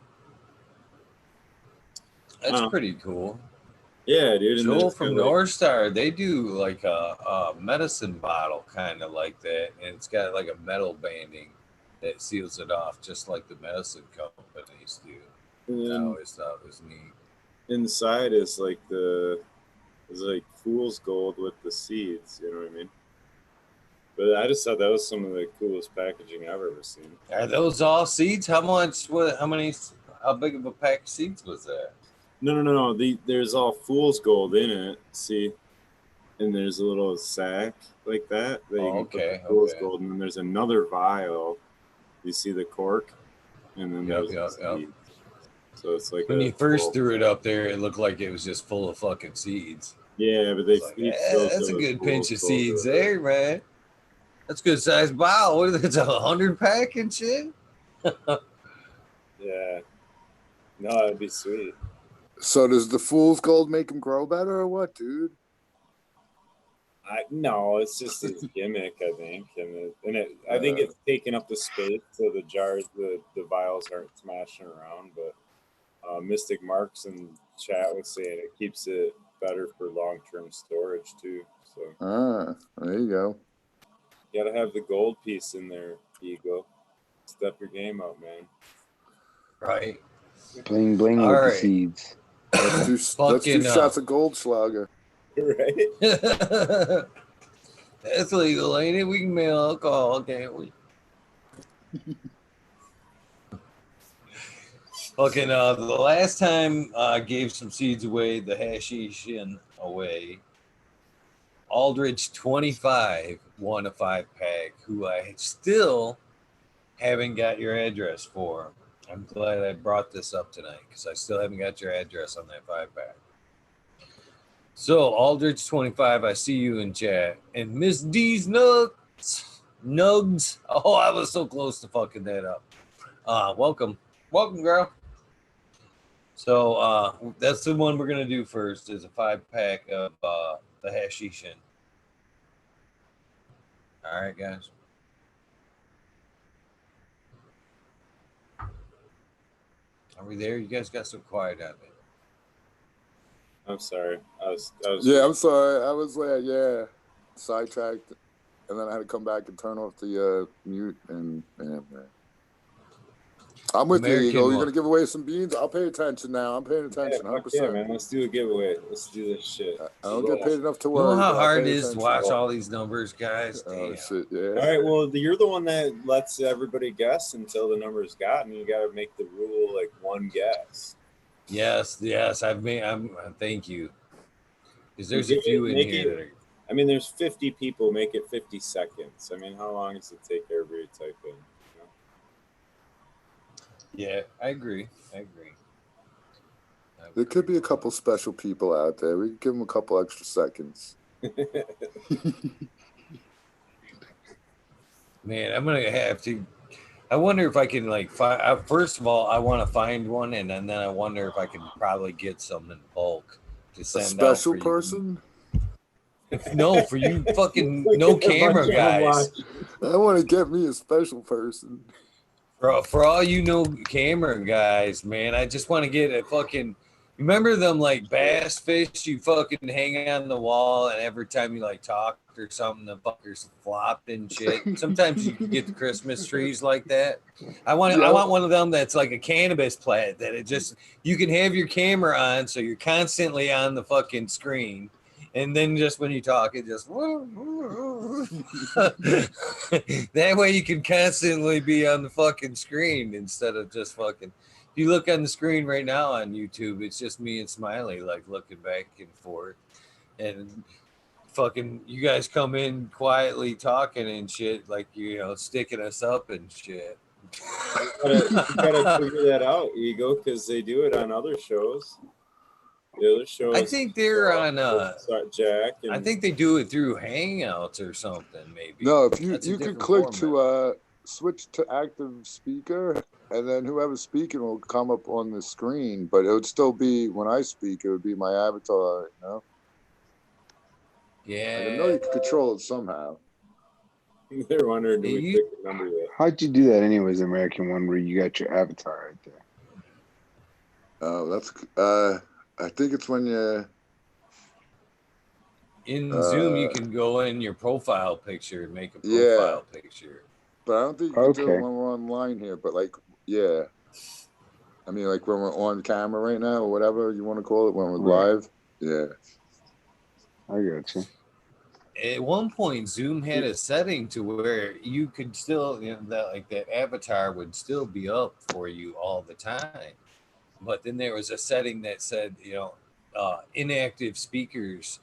That's pretty cool. Yeah, dude. Joel from North Star, they do like a medicine bottle kind of like that, and it's got like a metal banding that seals it off, just like the medicine companies do. I always thought it was neat. Inside is like fool's gold with the seeds. You know what I mean? But I just thought that was some of the coolest packaging I've ever seen. Are those all seeds? How much? How big of a pack of seeds was that? No. There's all fool's gold in it. See, and there's a little sack like that. You can put fool's gold, and then there's another vial You see the cork, and then there's Yep. seeds. So it's like When a you first full- threw it up there, it looked like it was just full of fucking seeds. Yeah, but they It's like, that's a good pinch of seeds there, man. That's good size bottle. What is it? It's 100-pack and shit. Yeah. No, that'd be sweet. So does the fool's gold make them grow better or what, dude? No, it's just his gimmick, I think, I think it's taking up the space so the jars, the vials aren't smashing around. But Mystic Marks in chat was saying it keeps it better for long-term storage too. So There you go. you gotta have the gold piece in there, Eagle. Step your game up, man. Right. Bling bling All with the right. seeds. That's two shots of Goldschlager. Right. That's legal, ain't it? We can mail alcohol, can't we? Fucking the last time I gave some seeds away, the hashishin away, Aldridge 25 won a 5-pack, who I still haven't got your address for. I'm glad I brought this up tonight because I still haven't got your address on that 5-pack. So Aldridge 25, I see you in chat, and Miss D's Nugs. Oh, I was so close to fucking that up. Welcome, girl. So that's the one we're gonna do first. Is a 5-pack of the hashishin. All right, guys. Are we there? You guys got so quiet out there. I'm sorry. I was. Yeah, I'm sorry. I was sidetracked, and then I had to come back and turn off the mute. And man. I'm with you, Eagle. You're gonna give away some beans. I'll pay attention now. I'm paying attention. 100%. Yeah, man. Let's do a giveaway. Let's do this shit. I don't get paid enough to You worry. know how but I'll hard it pay is to attention. watch all these numbers, guys? Oh Damn. shit! Yeah. All right. Well, you're the one that lets everybody guess until the number's gotten. You got to make the rule like one guess. Yes. Thank you. Because there's a few in here that are. I mean, there's 50 people. Make it 50 seconds. I mean, how long does it take everybody to type in? Yeah, I agree. There could be a couple special people out there. We could give them a couple extra seconds. Man, I'm gonna have to. I wonder if I can find. First of all, I want to find one, and then I wonder if I can probably get some in bulk to send a special out for person. No, for you fucking no camera guys. I want to get me a special person. For all you no camera guys, man, I just want to get a fucking. Remember them like bass fish you fucking hang on the wall, and every time you like talk or something, the fuckers flop and shit. Sometimes you can get the Christmas trees like that. I want one of them that's like a cannabis plant that it just you can have your camera on, so you're constantly on the fucking screen. And then just when you talk, it just that way you can constantly be on the fucking screen instead of just fucking. If you look on the screen right now on YouTube, it's just me and Smiley like looking back and forth, and fucking you guys come in quietly talking and shit, like sticking us up and shit. You gotta figure that out, Ego, because they do it on other shows. The other shows. I think they're on Jack. I think they do it through Hangouts or something, maybe. No, if you could click to switch to active speaker, and then whoever's speaking will come up on the screen, but it would still be when I speak, it would be my avatar, Yeah. I know you can control it somehow. They're wondering, do we pick the number yet? How'd you do that anyways, American One, where you got your avatar right there? Oh, that's I think it's when you in Zoom you can go in your profile picture and make a profile picture. But I don't think you can do it when we're online here. But I mean, like when we're on camera right now, or whatever you want to call it, when we're live. Yeah, I got you. At one point, Zoom had a setting to where you could still, that avatar would still be up for you all the time. But then there was a setting that said, inactive speakers,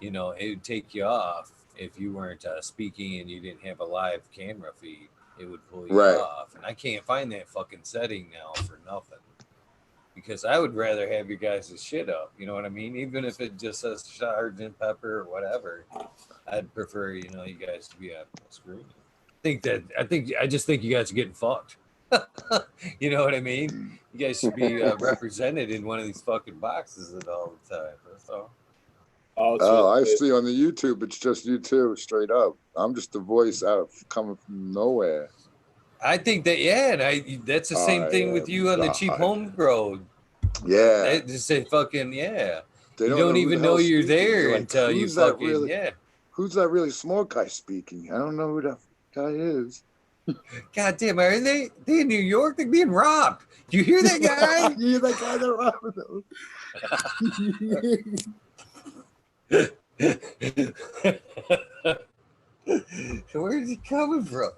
it would take you off if you weren't speaking and you didn't have a live camera feed. it would pull you Right. off. And I can't find that fucking setting now for nothing. Because I would rather have you guys' shit up. You know what I mean? Even if it just says Sergeant Pepper or whatever, I'd prefer, you know, you guys to be on screen. I just think you guys are getting fucked. You know what I mean? You guys should be represented in one of these fucking boxes at all the time. That's all. Oh, I see on the YouTube, it's just you two straight up. I'm just the voice out coming from nowhere. I think that, yeah, and that's the same thing with you on the cheap home road. Yeah. They just say fucking, yeah. They You don't who even the know hell's you're speaking. there They're like, until you "Who's that fucking, really? yeah. Who's that really smart guy speaking? I don't know who that guy is." God damn, are they in New York? They're being robbed. Do you hear that guy? You hear that guy that robbed them? Where's he coming from?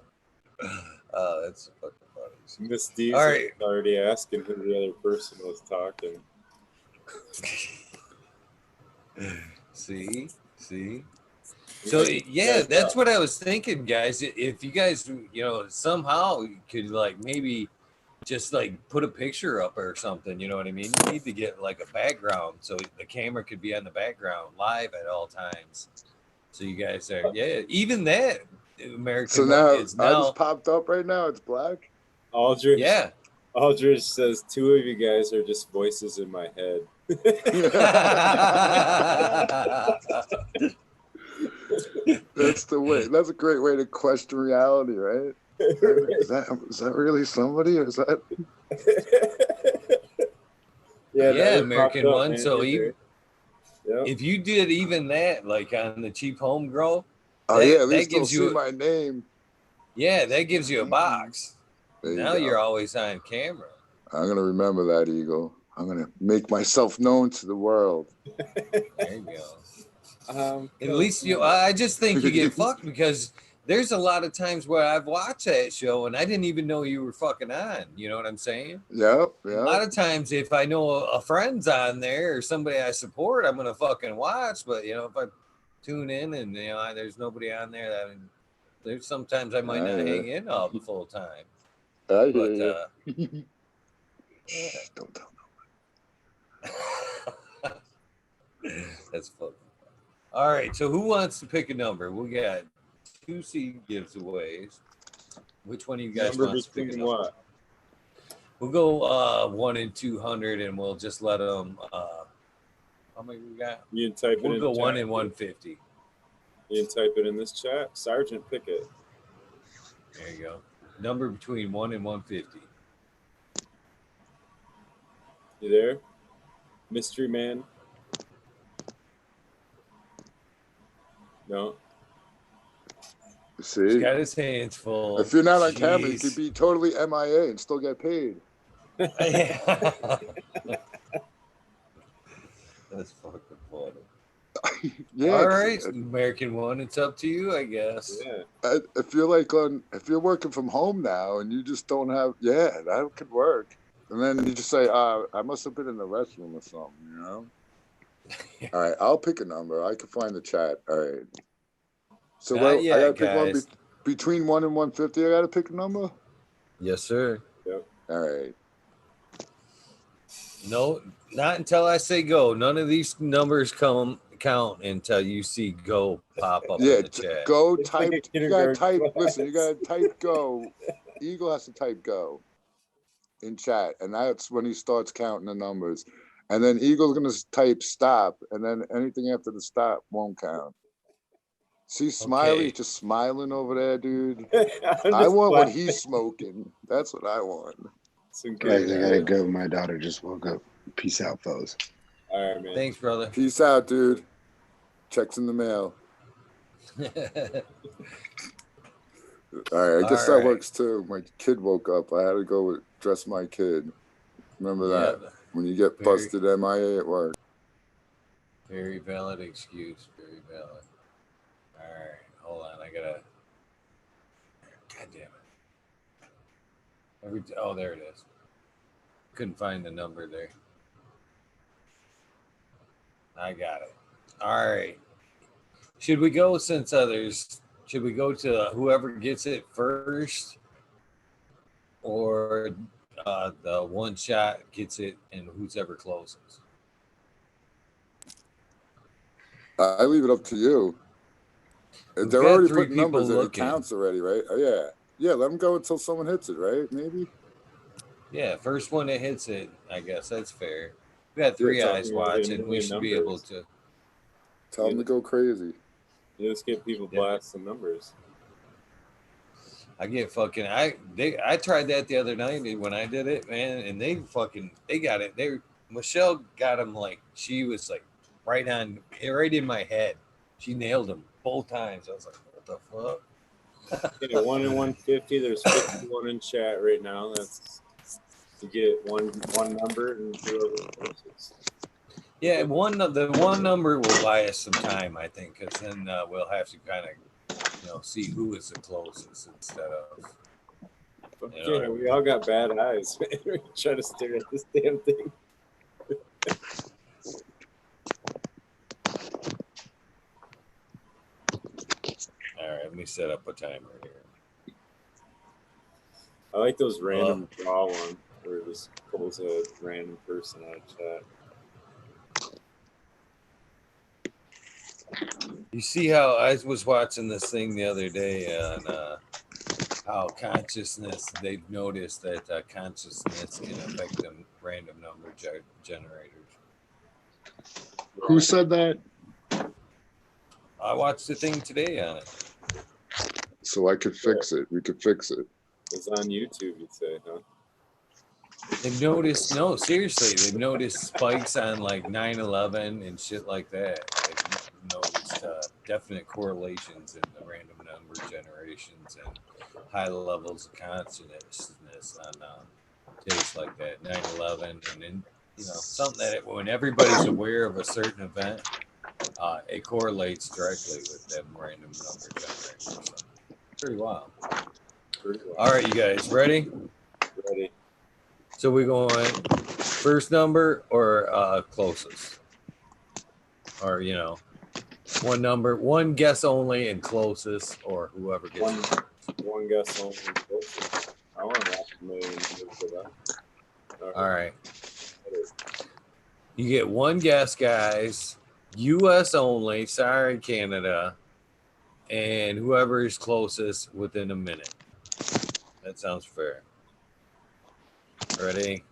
Oh, that's fucking funny. Miss D's All right. already asking who the other person was talking. See. So yeah, that's what I was thinking, guys. If you guys, you know, somehow could like maybe just like put a picture up or something, you know what I mean? You need to get like a background so the camera could be on the background live at all times. So you guys are, yeah, even that American So now, is now I just popped up right now. It's black. Aldridge. Yeah. Aldridge says 2 of you guys are just voices in my head. That's the way. That's a great way to question reality, right? Is that really somebody, or is that? Yeah, American one. Man, so even yep. if you did even that, like on the cheap home grow, Oh yeah, at least they'll see my name. Yeah, that gives you a box. Now you're always on camera. I'm gonna remember that, Eagle. I'm gonna make myself known to the world. There you go. At least I just think you get fucked because there's a lot of times where I've watched that show and I didn't even know you were fucking on. You know what I'm saying? Yep. A lot of times if I know a friend's on there or somebody I support, I'm gonna fucking watch. But you know, if I tune in and you know there's nobody on there, there's sometimes I might not hang in all the full time. I hear you. Shh, don't tell nobody. That's funny. All right, so who wants to pick a number? We got 2 seed giveaways. Which one of you guys wants to pick a number? What? We'll go 1 and 200, and we'll just let them. How many we got? You can type we'll it in. We'll go 1 and 150. You can type it in this chat. Sergeant, pick it. There you go. Number between 1 and 150. You there, mystery man? No. See, he's got his hands full. If you're not on camera, you could be totally MIA and still get paid. That's fucking funny. Yeah. All right, American one. It's up to you, I guess. Yeah. If you're working from home now and you just don't have, that could work. And then you just say, I must have been in the restroom or something, you know? All right, I'll pick a number. I can find the chat. All right. So I got to pick one between 1 and 150. I got to pick a number? Yes, sir. Yep. All right. No, not until I say go. None of these numbers count until you see go pop up in the chat. Go type. You got to type. Listen, you got to type go. Eagle has to type go in chat, and that's when he starts counting the numbers. And then Eagle's gonna type stop, and then anything after the stop won't count. See, Smiley just smiling over there, dude. I want what he's smoking. That's what I want. Guys, I gotta go. My daughter just woke up. Peace out, fellas. All right, man. Thanks, brother. Peace out, dude. Checks in the mail. All right, I guess that works too. My kid woke up. I had to go dress my kid. Remember that? When you get busted MIA at work. Very valid excuse. Very valid. All right, hold on. I gotta. God damn it. Oh, there it is. Couldn't find the number there. I got it. All right. Should we go since others? Should we go to whoever gets it first, or the one shot gets it, and who's ever closest. I leave it up to you. We've They're got already 3 putting numbers people in. It looking. counts already, right? Oh, yeah. Yeah, let them go until someone hits it, right? Maybe. Yeah, first one that hits it, I guess that's fair. We got 3 Yeah, eyes talking about getting watching. We million should be able numbers. to. Tell them to go crazy. You just get people Yeah. blasting numbers. I get fucking. I tried that the other night when I did it, man, and they got it. Michelle got them like she was like right in my head. She nailed them both times. I was like, what the fuck? Yeah, 1 in 150. There's 51 in chat right now. That's you get one number and whoever closest. Yeah, the one number will buy us some time, I think, because then we'll have to kind of see who is the closest instead of. Yeah, we all got bad eyes. We try to stare at this damn thing. All right, let me set up a timer here. I like those random draw ones where it just pulls a random person out of chat. You see how I was watching this thing the other day on how consciousness, they've noticed that consciousness can affect them random number generators. Who said that? I watched the thing today on it. So I could fix it. We could fix it. It's on YouTube, you'd say, huh? They've noticed, no, seriously, they've noticed spikes on like 9/11 and shit like that. They've noticed definite correlations in the random number generations and high levels of consciousness on days like that, 9/11, and then something that when everybody's aware of a certain event, it correlates directly with them random number generators. So, pretty wild. All right, you guys ready? Ready. So we going first number or closest, or one number, one guess only, and closest, or whoever gets one guess only. Closest. I want to watch a million numbers for that. All right. You get one guess, guys. U.S. only. Sorry, Canada. And whoever is closest within a minute. That sounds fair. Ready?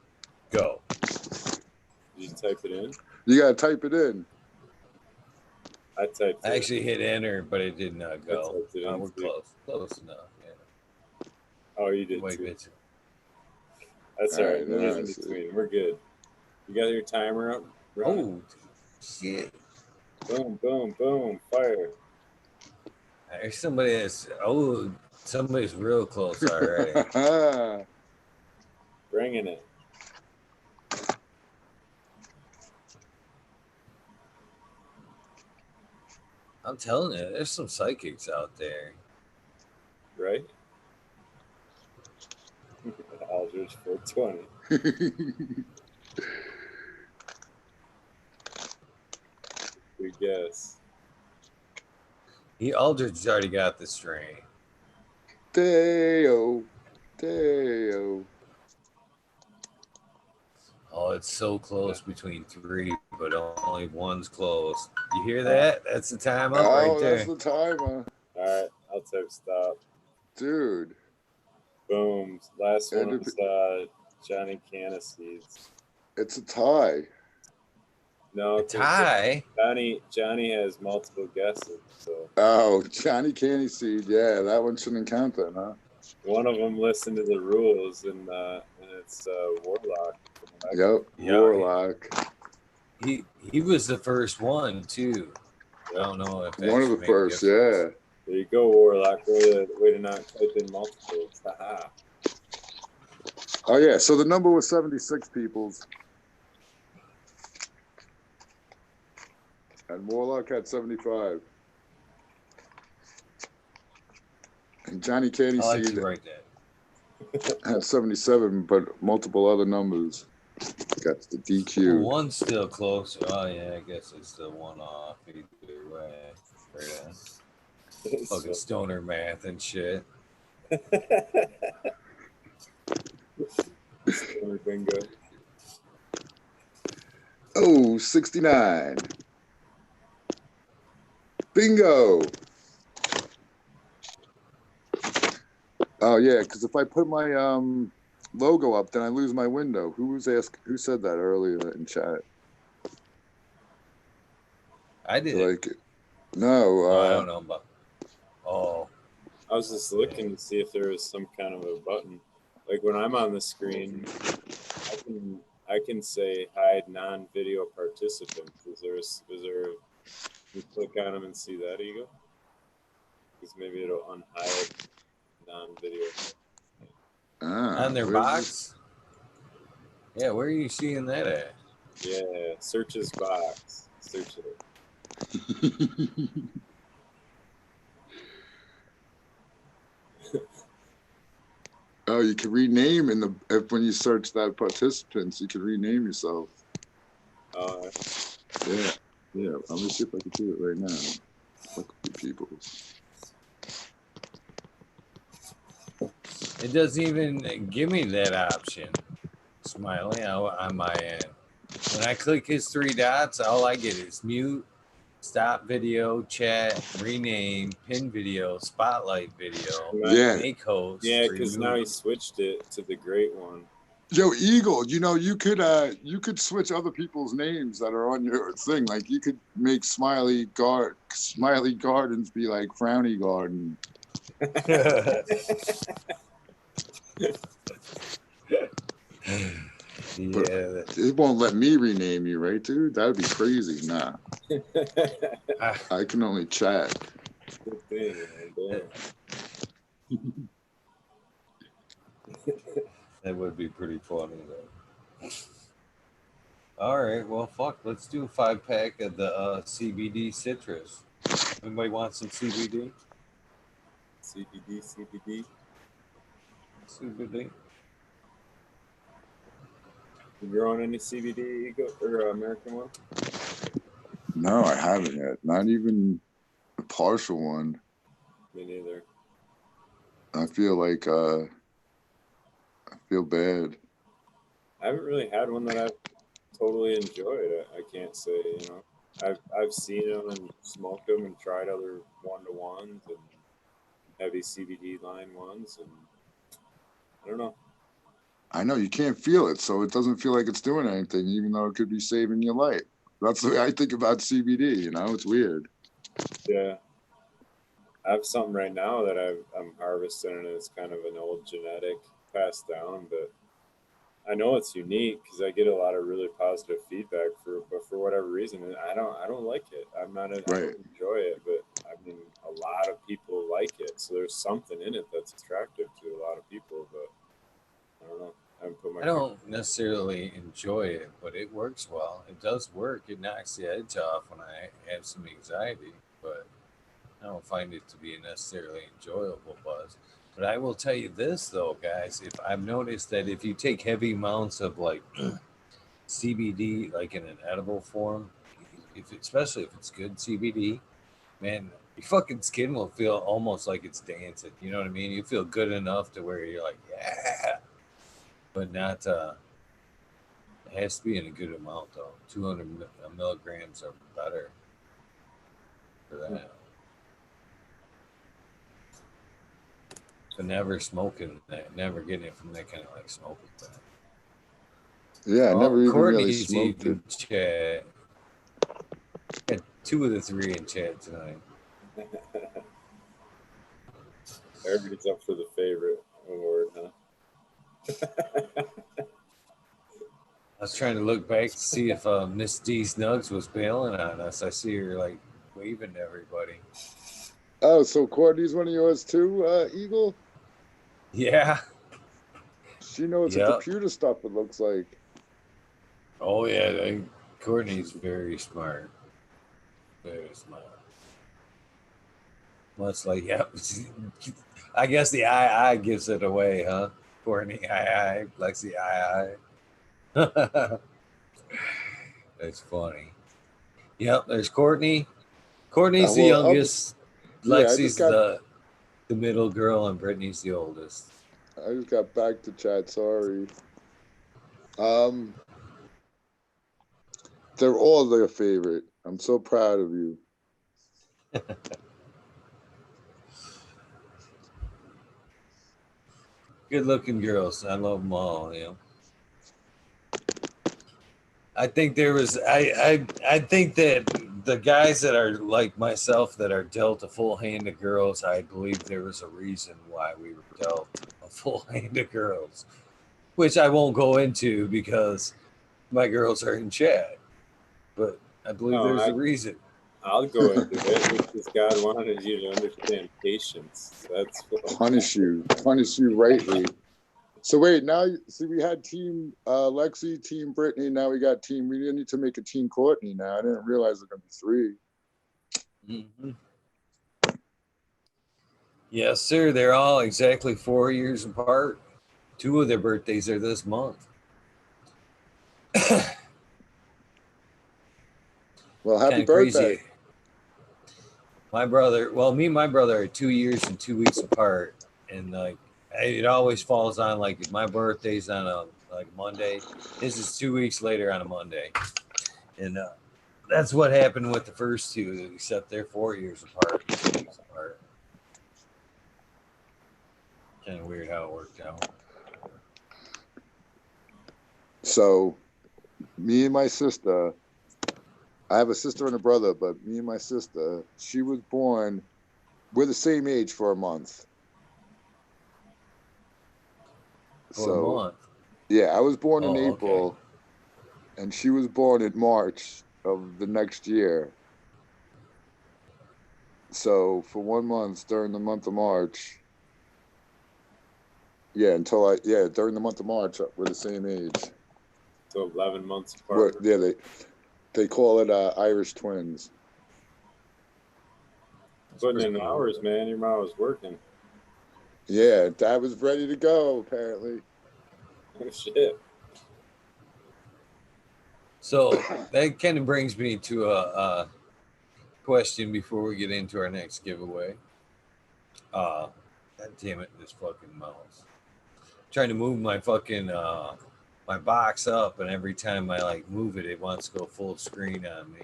Go. Did you type it in? You gotta type it in. I typed it. I actually hit enter, but it did not go. I typed it in We're too. close enough. Yeah. Oh, you did Wait, too. bitch. That's All all right, right. now There's I in see. between. We're good. You got your timer up? Ron? Oh, shit. Boom, boom, boom. Fire. There's somebody somebody's real close already. Bringing it. I'm telling you, there's some psychics out there. Right? Aldridge 420. We guess. Aldridge's already got the strain. Deo. Deo. Oh, it's so close between 3, but only one's close. You hear that? That's the time up right there. That's the timer. All right. I'll type stop. Dude. Boom. Last And one was Johnny Caniseeds. It's a tie. No, A tie? Johnny has multiple guesses. So. Oh, Johnny Candy Seed. Yeah, that one shouldn't count then, huh? One of them listened to the rules, and it's Warlock. Yep, Warlock. He was the first one too. I don't know if that One of should the make a first, difference. yeah. There you go, Warlock. Way to not type in multiples. Haha. Oh yeah, so the number was 76 peoples. And Warlock had 75. And Johnny Candy I like Seed to write that. had 77, but multiple other numbers. Got the DQ. One's still close. Oh yeah, I guess it's the one off either way. Fucking stoner math and shit. Stoner bingo. Oh, 69. Bingo. Oh yeah, because if I put my logo up, then I lose my window. Who said that earlier in chat? I did. Like, no. I don't know about. Oh, I was just looking to see if there was some kind of a button. Like when I'm on the screen, I can say hide non-video participants. Is there? You click on them and see that, Eagle? Because maybe it'll unhide non-video. on their box. Yeah, where are you seeing that at? Yeah, searches box. Search it. Oh, you can rename when you search that participants, you can rename yourself. Yeah. I'm gonna see if I can do it right now. Look at people. It doesn't even give me that option. Smiley on my end. When I click his three dots, all I get is mute, stop video, chat, rename, pin video, spotlight video, Yeah. make host. Yeah, because now he switched it to the great one. Yo, Eagle, you could switch other people's names that are on your thing. Like you could make Smiley Gardens be like Frowny Garden. Yeah, it won't let me rename you, right, dude? That would be crazy. Nah, I can only chat. Good thing, man. That would be pretty funny, though. All right, well, fuck. Let's do a 5-pack of the CBD citrus. Anybody want some CBD? CBD. You growing any CBD, Eagle, or American one? No, I haven't yet. Not even a partial one. Me neither. I feel like I feel bad. I haven't really had one that I've totally enjoyed. I can't say, I've seen them and smoked them and tried other 1-to-1s and heavy CBD line ones, and I don't know. I know you can't feel it, so it doesn't feel like it's doing anything, even though it could be saving your life. That's the way I think about CBD. It's weird. Yeah, I have something right now that I'm harvesting, and it's kind of an old genetic passed down, but I know it's unique because I get a lot of really positive feedback but for whatever reason, I don't like it. I don't enjoy it, but I mean, a lot of people like it, so there's something in it that's attractive to a lot of people, but I don't know. I don't necessarily enjoy it, but it works well. It does work. It knocks the edge off when I have some anxiety, but I don't find it to be a necessarily enjoyable buzz. But I will tell you this, though, guys. If I've noticed that if you take heavy amounts of like CBD, like in an edible form, especially if it's good CBD, man, your fucking skin will feel almost like it's dancing. You know what I mean? You feel good enough to where you're like, yeah, but not. It has to be in a good amount, though. 200 milligrams are better for that. But never smoking that, never getting it from that kind of like smoking thing. Yeah, I never even really smoked it. Chat. Got 2 of the 3 in chat tonight. Everybody's up for the favorite award, huh? I was trying to look back to see if Miss D Snugs was bailing on us. I see her like waving to everybody. Oh, so Courtney's one of yours too, Eagle? Yeah. She knows the computer stuff, it looks like. Oh, yeah. Courtney's very smart. Very smart. Much like, I guess the I gives it away, huh? Courtney, I, Lexi, I. That's funny. Yep, there's Courtney. Courtney's the youngest. Lexi's the middle girl, and Brittany's the oldest. I just got back to chat. Sorry. Um, they're all their favorite. I'm so proud of you. Good looking girls. I love them all, you know. I think there was I think that the guys that are like myself that are dealt a full hand of girls, I believe there was a reason why we were dealt a full hand of girls, which I won't go into because my girls are in chat. But I believe No, there's a reason. I'll go into it because God wanted you to understand patience. That's what. Punish you rightly. So wait, now see we had team Lexi, team Brittany. Now we got team. We need to make a team Courtney. Now I didn't realize there's gonna be 3. Mm-hmm. Yes, sir. They're all exactly 4 years apart. 2 of their birthdays are this month. Well, happy Kinda birthday. crazy. My brother, well, me and my brother are 2 years and 2 weeks apart, and like it always falls on like if my birthday's on a like Monday. His is 2 weeks later on a Monday, and that's what happened with the first 2, except they're 4 years apart, 2 weeks apart. Kind of weird how it worked out. So, me and my sister, I have a sister and a brother, but me and my sister, she was born, we're the same age for a month. For a month. Yeah, I was born in Oh, April, and she was born in March of the next year. So, for 1 month during the month of March, during the month of March, we're the same age. So 11 months apart. They call it Irish twins. Putting in hours, man. Your mom was working. Yeah, Dad was ready to go, apparently. Oh, shit. So that kind of brings me to a question before we get into our next giveaway. God damn it, this fucking mouse. Trying to move my fucking my box up, and every time I like move it, it wants to go full screen on me.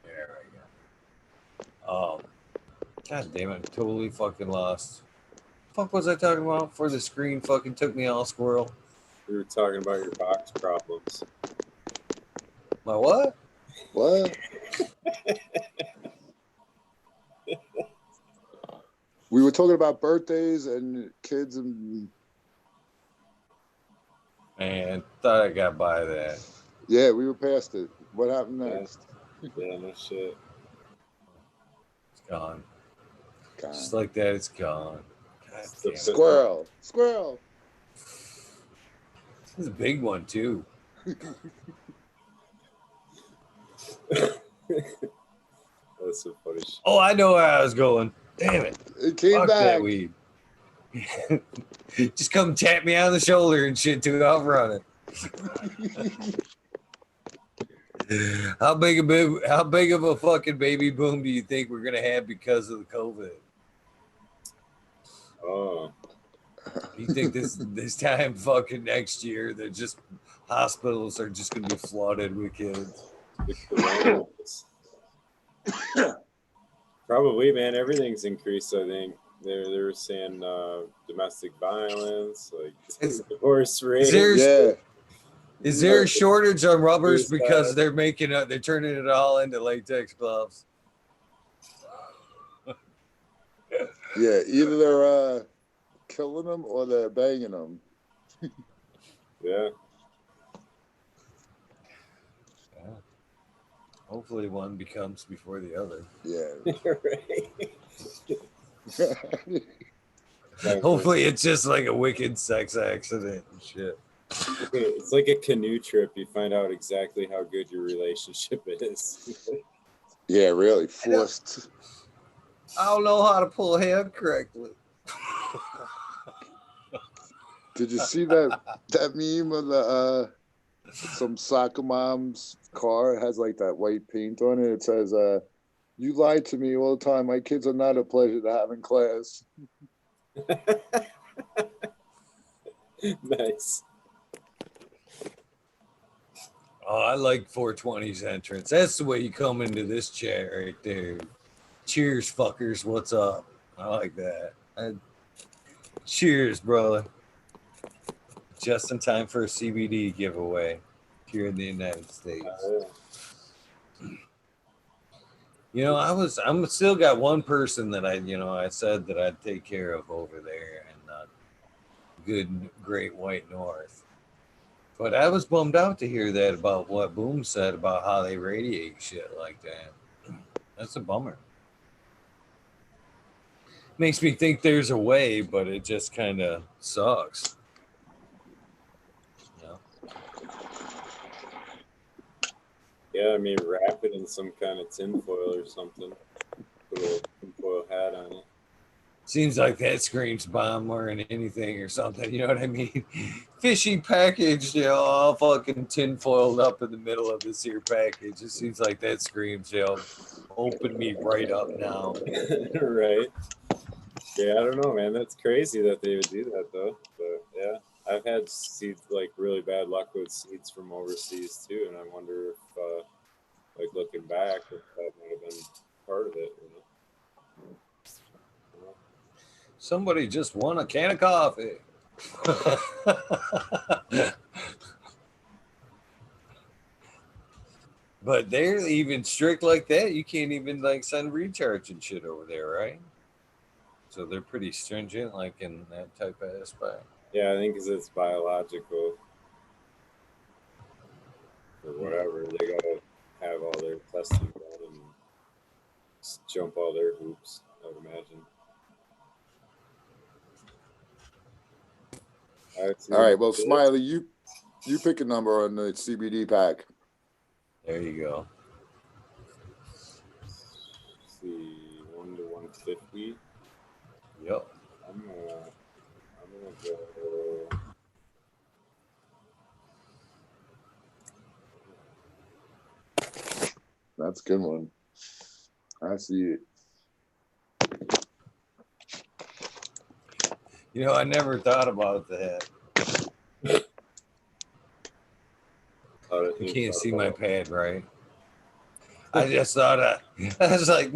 There we go. God damn it, I'm totally fucking lost. Fuck was I talking about? For the screen fucking took me all squirrel. We were talking about your box problems. My what? What? We were talking about birthdays and kids and. Man, thought I got by that. Yeah, we were past it. What happened next? Yeah, no shit. It's gone. God. Just like that, it's gone. God damn it. Squirrel. This is a big one too. That's some funny shit. Oh, I know where I was going. Damn it. It came Fuck back. that weed. Just come tap me on the shoulder and shit too. I'll run it. How big of a fucking baby boom do you think we're gonna have because of the COVID? Oh. You think this time fucking next year that just hospitals are just gonna be flooded with kids? Probably, man. Everything's increased. I think they were saying domestic violence, like divorce rate. Is there a shortage on rubbers because they're turning it all into latex gloves? Yeah, either they're killing them or they're banging them. Yeah. Hopefully one becomes before the other. Yeah. Hopefully it's just like a wicked sex accident and shit. It's like a canoe trip. You find out exactly how good your relationship is. Yeah, really forced. I don't know how to pull head correctly. Did you see that meme of the some soccer mom's car? It has like that white paint on it. It says, "You lied to me all the time. My kids are not a pleasure to have in class." Nice. Oh, I like 420's entrance. That's the way you come into this chat right there. Cheers, fuckers. What's up? I like that. Cheers, brother. Just in time for a CBD giveaway here in the United States. You know, I'm still got one person that I said that I'd take care of over there in good Great White North. But I was bummed out to hear that about what Boom said about how they radiate shit like that. That's a bummer. Makes me think there's a way, but it just kind of sucks. You know? Yeah, I mean, wrap it in some kind of tinfoil or something. Put a little tinfoil hat on it. Seems like that screams bomb more than anything or something. You know what I mean? Fishy package, all fucking tinfoiled up in the middle of this here package. It seems like that screams, open me right up now. Right. Yeah, I don't know, man. That's crazy that they would do that, though. But yeah, I've had seeds, like really bad luck with seeds from overseas too, and I wonder if, like looking back, if that might have been part of it. Somebody just won a can of coffee. But they're even strict like that. You can't even like send recharge and shit over there, right? So they're pretty stringent, like in that type of aspect. Yeah, I think because it's biological or whatever. They gotta have all their testing done and jump all their hoops, I would imagine. All right, well, Smiley, you pick a number on the CBD pack. There you go. Let's see, 1 to 150. Yep. I'm gonna go. That's a good one. I see it. You know, I never thought about that. You can't see my pad, right? I just thought, I was like,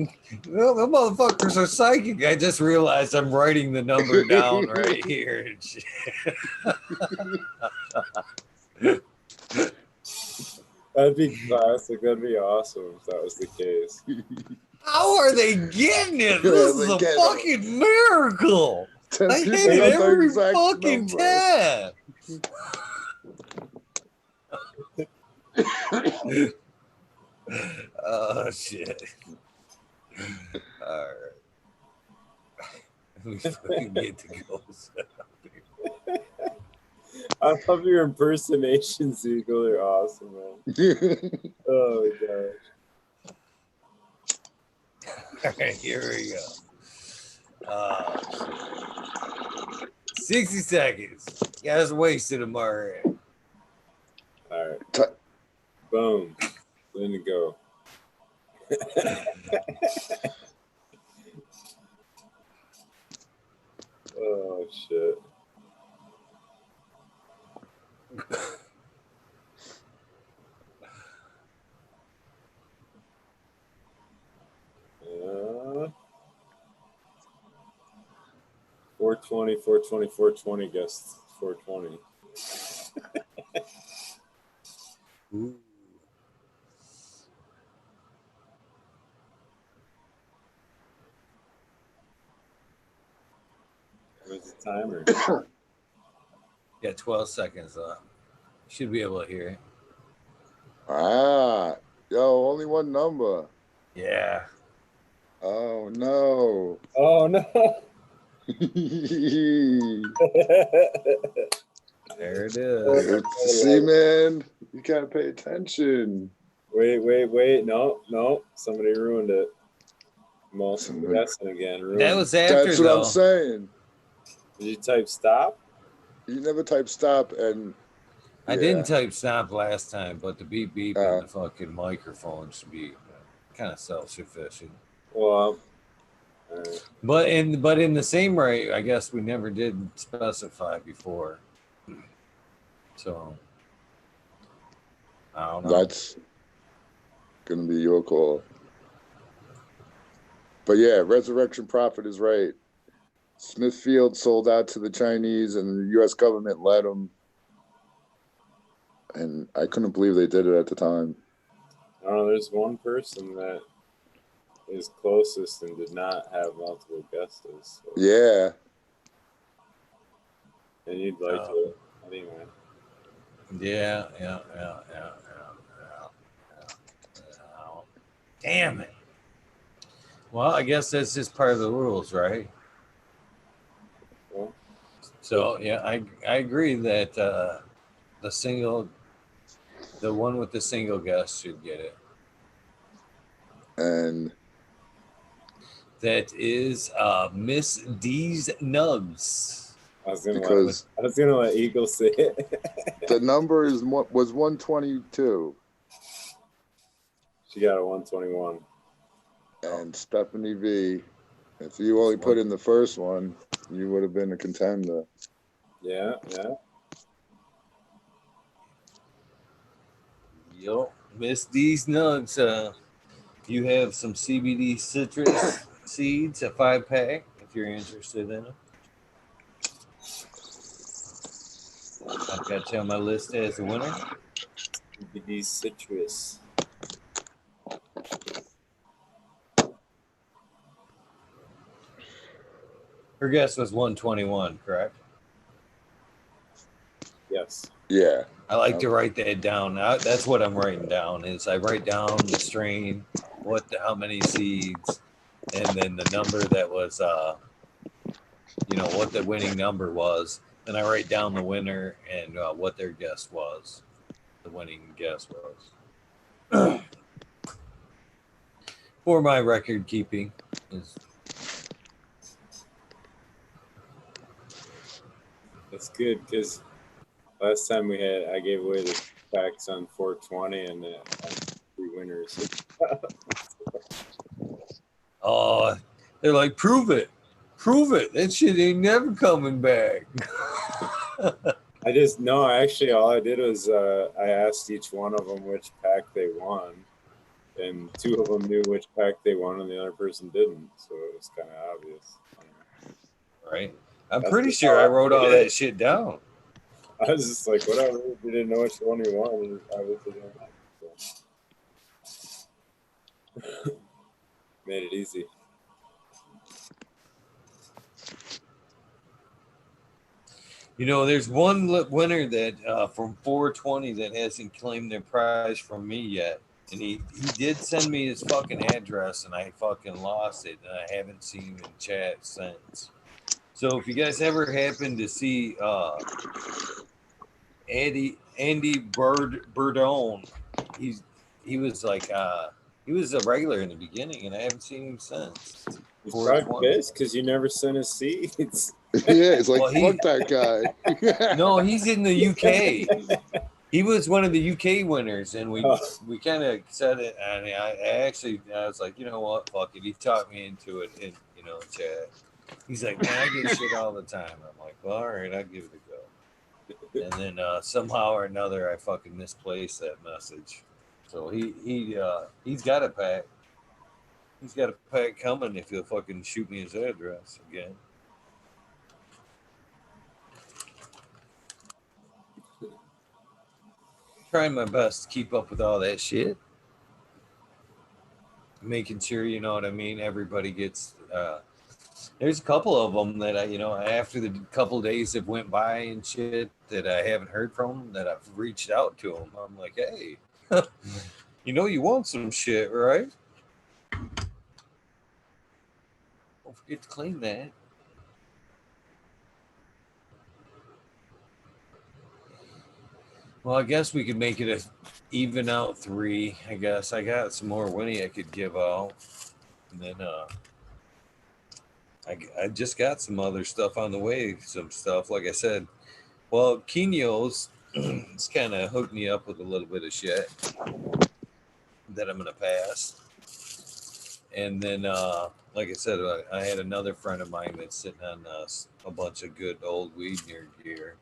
well, the motherfuckers are psychic. I just realized I'm writing the number down right here. That'd be classic. That'd be awesome if that was the case. How are they getting it? This is a fucking miracle. 10 I people hit it got the every exact fucking number. time. Oh, shit. All right. We fucking get to go. I love your impersonations, Eagle. They're awesome, man. Oh, my gosh. All right, here we go. 60 seconds. You guys wasted them already. All right. Boom. Then to go. Oh, shit. Uh, 420, 420, 420, guess 420. Ooh. Where's the timer? Yeah, 12 seconds left. Should be able to hear it. Ah, yo, only one number. Yeah. Oh, no. Oh, no. There it is. See, man, you gotta pay attention. Wait. No. Somebody ruined it. I'm also guessing again. That was after, That's what I'm saying. Did you type stop? You never type stop, and I didn't type stop last time, but the beep beep and the fucking microphone should be kind of self-sufficient. Well, But in the same rate, I guess we never did specify before. So I don't know. That's gonna be your call. But yeah, Resurrection Prophet is right. Smithfield sold out to the Chinese, and the U.S. government let them. And I couldn't believe they did it at the time. I don't know. There's one person that is closest and did not have multiple guesses. So. Yeah. And you'd like to anyway. Yeah. Damn it. Well, I guess that's just part of the rules, right? Well, So yeah, I agree that the one with the single guest should get it. And that is Miss D's Nugs. I was gonna let Eagle say it. The number was 122. She got a 121. And Stephanie V, if you only put in the first one, you would have been a contender. Yeah. Yo, Miss D's Nugs. You have some CBD citrus seeds, a 5-pack, if you're interested in them. I've got you on my list as a winner. CBD citrus. Her guess was 121, correct? Yes. Yeah. I like to write that down. That's what I'm writing down. Is I write down the strain, how many seeds, and then the number that was, what the winning number was. Then I write down the winner and what their guess was. The winning guess was. For my record keeping. That's good because last time I gave away the packs on 420 and three winners. Oh, they're like, prove it. That shit ain't never coming back. Actually, all I did was I asked each one of them which pack they won, and two of them knew which pack they won, and the other person didn't. So it was kind of obvious. Right. I'm pretty sure I wrote all that shit down. I was just like, whatever. If you didn't know which one you won, I was didn't. So. Made it easy. There's one winner that from 420 that hasn't claimed their prize from me yet. And he did send me his fucking address, and I fucking lost it, and I haven't seen him in chat since. So if you guys ever happen to see Andy Burdone, he was like he was a regular in the beginning, and I haven't seen him since. He's probably pissed because you never sent his seeds. Yeah, it's like, fuck that guy. No, he's in the UK. He was one of the UK winners, and we kind of said it. And I was like, you know what, fuck it. He talked me into it in chat. He's like, man, I get shit all the time. I'm like, well, all right, I'll give it a go. And then somehow or another, I fucking misplaced that message. So he's got a pack. He's got a pack coming if he'll fucking shoot me his address again. Trying my best to keep up with all that shit. Making sure, you know what I mean, everybody gets there's a couple of them that after the couple days that went by and shit that I haven't heard from, that I've reached out to them. I'm like, hey, you want some shit, right? Don't forget to claim that. Well, I guess we could make it a even out 3. I guess I got some more Winnie I could give out, and then I just got some other stuff on the way. Some stuff, like I said. Well, Quino's it's kind of hooked me up with a little bit of shit that I'm gonna pass, And then, like I said, I had another friend of mine that's sitting on a bunch of good old weed gear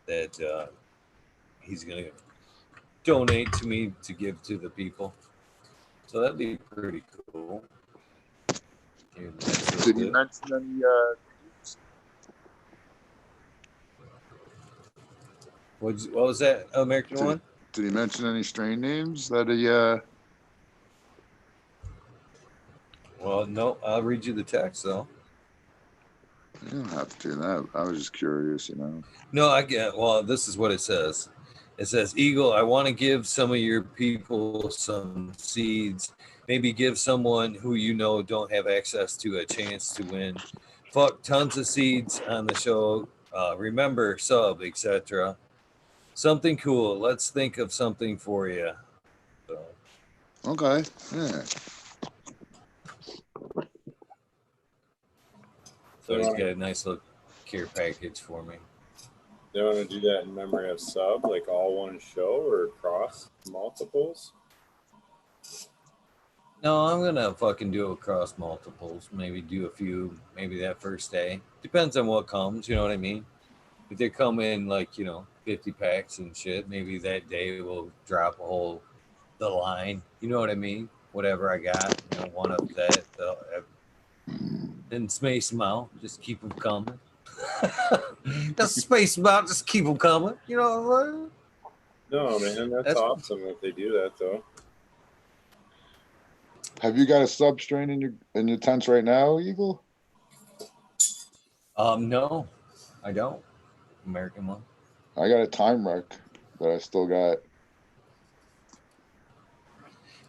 that he's going to donate to me to give to the people. So that'd be pretty cool. Did he mention any names? What was that American one? Did he mention any strain names that he Well, no, I'll read you the text though. You don't have to do that. I was just curious, you know. No, I get. Well, this is what it says. It says, Eagle, I want to give some of your people some seeds. Maybe give someone who you know don't have access to a chance to win. Fuck tons of seeds on the show. Remember, sub, etc. Something cool. Let's think of something for you. So, Okay. Yeah. so he's got a nice little care package for me. They want to do that in memory of sub, like all one show or across multiples? No, I'm gonna fucking do it across multiples. Maybe do a few, maybe that first day. Depends on what comes, you know what I mean? If they come in like, 50 packs and shit, maybe that day we'll drop the line. You know what I mean? Whatever I got, one of that. Then space them out. Just keep them coming. Just space them out. Just keep them coming. You know what I'm saying? No, man, that's awesome if they do that, though. Have you got a sub strain in your tents right now, Eagle? No, I don't. American one. I got a time wreck that I still got.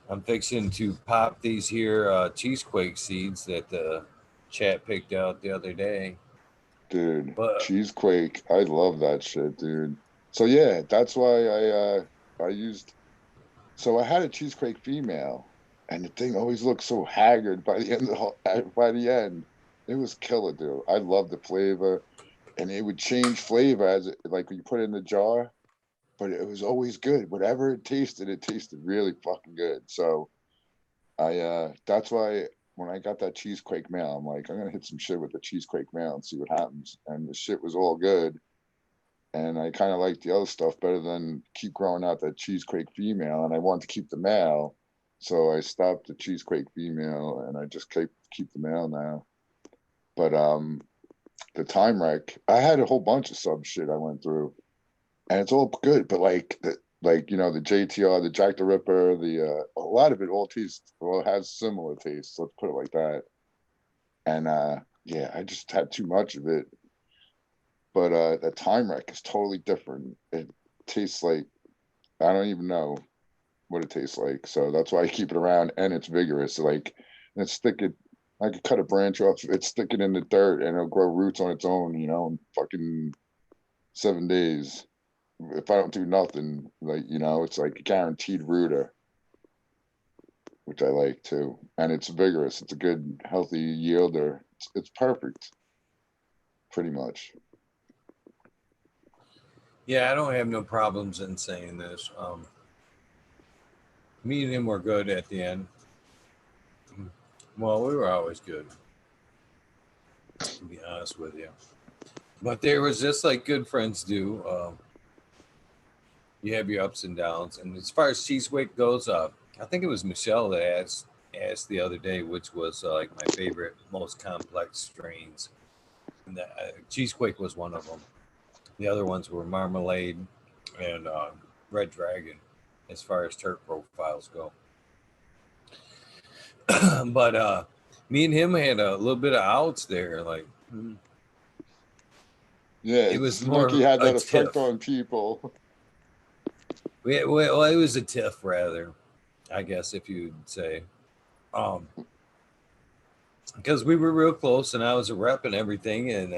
I'm fixing to pop these here cheesequake seeds that the chat picked out the other day. Dude, cheesequake. I love that shit, dude. So yeah, that's why I used. So I had a cheesequake female, and the thing always looked so haggard by the end by the end. It was killer, dude. I love the flavor, and it would change flavor as like when you put it in the jar, but it was always good. Whatever it tasted really fucking good. So that's why when I got that cheesequake male, I'm like, I'm gonna hit some shit with the cheesequake male and see what happens. And the shit was all good. And I kind of like the other stuff better than keep growing out that cheesequake female. And I want to keep the male. So I stopped the cheesequake female and I just keep the male now. But the time wreck, I had a whole bunch of sub shit I went through. And it's all good, but the JTR, the Jack the Ripper, a lot of it all has similar tastes. Let's put it like that. And yeah, I just had too much of it. But the time wreck is totally different. It tastes like I don't even know what it tastes like. So that's why I keep it around, and it's vigorous. Like let's stick it. I could cut a branch off it, stick it in the dirt, and it'll grow roots on its own. In fucking 7 days. If I don't do nothing, it's like a guaranteed rooter, which I like too. And it's vigorous. It's a good, healthy yielder. It's perfect, pretty much. Yeah, I don't have no problems in saying this. Me and him were good at the end. Well, we were always good, to be honest with you. But there was just like good friends do. You have your ups and downs. And as far as cheesequake goes, I think it was Michelle that asked the other day, which was like my favorite, most complex strains. And cheesequake was one of them. The other ones were marmalade and red dragon, as far as terp profiles go. But me and him had a little bit of outs there. Yeah, it was more. He had that effect tiff on people. Well, it was a tiff, rather, I guess, if you'd say. Because we were real close, and I was a rep and everything, and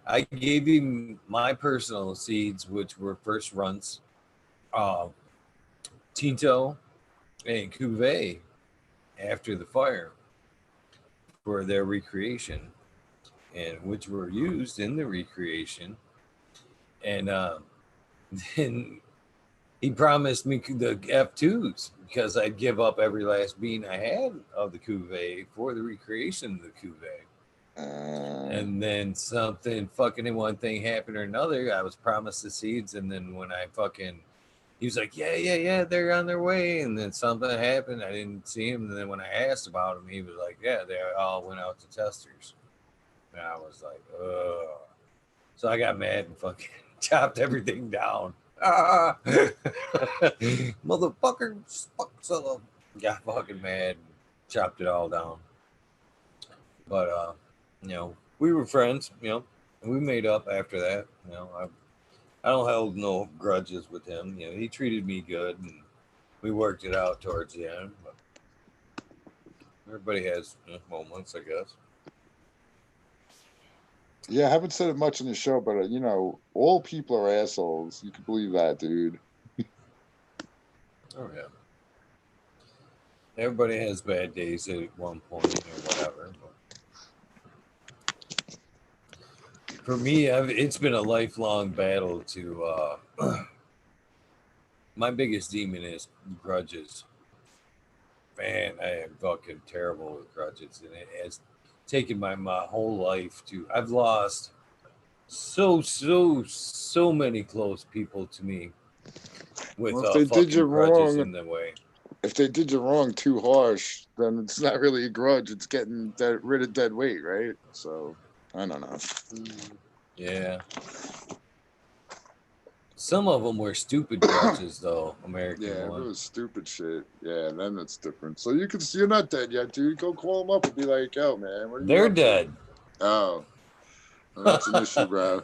I gave him my personal seeds, which were first runs, Tinto and Cuvée after the fire for their recreation, and which were used in the recreation. And then he promised me the F2s because I'd give up every last bean I had of the cuvee for the recreation of the cuvee. And then something fucking one thing happened or another. I was promised the seeds, and then when I fucking, he was like, yeah, they're on their way. And then something happened. I didn't see him. And then when I asked about him, he was like, yeah, they all went out to testers. And I was like, ugh. So I got mad and fucking chopped everything down. Motherfucker, fuck son of. Got fucking mad and chopped it all down. But you know, we were friends, you know, and we made up after that. You know, I don't hold no grudges with him. You know, he treated me good and we worked it out towards the end. But everybody has moments, I guess. Yeah, I haven't said it much in the show, but you know, all people are assholes. You can believe that, dude. Oh yeah. Everybody has bad days at one point or whatever. But for me, it's been a lifelong battle to. My biggest demon is grudges. Man, I am fucking terrible with grudges, and it has taken my whole life to. I've lost so many close people to me with Well, if they did you fucking grudges wrong, in the way. if they did you wrong too harsh, then it's not really a grudge. It's getting rid of dead weight, right? So I don't know. Yeah. Some of them were stupid grudges, though. American Yeah, if it one. was stupid shit, yeah, then it's different. So you can see you're not dead yet, dude. Go call them up and be like, "Yo, man, what are you They're up to?" dead. Oh, well, that's an issue, bro.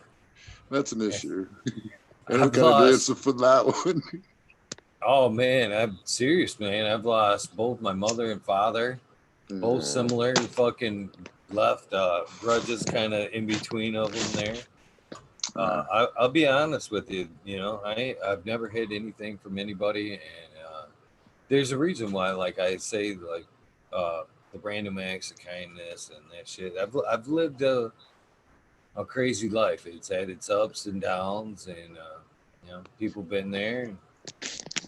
That's an issue. I don't I've got an lost. answer for that one. Oh man, I'm serious, man. I've lost both my mother and father. Both Yeah. similar. Fucking left grudges kind of in between of them there. I'll be honest with you. You know, I've never hid anything from anybody, and there's a reason why. Like I say, like the random acts of kindness and that shit. I've lived a crazy life. It's had its ups and downs, and you know, people been there. And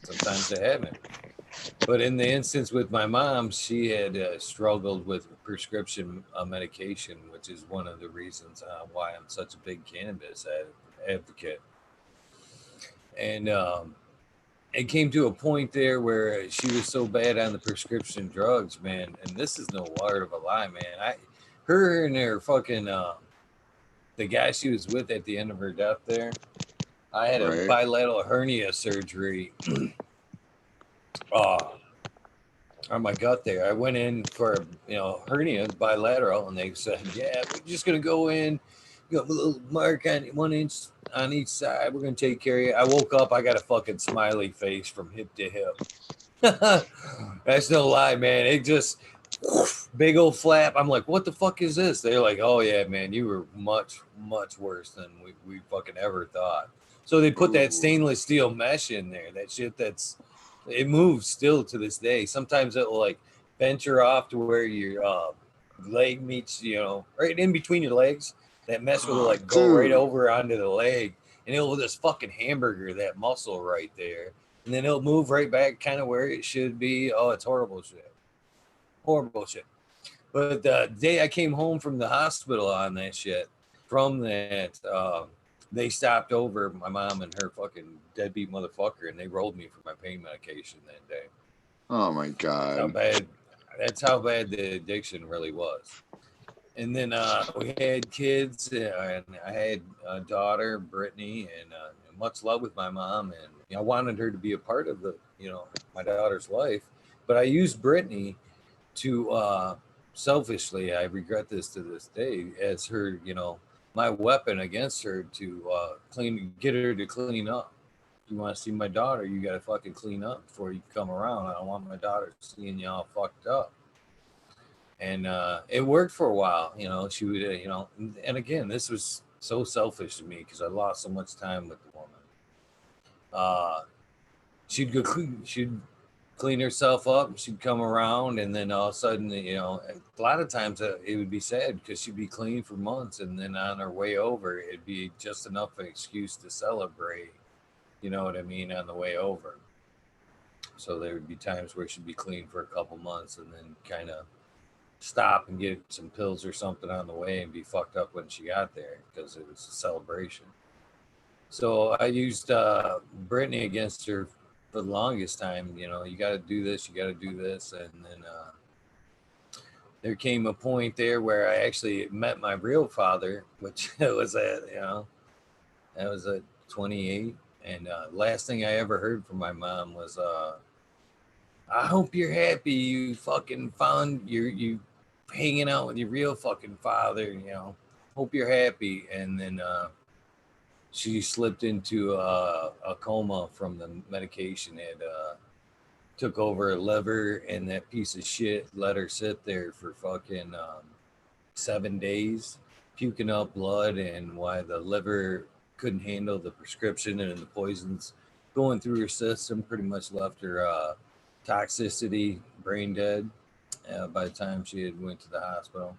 sometimes they haven't. But in the instance with my mom, she had struggled with prescription medication, which is one of the reasons why I'm such a big cannabis advocate. And it came to a point there where she was so bad on the prescription drugs, man. And this is no word of a lie, man. Her and her fucking the guy she was with at the end of her death there. I had a Right. bilateral hernia surgery. On my gut there. I went in for hernia bilateral, and they said, "Yeah, we're just gonna go in. You got a little mark on 1 inch on each side. We're gonna take care of you." I woke up. I got a fucking smiley face from hip to hip. That's no lie, man. It just big old flap. I'm like, "What the fuck is this?" They're like, "Oh yeah, man, you were much worse than we fucking ever thought." So they put that Ooh. stainless steel mesh in there. That shit it moves still to this day. Sometimes it will like venture off to where your leg meets, right in between your legs. That mesh will like go right Dude. over onto the leg, and it'll just fucking hamburger that muscle right there, and then it'll move right back kind of where it should be. Oh, it's horrible shit. Horrible shit. But the day I came home from the hospital on that shit, from that, they stopped over my mom and her fucking deadbeat motherfucker, and they rolled me for my pain medication that day. Oh my god. That's how bad the addiction really was. And then we had kids, and I had a daughter, Brittany, and much love with my mom, and I wanted her to be a part of my daughter's life. But I used Brittany to selfishly, I regret this to this day, as her, my weapon against her to get her to clean up. You want to see my daughter, you got to fucking clean up before you come around. I don't want my daughter seeing you all fucked up. And it worked for a while, she would, and again, this was so selfish to me because I lost so much time with the woman. She'd clean herself up, she'd come around, and then all of a sudden, a lot of times it would be sad because she'd be clean for months, and then on her way over, it'd be just enough of an excuse to celebrate you know what I mean, on the way over. So there would be times where she'd be clean for a couple months and then kind of stop and get some pills or something on the way and be fucked up when she got there because it was a celebration. So I used Brittany against her for the longest time. You know, you got to do this, you got to do this. And then there came a point there where I actually met my real father, which was at, you know, that was at 28. And last thing I ever heard from my mom was, I hope you're happy you fucking found you hanging out with your real fucking father, you know. Hope you're happy. And then she slipped into a coma from the medication. It took over her liver, and that piece of shit let her sit there for fucking 7 days, puking up blood, and why the liver couldn't handle the prescription and the poisons going through her system pretty much left her toxicity, brain dead by the time she had went to the hospital.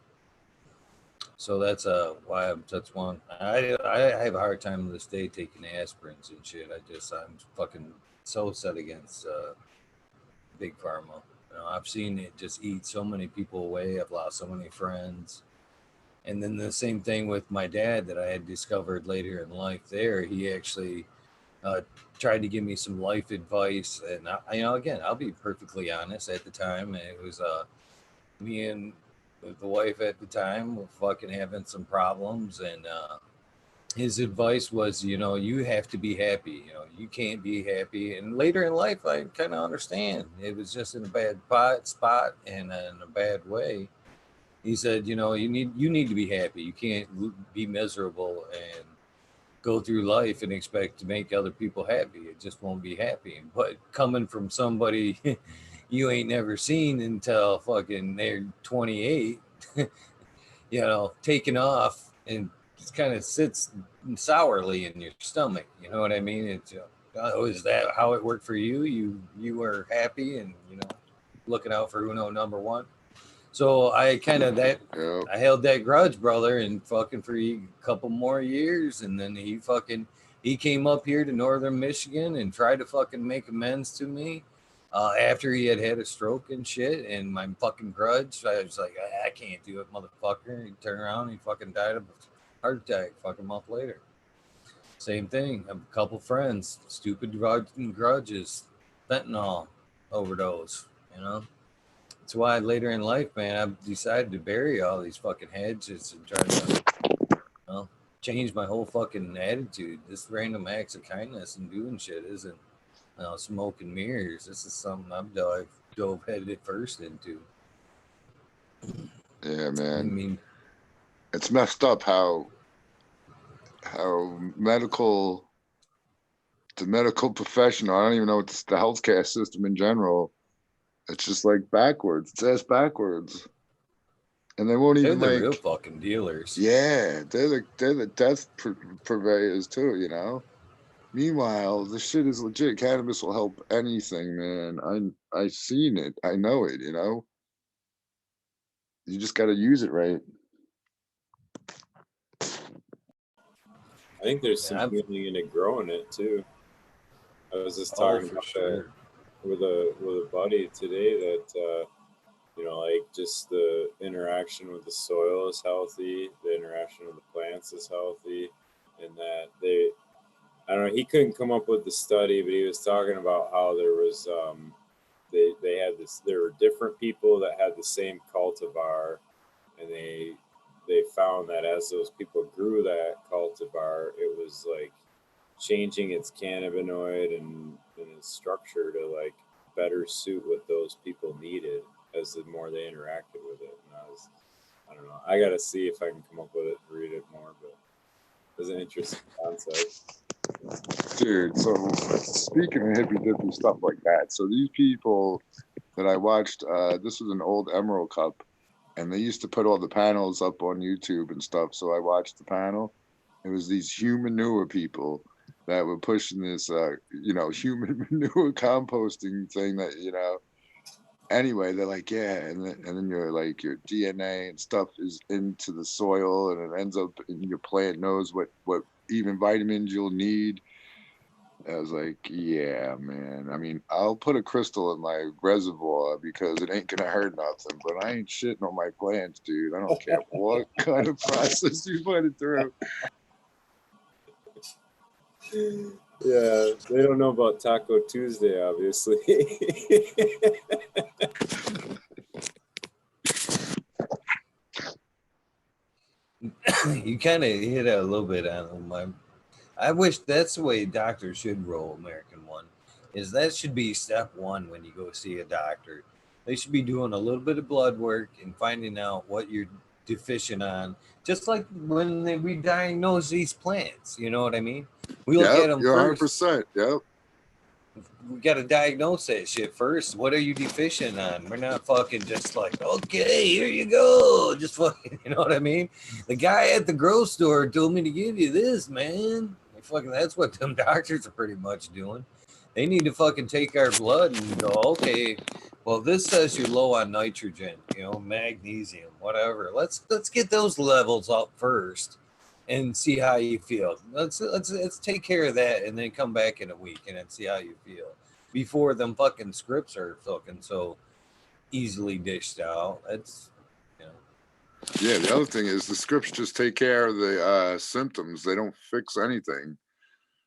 So that's why that's one. I have a hard time to this day taking aspirins and shit. I'm fucking so set against big pharma. You know, I've seen it just eat so many people away. I've lost so many friends. And then the same thing with my dad that I had discovered later in life. There, he actually tried to give me some life advice, and you know, again, I'll be perfectly honest. At the time, it was me and the wife at the time were fucking having some problems, and his advice was, you know, you have to be happy. You know, you can't be happy. And later in life, I kind of understand. It was just in a bad spot and in a bad way. He said, you know, you need to be happy. You can't be miserable and go through life and expect to make other people happy. It just won't be happy. But coming from somebody you ain't never seen until fucking they're 28, you know, taking off and just kind of sits sourly in your stomach. You know what I mean? It's oh, is that how it worked for you? You were happy and, you know, looking out for Uno number one. So I kind of I held that grudge, brother, and fucking for a couple more years, and then he came up here to northern Michigan and tried to fucking make amends to me after he had a stroke and shit, and my fucking grudge. I was like, I can't do it, motherfucker. He turned around, and he fucking died of a heart attack fucking month later. Same thing. I have a couple friends, stupid grudges, fentanyl overdose, you know. That's why later in life, man, I've decided to bury all these fucking hedges and try to, you know, change my whole fucking attitude. This random acts of kindness and doing shit isn't, you know, smoke and mirrors. This is something I've dove headed first into. Yeah, man. I mean, it's messed up how the medical profession, I don't even know what's the healthcare system in general. It's just like backwards. It's ass backwards. And they won't even they're the real fucking dealers. Yeah, they're the death purveyors too, you know. Meanwhile, this shit is legit. Cannabis will help anything, man. I've seen it. I know it, you know. You just got to use it right. I think there's some healing in it growing it too. I was just talking about that with a buddy today that you know, like just the interaction with the soil is healthy, the interaction with the plants is healthy, and that I don't know, he couldn't come up with the study, but he was talking about how there was they had this, there were different people that had the same cultivar, and they found that as those people grew that cultivar, it was like changing its cannabinoid and its structure to like better suit what those people needed as the more they interacted with it. And I don't know, I gotta see if I can come up with it, read it more, but it's an interesting concept. Dude, so speaking of hippy dippy stuff like that, so these people that I watched, this was an old Emerald Cup, and they used to put all the panels up on YouTube and stuff. So I watched the panel. It was these human manure people that were pushing this, you know, human manure composting thing that, you know, anyway, they're like, yeah, and then you're like, your DNA and stuff is into the soil, and it ends up in your plant knows what even vitamins you'll need. I was like, yeah, man. I mean, I'll put a crystal in my reservoir because it ain't gonna hurt nothing, but I ain't shitting on my plants, dude. I don't care what kind of process you put it through. Yeah, they don't know about Taco Tuesday, obviously. You kind of hit it a little bit on my. I wish that's the way doctors should roll American One. Is that should be step one when you go see a doctor. They should be doing a little bit of blood work and finding out what you're deficient on. Just like when we diagnose these plants, you know what I mean? We look Yep, at them you're first. 100%. Yep. We got to diagnose that shit first. What are you deficient on? We're not fucking just like, okay, here you go. Just fucking, you know what I mean? The guy at the grocery store told me to give you this, man. Like, fucking, that's what them doctors are pretty much doing. They need to fucking take our blood and go, okay, well, this says you're low on nitrogen, you know, magnesium, whatever. Let's get those levels up first and see how you feel. Let's take care of that and then come back in a week and then see how you feel before them fucking scripts are fucking so easily dished out. That's, you know. Yeah, the other thing is the scripts just take care of the symptoms. They don't fix anything.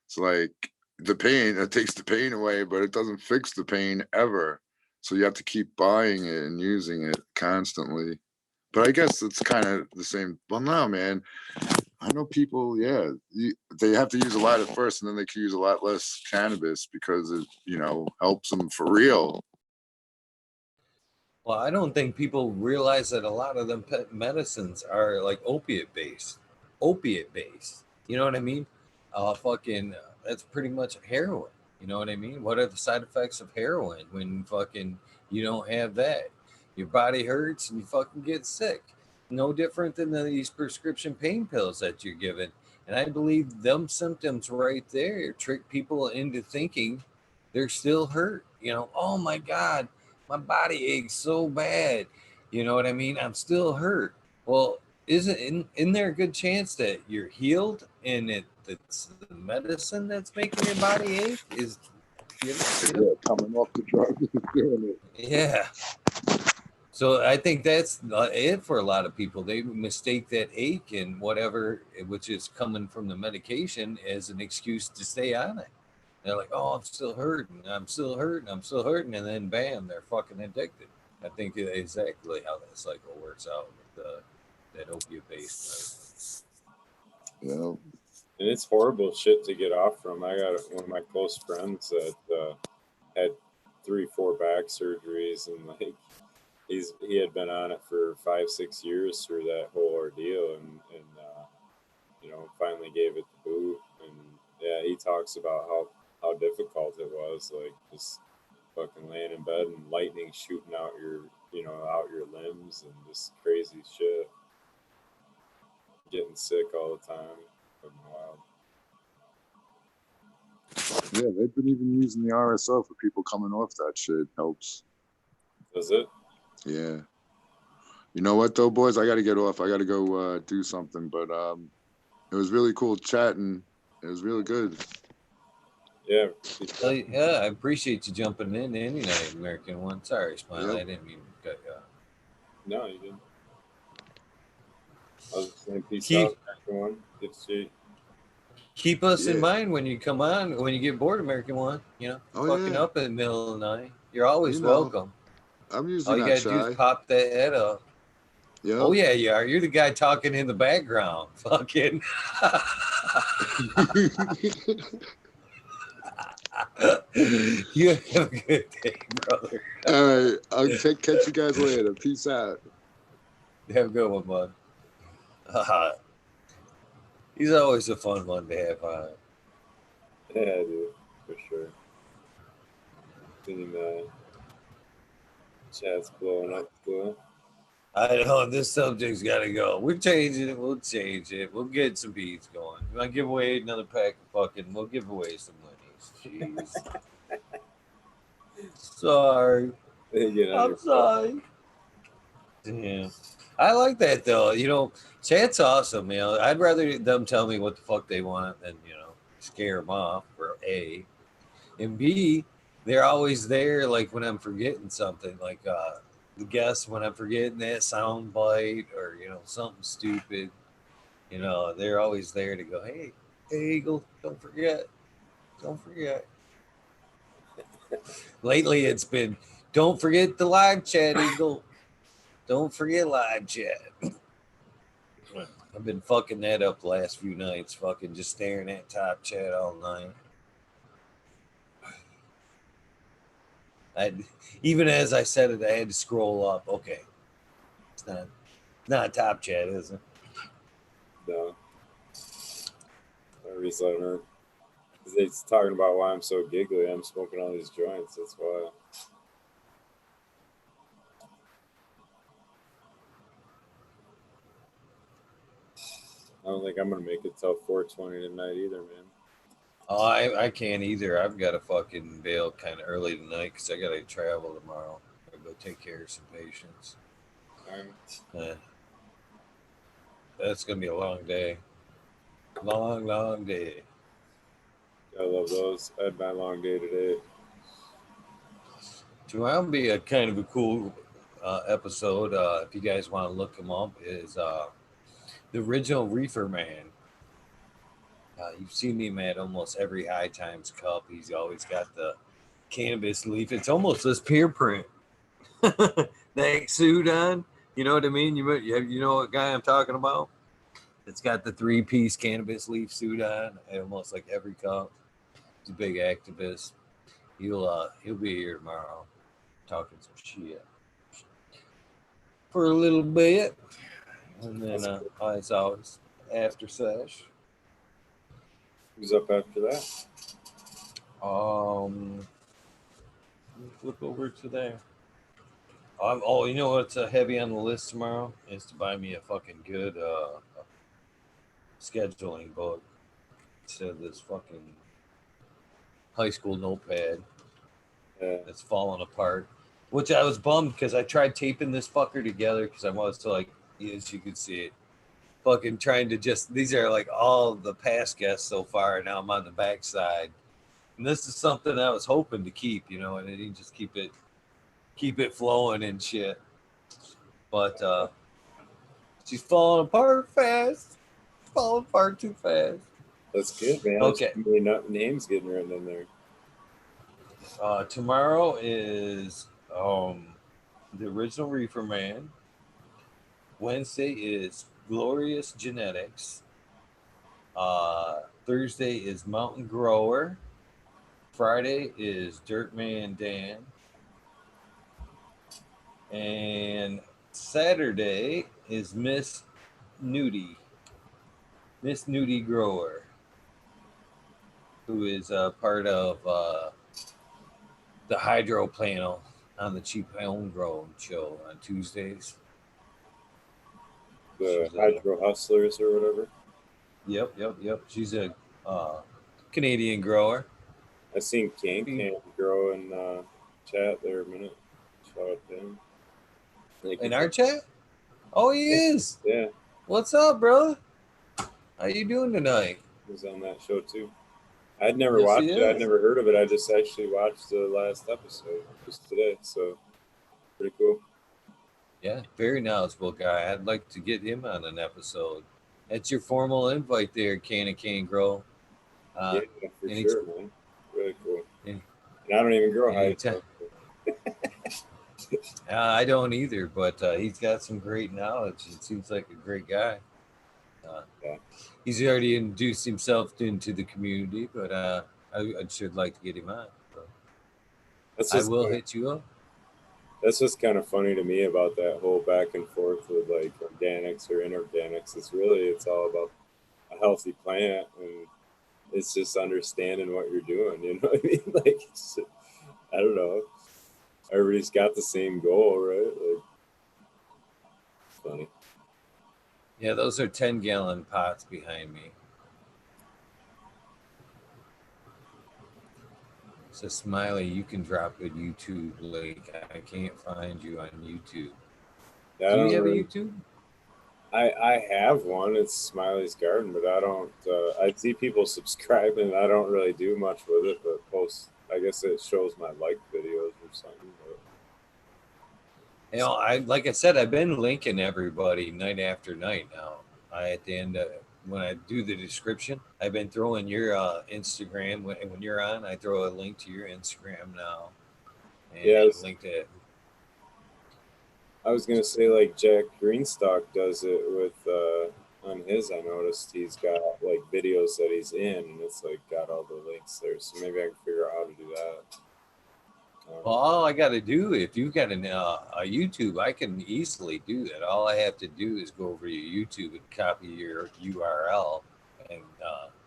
It's like the pain, it takes the pain away, but it doesn't fix the pain ever. So you have to keep buying it and using it constantly. But I guess it's kind of the same. Well, no, man. I know people, yeah, they have to use a lot at first and then they can use a lot less cannabis because it, helps them for real. Well, I don't think people realize that a lot of them medicines are like opiate based. You know what I mean? That's pretty much heroin. You know what I mean? What are the side effects of heroin when fucking you don't have that? Your body hurts and you fucking get sick. No different than these prescription pain pills that you're given. And I believe them symptoms right there trick people into thinking they're still hurt. You know, oh my God, my body aches so bad. You know what I mean? I'm still hurt. Well, isn't there a good chance that you're healed and it's the medicine that's making your body ache? Is Yeah, coming off the drug is doing it. yeah. So I think that's it for a lot of people. They mistake that ache and whatever, which is coming from the medication, as an excuse to stay on it. They're like, "Oh, I'm still hurting. I'm still hurting. I'm still hurting," and then bam, they're fucking addicted. I think exactly how that cycle works out with that opiate based. Yeah. And it's horrible shit to get off from. I got one of my close friends that had 3-4 back surgeries, and like he had been on it for 5-6 years through that whole ordeal, and finally gave it the boot. And yeah, he talks about how difficult it was, like just fucking laying in bed and lightning shooting out your limbs and just crazy shit, getting sick all the time. Fucking wild. Yeah, they've been even using the RSO for people coming off that shit. Helps. Does it? Yeah. You know what though, boys? I got to get off. I got to go do something. But it was really cool chatting. It was really good. Yeah. Yeah, I appreciate you jumping in any night, American One. Sorry, Smiley, Yep. I didn't mean to cut you off. No, you didn't. I was just saying peace Keep- out, everyone. Good to see you. Keep us in Yeah. mind when you come on, when you get bored, American One. You know, Oh, fucking yeah. up in the middle of the night. You're always You know. welcome. I'm All usually you not gotta do shy. is pop that head up. Yep. Oh yeah, you are. You're the guy talking in the background. Fucking. You have a good day, brother. All right. I'll catch you guys later. Peace out. Have a good one, bud. He's always a fun one to have on. Yeah, dude, for sure. Seeing chat's blowing up still. I know this subject's got to go. We're changing it. We'll change it. We'll get some beats going. You want to give away another pack of fucking? We'll give away some minis. Jeez. Sorry. I'm sorry. Yeah. I like that though. You know, chat's awesome. You know, I'd rather them tell me what the fuck they want than scare them off, for A. And B, they're always there, like when I'm forgetting something, like the guests when I'm forgetting that sound bite or something stupid. They're always there to go, hey, Eagle, don't forget. Lately, it's been, don't forget the live chat, Eagle. Don't forget live chat. I've been fucking that up the last few nights, fucking just staring at top chat all night. Even as I said it, I had to scroll up. Okay, it's not top chat, is it? No. Everybody's letting her. He's talking about why I'm so giggly. I'm smoking all these joints. That's why. I don't think I'm gonna make it till 4:20 tonight either, man. Oh, I can't either. I've got to fucking bail kind of early tonight because I got to travel tomorrow. I go take care of some patients. That's gonna be a long day. Long day. I love those. I had my long day today. Tomorrow will be a kind of a cool episode. If you guys want to look him up, is the original Reefer Man. You've seen him at almost every High Times Cup. He's always got the cannabis leaf. It's almost this peer print. That suit on. You know what I mean? You know what guy I'm talking about? It's got the 3-piece cannabis leaf suit on at almost like every cup. He's a big activist. He'll be here tomorrow talking some shit for a little bit. And then as always, after sesh. Who's up after that? Flip over to there. You know what's heavy on the list tomorrow is to buy me a fucking good scheduling book instead of this fucking high school notepad that's falling apart. Which I was bummed because I tried taping this fucker together because I wanted to, like, as you can see it, fucking trying to these are like all the past guests so far. And now I'm on the backside. And this is something I was hoping to keep, and I didn't just keep it flowing and shit. But she's falling apart fast. Falling apart too fast. That's good, man. Okay. Names getting written in there. Tomorrow is the original Reefer Man. Wednesday is Glorious Genetics. Thursday is Mountain Grower. Friday is Dirtman Dan. And Saturday is Miss Nudie Grower, who is part of the Hydro Panel on the Cheap Homegrown show on Tuesdays. The Hydro Hustlers or whatever. Yep. She's a Canadian grower. I seen Can grow in chat there a minute. Shout out to him. In our chat? Oh, he is. Yeah. What's up, brother? How you doing tonight? He was on that show too. I'd never watched it. I'd never heard of it. I just actually watched the last episode just today. So pretty cool. Yeah, very knowledgeable guy. I'd like to get him on an episode. That's your formal invite there, Can Grow. Yeah, for sure, man. Really cool. Yeah. And I don't even grow high. I don't either, but he's got some great knowledge. It seems like a great guy. He's already introduced himself into the community, but I should like to get him on. So I will hit you up. That's just kind of funny to me about that whole back and forth with like organics or inorganics. It's all about a healthy plant, and it's just understanding what you're doing. You know what I mean? Like, I don't know. Everybody's got the same goal, right? Like, funny. Yeah, those are 10-gallon pots behind me. So Smiley, you can drop a YouTube link. I can't find you on YouTube. Do you have a YouTube? I have one. It's Smiley's Garden, but I don't. I see people subscribing. I don't really do much with it, but post. I guess it shows my like videos or something. But You know, I like I said, I've been linking everybody night after night now. At the end, when I do the description, I've been throwing your Instagram when you're on. I throw a link to your Instagram now, and yeah, link to it. I was gonna say like Jack Greenstock does it with on his. I noticed he's got like videos that he's in, and it's like got all the links there. So maybe I can figure out how to do that. Well, all I got to do, if you've got a YouTube, I can easily do that. All I have to do is go over to YouTube and copy your URL, and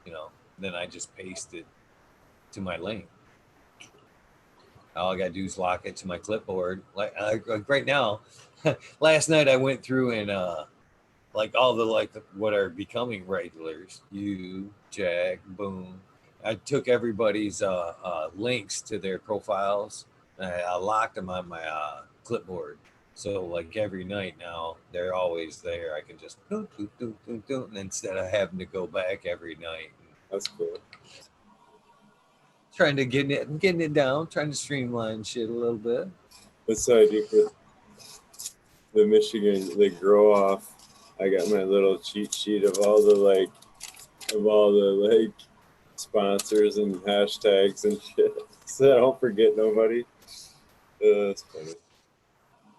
you know, then I just paste it to my link. All I got to do is lock it to my clipboard. Like right now, last night I went through and like all the what are becoming regulars, you, Jack, Boom. I took everybody's links to their profiles. And I locked them on my clipboard. So like every night now, they're always there. I can just do, and instead of having to go back every night. That's cool. Trying to getting it down, trying to streamline shit a little bit. That's what I do for the Michigan, the grow off. I got my little cheat sheet of all the sponsors and hashtags and shit, so I don't forget nobody. That's funny.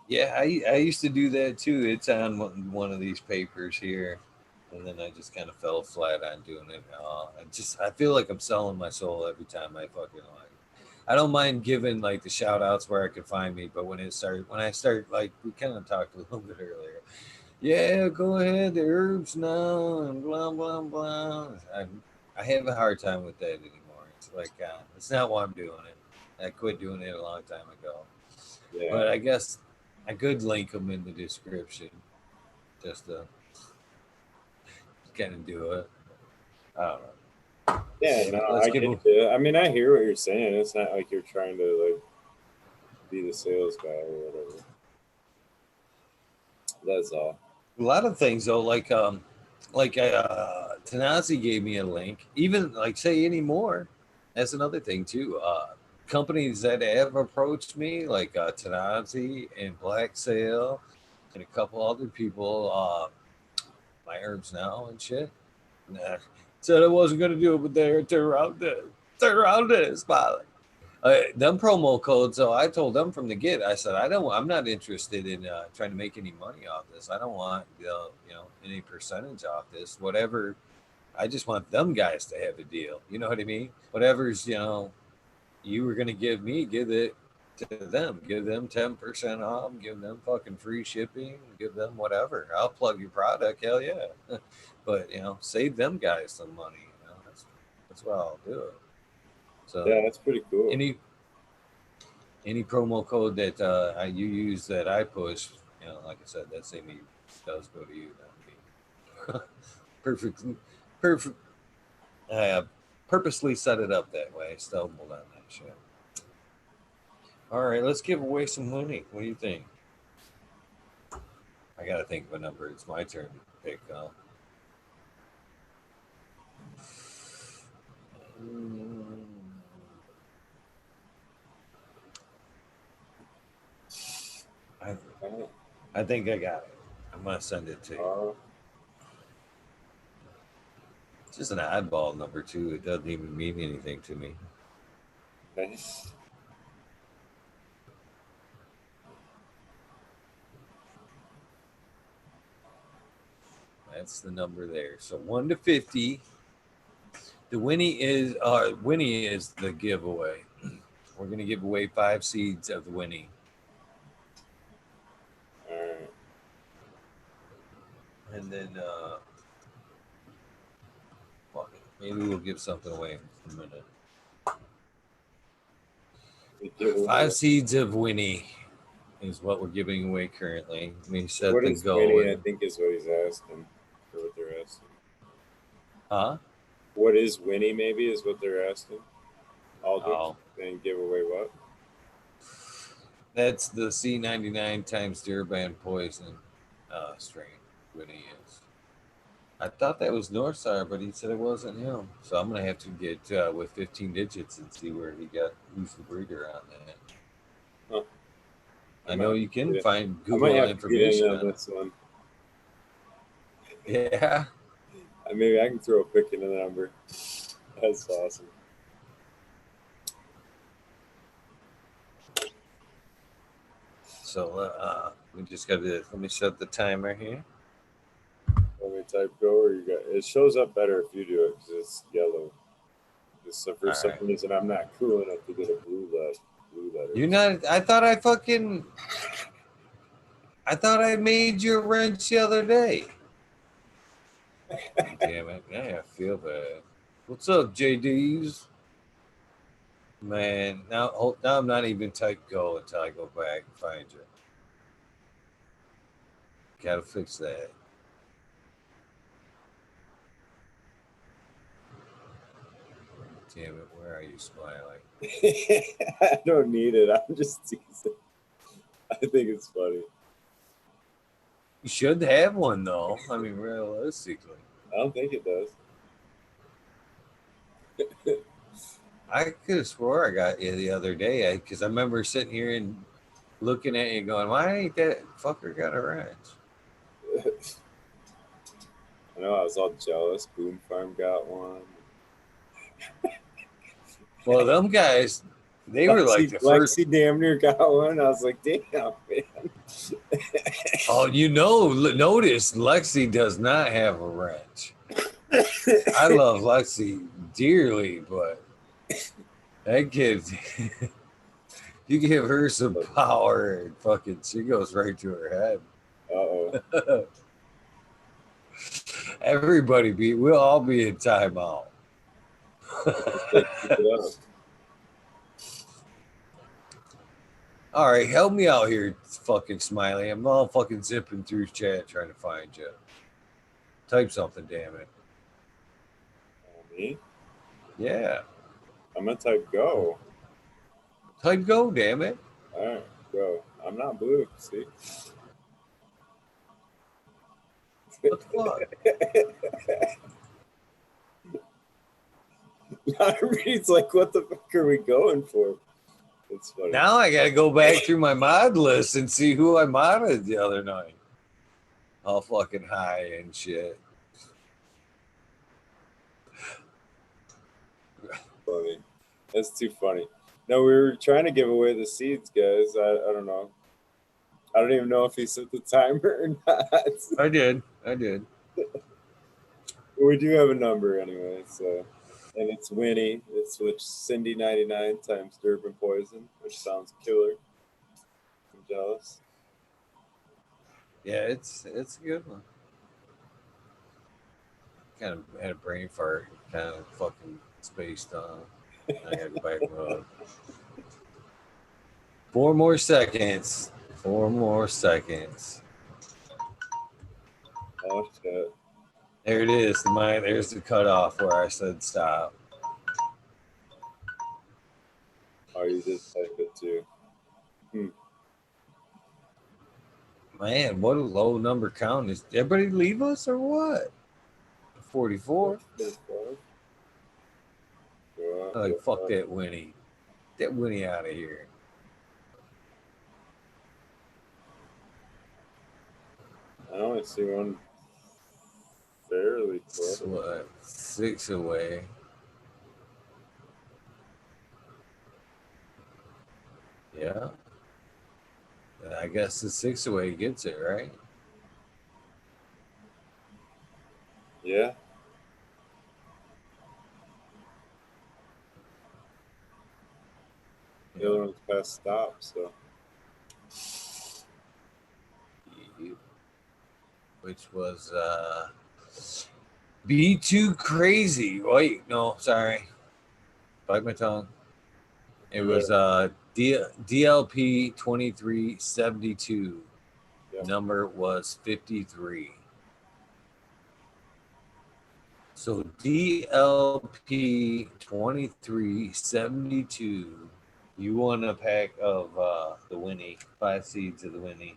Yeah, I used to do that too. It's on one of these papers here, and then I just kind of fell flat on doing it. I feel like I'm selling my soul every time I fucking like. I don't mind giving like the shout outs where I can find me, but when I start like we kind of talked a little bit earlier. Yeah, go ahead, the herbs now and blah blah blah. I have a hard time with that anymore. It's like it's not why I'm doing it. I quit doing it a long time ago. Yeah. But I guess I could link them in the description just to kind of do it. I don't know. Yeah, no, Let's I give get them. you. I mean, I hear what you're saying. It's not like you're trying to like be the sales guy or whatever. That's all. A lot of things though, like Tanasi gave me a link. Even like say anymore. That's another thing too. Companies that have approached me, like Tanasi and Black Sale, and a couple other people, my herbs now and shit. Nah, said I wasn't gonna do it, but they turn around this, Smiley. Them promo codes, so I told them from the get. I said I'm not interested in trying to make any money off this. I don't want any percentage off this. Whatever, I just want them guys to have a deal. You know what I mean? Whatever's you were gonna give me, give it to them. Give them 10% off. Give them fucking free shipping. Give them whatever. I'll plug your product. Hell yeah. But save them guys some money. That's what I'll do. So Yeah, that's pretty cool. Any promo code that you use that I push, like I said, that same does go to you, not me. Perfect. I purposely set it up that way. Stumbled on that shit. All right, let's give away some money. What do you think? I gotta think of a number. It's my turn to pick. I think I got it. I'm gonna send it to you. It's just an oddball number too. It doesn't even mean anything to me. Okay. That's the number there. So 1 to 50. The Winnie is the giveaway. We're gonna give away 5 seeds of the Winnie. All right. And then maybe we'll give something away in a minute. 5 seeds of Winnie is what we're giving away currently. Let me set What the is goal. Winnie? I think is what he's asking. Or what they're asking. Huh? What is Winnie? Maybe is what they're asking. Aldrich and give away what? That's the C99 times Durban poison strain. Winnie is. I thought that was Northstar, but he said it wasn't him. So I'm gonna have to get with 15 digits and see where he got who's the breeder on that. Huh. I know you can find I might Google have to get in information on on it. this one. Yeah. Maybe I can throw a pick in the number. That's awesome. So we just got to let me set the timer here. Let me type go, or you got it shows up better if you do it because it's yellow. So for some reason, I'm not cool enough to get a blue letter. You're not. I thought I made you a wrench the other day. Damn it! Now I feel bad. What's up, JDs? Man, now I'm not even type go until I go back and find you. Gotta fix that. Damn it! Where are you, Smiley? I don't need it. I'm just teasing. I think it's funny. You should have one though. I mean, realistically. I don't think it does. I could have swore I got you the other day because I remember sitting here and looking at you going, why ain't that fucker got a wrench? I know I was all jealous. Boom Farm got one. Well, them guys, they were like the first. Lexi damn near got one. I was like, damn, man. Oh, notice Lexi does not have a wrench. I love Lexi dearly, but that kid, you give her some power and fucking, she goes right to her head. Uh-oh. Everybody we'll all be in timeout. All right, help me out here, fucking Smiley. I'm all fucking zipping through chat trying to find you. Type something, damn it. Me? Yeah. I'm gonna type go. Type go, damn it. All right, go. I'm not blue, see? What the fuck? Reed's like, what the fuck are we going for? It's funny. Now I gotta go back through my mod list and see who I modded the other night. All fucking high and shit. Funny. That's too funny. No, we were trying to give away the seeds, guys. I don't know. I don't even know if he set the timer or not. I did. We do have a number anyway, so. And it's Winnie. It's which Cindy 99 times Durban Poison, which sounds killer. I'm jealous. Yeah, it's a good one. Kind of had a brain fart, kind of fucking spaced on. I gotta go back and run. 4 more seconds. 4 more seconds. Oh shit. There it is. There's the cutoff where I said stop. Oh, you just typed it too. Man, what a low number count is. Everybody leave us or what? 44. Like fuck that Winnie. Get Winnie out of here. I only see one fairly close. 6 away. Yeah. I guess the 6 away gets it, right? Yeah. The other one's past stop, so. Which was Be Too Crazy. Wait, no, sorry. Bite my tongue. It was DLP 2372. Yeah. Number was 53. So DLP 2372. You won a pack of the Winnie, 5 seeds of the Winnie.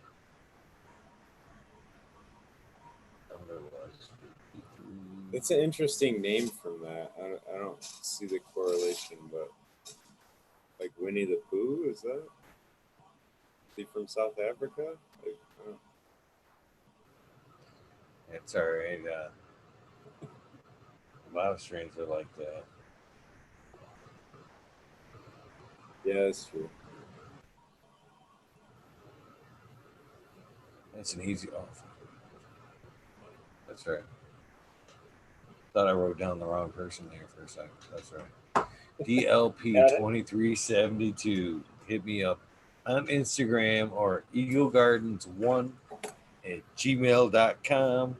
It's an interesting name from that. I don't see the correlation, but like Winnie the Pooh, is that? Is he from South Africa? Like, I don't- It's all right. A lot of strains are like that. yeah, that's true. That's an easy off. That's right. Thought I wrote down the wrong person there for a second. That's right. DLP2372. Hit me up on Instagram or eaglegardens1@gmail.com.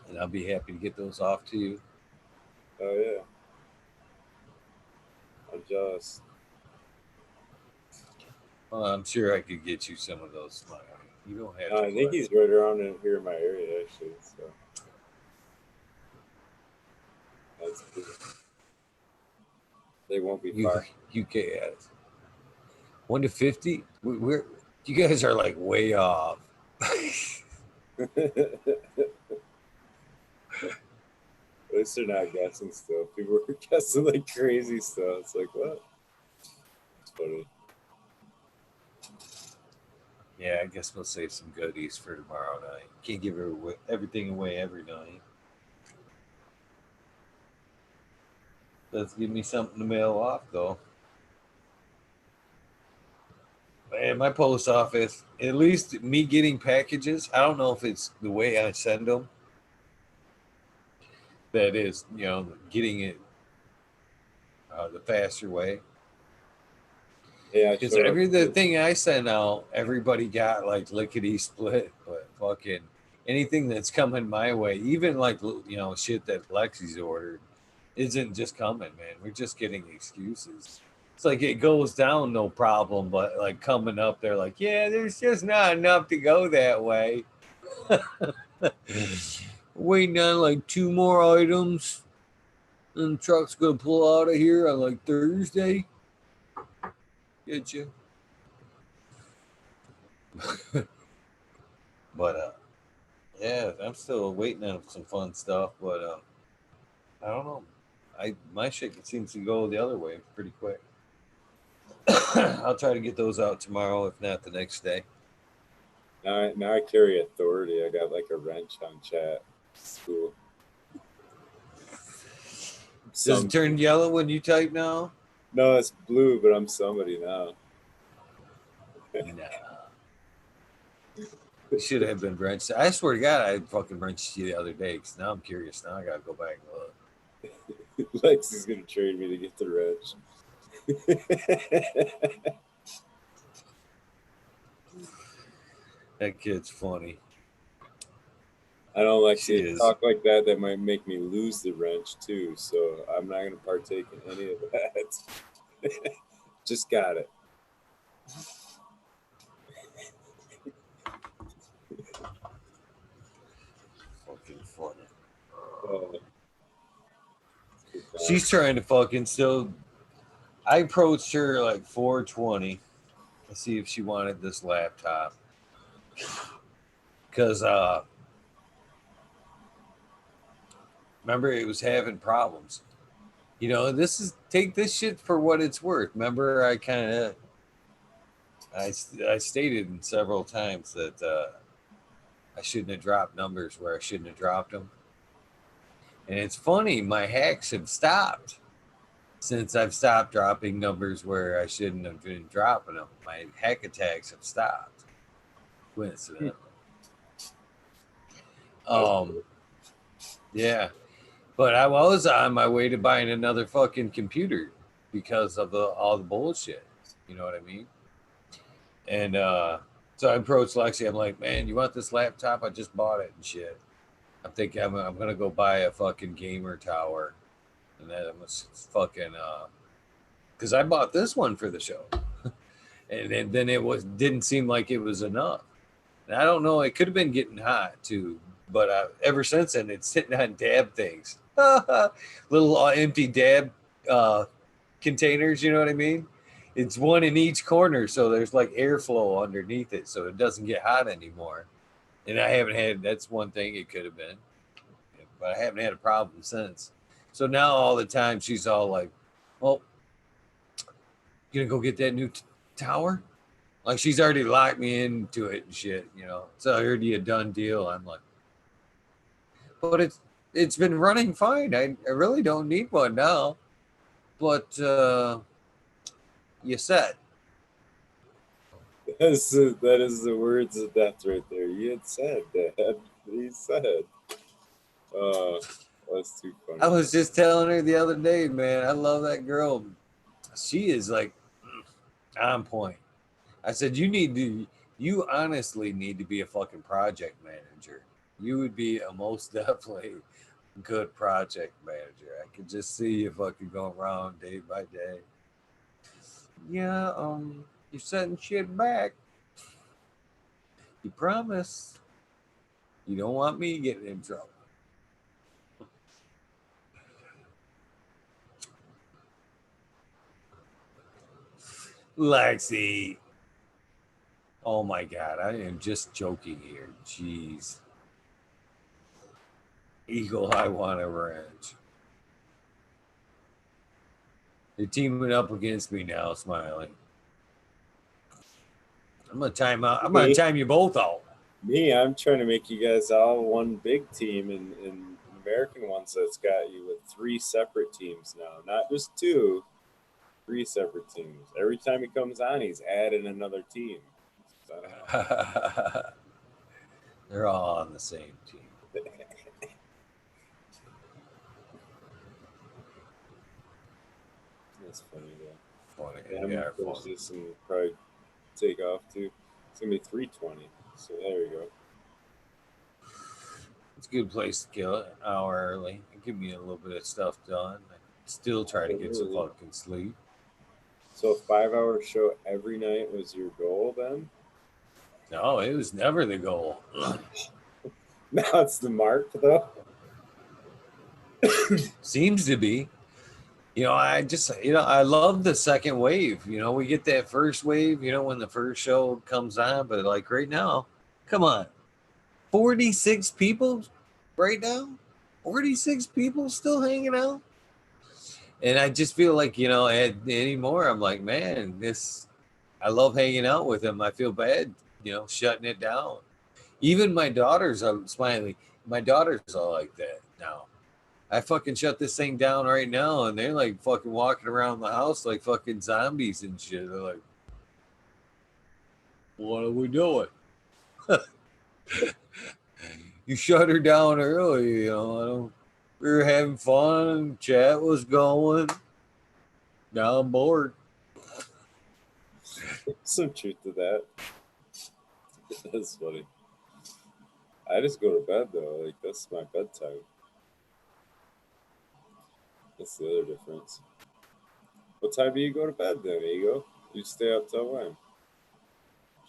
And I'll be happy to get those off to you. Oh yeah. I'm jealous. Well, I'm sure I could get you some of those. You don't have to. I think he's right around in here in my area actually. So that's cool. They won't be far. UK ads. 1 to 50. We're you guys are like way off. At least they're not guessing still. People were guessing like crazy stuff. It's like, what? It's funny. Yeah, I guess we'll save some goodies for tomorrow night. Can't give everything away every night. Let's give me something to mail off, though. Man, my post office, at least me getting packages, I don't know if it's the way I send them. That is, getting it the faster way. Yeah, because the thing I sent out, everybody got like lickety split, but fucking anything that's coming my way, even like shit that Lexi's ordered, isn't just coming, man. We're just getting excuses. It's like it goes down, no problem, but like coming up, they're like, yeah, there's just not enough to go that way. Waiting on like 2 more items, and the truck's gonna pull out of here on like Thursday. Get you. But yeah, I'm still waiting on some fun stuff, but I don't know. My shit seems to go the other way pretty quick. I'll try to get those out tomorrow, if not the next day. Now I carry authority. I got like a wrench on chat. It's cool. Does it turn yellow when you type now? No, it's blue, but I'm somebody now. Nah. You should have been wrenched. I swear to God, I fucking wrenched you the other day, because now I'm curious. Now I gotta go back and look. Lexi's gonna trade me to get the wrench. That kid's funny. I don't like to talk like that. That might make me lose the wrench too. So I'm not gonna partake in any of that. Just got it. Fucking funny. She's trying to fucking still. I approached her like 4:20 to see if she wanted this laptop, because remember, it was having problems. Take this shit for what it's worth. Remember, I stated several times that I shouldn't have dropped numbers where I shouldn't have dropped them. And it's funny, my hacks have stopped since I've stopped dropping numbers where I shouldn't have been dropping them. My hack attacks have stopped. Coincidentally. Yeah. But I was on my way to buying another fucking computer because of all the bullshit. You know what I mean? And so I approached Lexi. I'm like, man, you want this laptop? I just bought it and shit. I'm thinking I'm going to go buy a fucking gamer tower. And then I'm fucking, because I bought this one for the show. And then it didn't seem like it was enough. And I don't know, it could have been getting hot too. But ever since then, it's sitting on dab things. Little empty dab containers, you know what I mean? It's one in each corner, so there's like airflow underneath it, so it doesn't get hot anymore. And I haven't had, that's one thing it could have been. but I haven't had a problem since. So now all the time she's all like, "Well, you gonna go get that new tower?" Like she's already locked me into it and shit, you know. It's already a done deal. I'm like, but it's been running fine. I really don't need one now. But you said. That is the words of death right there. You had said, Dad. He said. That's too funny. I was just telling her the other day, man, I love that girl. She is like on point. I said, you honestly need to be a fucking project manager. You would be a most definitely good project manager. I could just see you fucking going around day by day. Yeah, you're setting shit back. You promise. You don't want me getting in trouble. Lexi. Oh my God, I am just joking here. Jeez. Eagle, I want a ranch. You're teaming up against me now, Smiley. I'm gonna time out. I'm gonna time you both out. I'm trying to make you guys all one big team, and American ones that's got you with 3 separate teams now, not just 2, 3 separate teams. Every time he comes on, he's adding another team. They're all on the same team. That's funny though. Funny. Yeah, this and probably take off too. It's gonna be 3:20. So there we go. It's a good place to kill it. An hour early. Give me a little bit of stuff done. I still try to get some fucking sleep. So a 5-hour show every night was your goal then? No, it was never the goal. Now it's the mark though. Seems to be. You know, I love the second wave. You know, we get that first wave, you know, when the first show comes on, but like right now, come on. 46 people right now? 46 people still hanging out? And I just feel like, you know, anymore, I'm like, man, I love hanging out with them. I feel bad, you know, shutting it down. Even my daughters are smiling. My daughters are like that now. I fucking shut this thing down right now, and they're like fucking walking around the house like fucking zombies and shit. They're like, what are we doing? You shut her down early, you know. We were having fun, chat was going. Now I'm bored. Some truth to that. That's funny. I just go to bed though. Like that's my bedtime. That's the other difference. What time do you go to bed then, Ego? You stay up till when?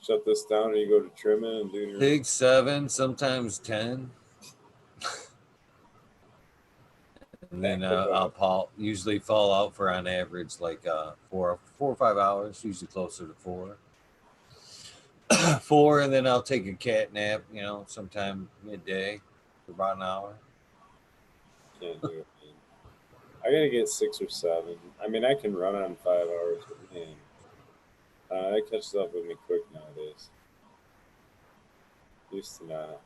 Shut this down and you go to trimming and do your 6, 7, sometimes 10. And then I'll usually fall out for on average like 4 or 5 hours, usually closer to 4. 4, and then I'll take a cat nap, you know, sometime midday for about an hour. Can't do it. Man. I gotta get 6 or 7. I mean, I can run on 5 hours, but man, that catches up with me quick nowadays. Used to not.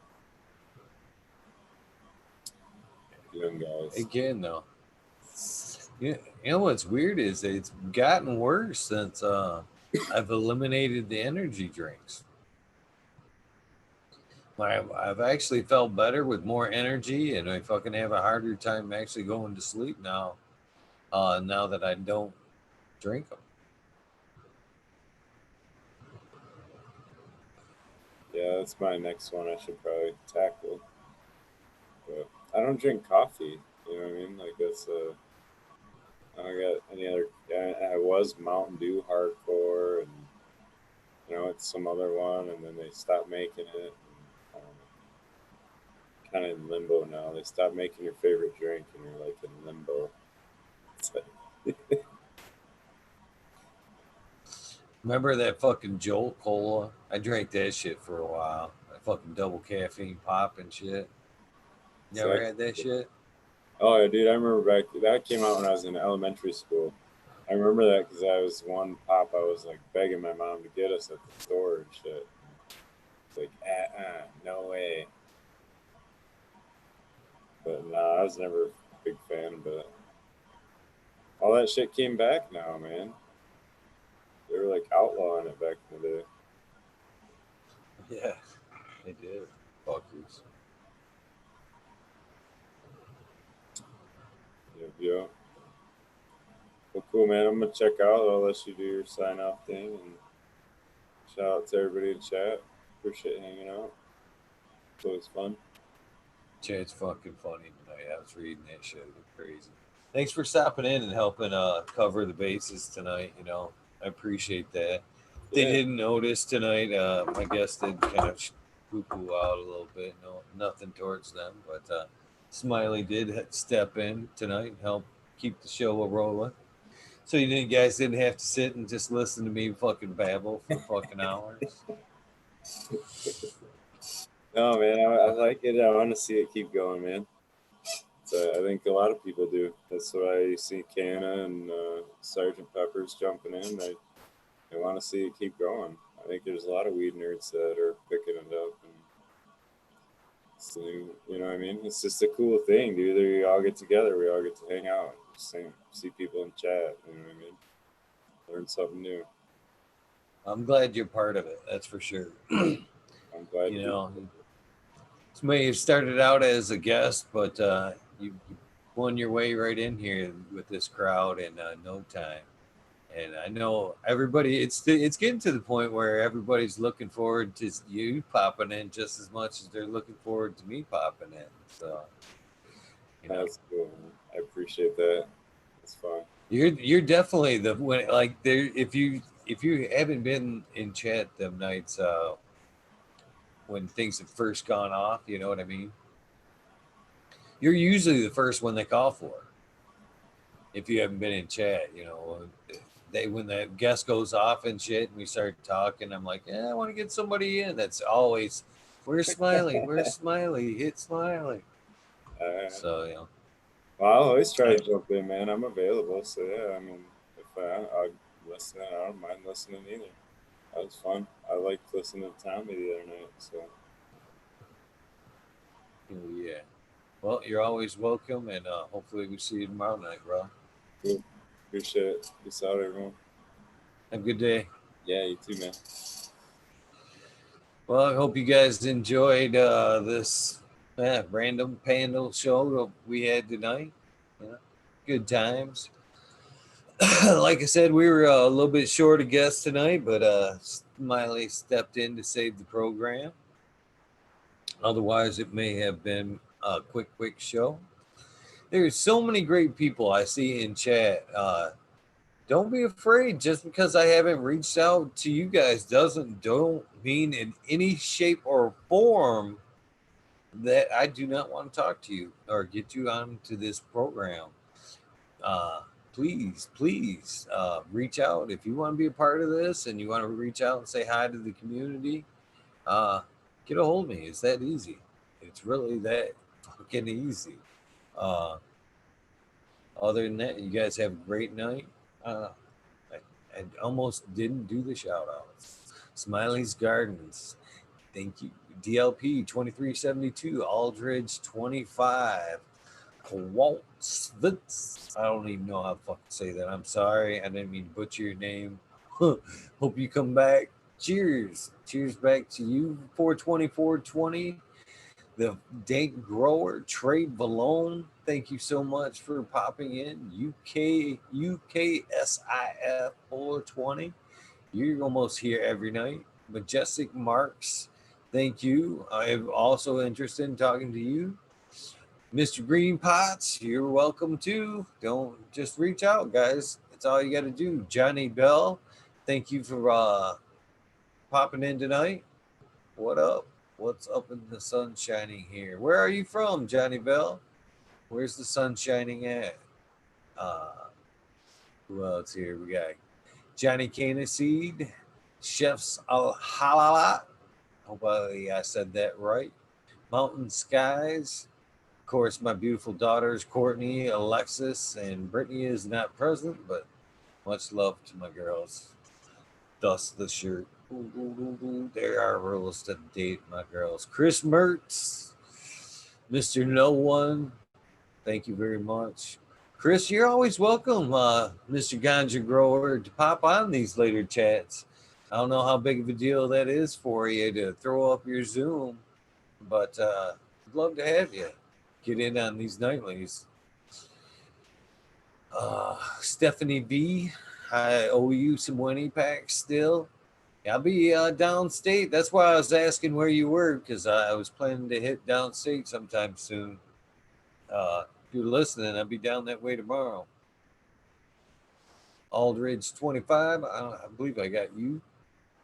Young guys. Again, though, you know what's weird is it's gotten worse since I've eliminated the energy drinks. I've actually felt better with more energy, and I fucking have a harder time actually going to sleep now. Now that I don't drink them. Yeah, that's my next one I should probably tackle. But I don't drink coffee. You know what I mean? Like that's I don't got any other. I was Mountain Dew hardcore, and you know it's some other one, and then they stopped making it. Kind of in limbo now. They stopped making your favorite drink, and you're like in limbo. Remember that fucking Jolt Cola? I drank that shit for a while. That fucking double caffeine pop and shit. Never had that shit. Oh, yeah, dude, I remember that came out when I was in elementary school. I remember that because I was one pop. I was like begging my mom to get us at the store and shit. It's like, no way. But no, I was never a big fan. But all that shit came back now, man. They were like outlawing it back in the day. Yeah, they did. Fuckers. Yeah. Well, cool, man. I'm gonna check out. I'll let you do your sign off thing, and shout out to everybody in chat. Appreciate hanging out. It's always fun. It's fucking funny tonight. I was reading that shit. It was crazy. Thanks for stopping in and helping cover the bases tonight. You know, I appreciate that. They Yeah. didn't notice tonight. My guest did kind of poo-poo out a little bit. No, nothing towards them, but Smiley did step in tonight and help keep the show rolling. So guys didn't have to sit and just listen to me fucking babble for fucking hours. No, man, I like it. I want to see it keep going, man. So I think a lot of people do. That's why you see Canna and Sergeant Pepper's jumping in. They want to see it keep going. I think there's a lot of weed nerds that are picking it up. And so, you know what I mean? It's just a cool thing, dude. We all get together. We all get to hang out. See people in chat. You know what I mean? Learn something new. I'm glad you're part of it. That's for sure. I'm glad You know, you may have started out as a guest, but you won your way right in here with this crowd in no time. And I know everybody. It's getting to the point where everybody's looking forward to you popping in just as much as they're looking forward to me popping in. So, you know, That's cool. Man. I appreciate that. It's fun. you're definitely the when like there. If you haven't been in chat them nights when things have first gone off, you know what I mean. You're usually the first one they call for. If you haven't been in chat, you know, when the guest goes off and shit, and we start talking, I'm like, yeah, I want to get somebody in. That's always, where's Smiley? Where's Smiley? Hit Smiley. So you know, Well, I'll always try to jump in, man. I'm available, so yeah. I mean, if I'll listen, I don't mind listening either. That was fun. I liked listening to Tommy the other night. So yeah. Well, you're always welcome, and hopefully we see you tomorrow night, bro. cool. Appreciate it. Peace out, everyone. Have a good day. Yeah, you too, man. Well, I hope you guys enjoyed this random panel show that we had tonight. Yeah. Good times. Like I said, we were a little bit short of guests tonight, but Smiley stepped in to save the program. Otherwise, it may have been a quick show. There's so many great people I see in chat. Don't be afraid. Just because I haven't reached out to you guys don't mean in any shape or form that I do not want to talk to you or get you onto this program. Please reach out if you want to be a part of this and you want to reach out and say hi to the community. Get a hold of me. It's that easy. It's really that fucking easy. Other than that, you guys have a great night. I almost didn't do the shout outs. Smiley's Gardens. Thank you. DLP 2372, Aldridge 25. Kowalsvitz. I don't even know how to fucking say that. I'm sorry. I didn't mean to butcher your name. Hope you come back. Cheers. Cheers back to you. 420. The Dank Grower, Trey Valone. Thank you so much for popping in. UKSIF 420. You're almost here every night. Majestic Marks. Thank you. I'm also interested in talking to you. Mr. Green Pots, you're welcome too. Don't just reach out, guys. That's all you got to do. Johnny Bell, thank you for popping in tonight. What up? What's up in the sun shining here? Where are you from, Johnny Bell? Where's the sun shining at? Who else here? We got Johnny Caniseed, Chefs Al Halalat. Hope I said that right. Mountain Skies, course, my beautiful daughters, Courtney, Alexis, and Brittany is not present, but much love to my girls. Dust the shirt. Ooh, ooh, ooh, ooh. There are rules to date, my girls. Chris Mertz, Mr. No One, thank you very much. Chris, you're always welcome, Mr. Ganja Grower, to pop on these later chats. I don't know how big of a deal that is for you to throw up your Zoom, but I'd love to have you get in on these nightlies. Stephanie B, I owe you some winnie packs still. I'll be downstate. That's why I was asking where you were, because I was planning to hit downstate sometime soon. If you're listening, I'll be down that way tomorrow. Aldridge 25, I believe I got you.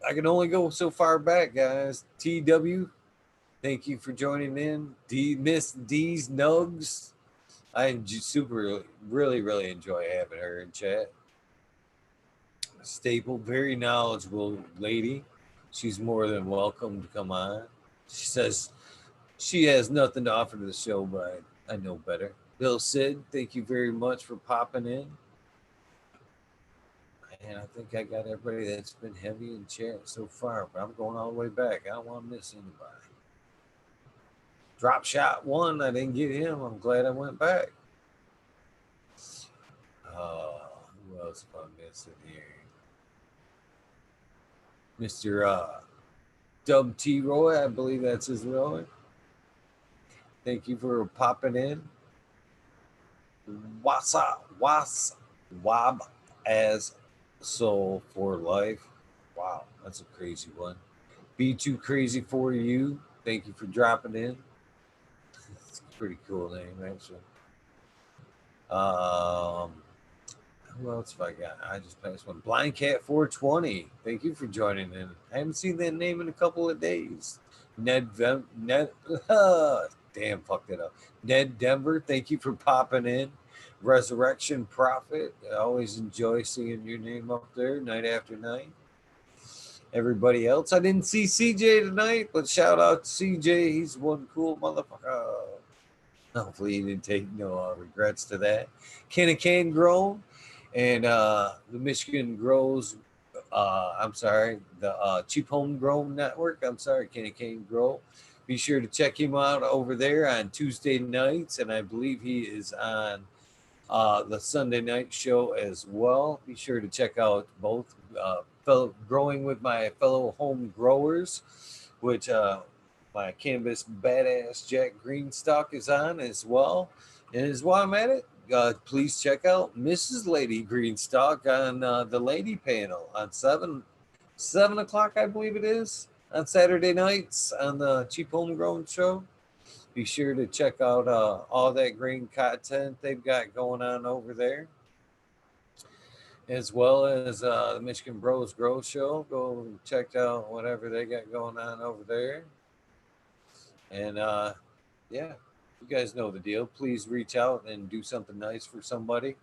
I can only go so far back, guys. TW, thank you for joining in. Miss D's Nugs, I really enjoy having her in chat. Staple, very knowledgeable lady. She's more than welcome to come on. She says she has nothing to offer to the show, but I know better. Bill Sid, thank you very much for popping in. And I think I got everybody that's been heavy in chat so far, but I'm going all the way back. I don't want to miss anybody. Drop Shot 1, I didn't get him. I'm glad I went back. Who else am I missing here? Mr. Dub T. Roy, I believe that's his Roy. Thank you for popping in. Wab as Soul for Life. Wow, that's a crazy one. Be Too Crazy For You. Thank you for dropping in. It's a pretty cool name, actually. Who else have I got? I just passed one. Blind Cat 420. Thank you for joining in. I haven't seen that name in a couple of days. Ned damn, fucked it up. Ned Denver, thank you for popping in. Resurrection Prophet. I always enjoy seeing your name up there night after night. Everybody else, I didn't see CJ tonight, but shout out to CJ. He's one cool motherfucker. Hopefully he didn't take no regrets to that. Can Grown and the Michigan Grows, the Cheap Home Grown Network. I'm sorry, Can Grow. Be sure to check him out over there on Tuesday nights, and I believe he is on the Sunday night show as well. Be sure to check out both Growing with My Fellow Home Growers, which my cannabis badass Jack Greenstock is on as well. And as while I'm at it, please check out Mrs. Lady Greenstock on the lady panel on 7 o'clock, I believe it is, on Saturday nights on the Cheap Homegrown Show. Be sure to check out all that green content they've got going on over there, as well as the Michigan Bros Grow Show. Go check out whatever they got going on over there. And yeah, you guys know the deal. Please reach out and do something nice for somebody.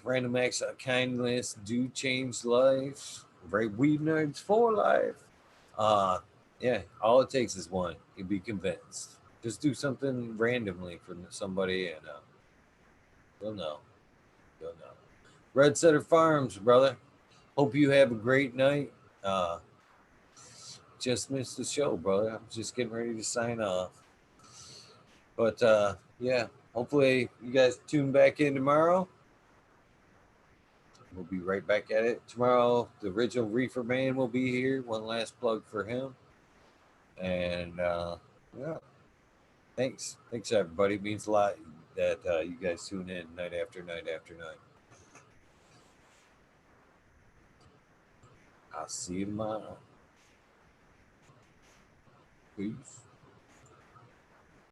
Random acts of kindness do change lives. Weed nerds for life. Yeah, all it takes is one. You'd be convinced. Just do something randomly for somebody, and they'll know. They'll know. Red Setter Farms, brother. Hope you have a great night. Just missed the show, brother. I'm just getting ready to sign off. But yeah, hopefully you guys tune back in tomorrow. We'll be right back at it tomorrow. The original Reefer Man will be here. One last plug for him. And yeah, thanks everybody. It means a lot that you guys tune in night after night after night. I'll see you tomorrow. Peace.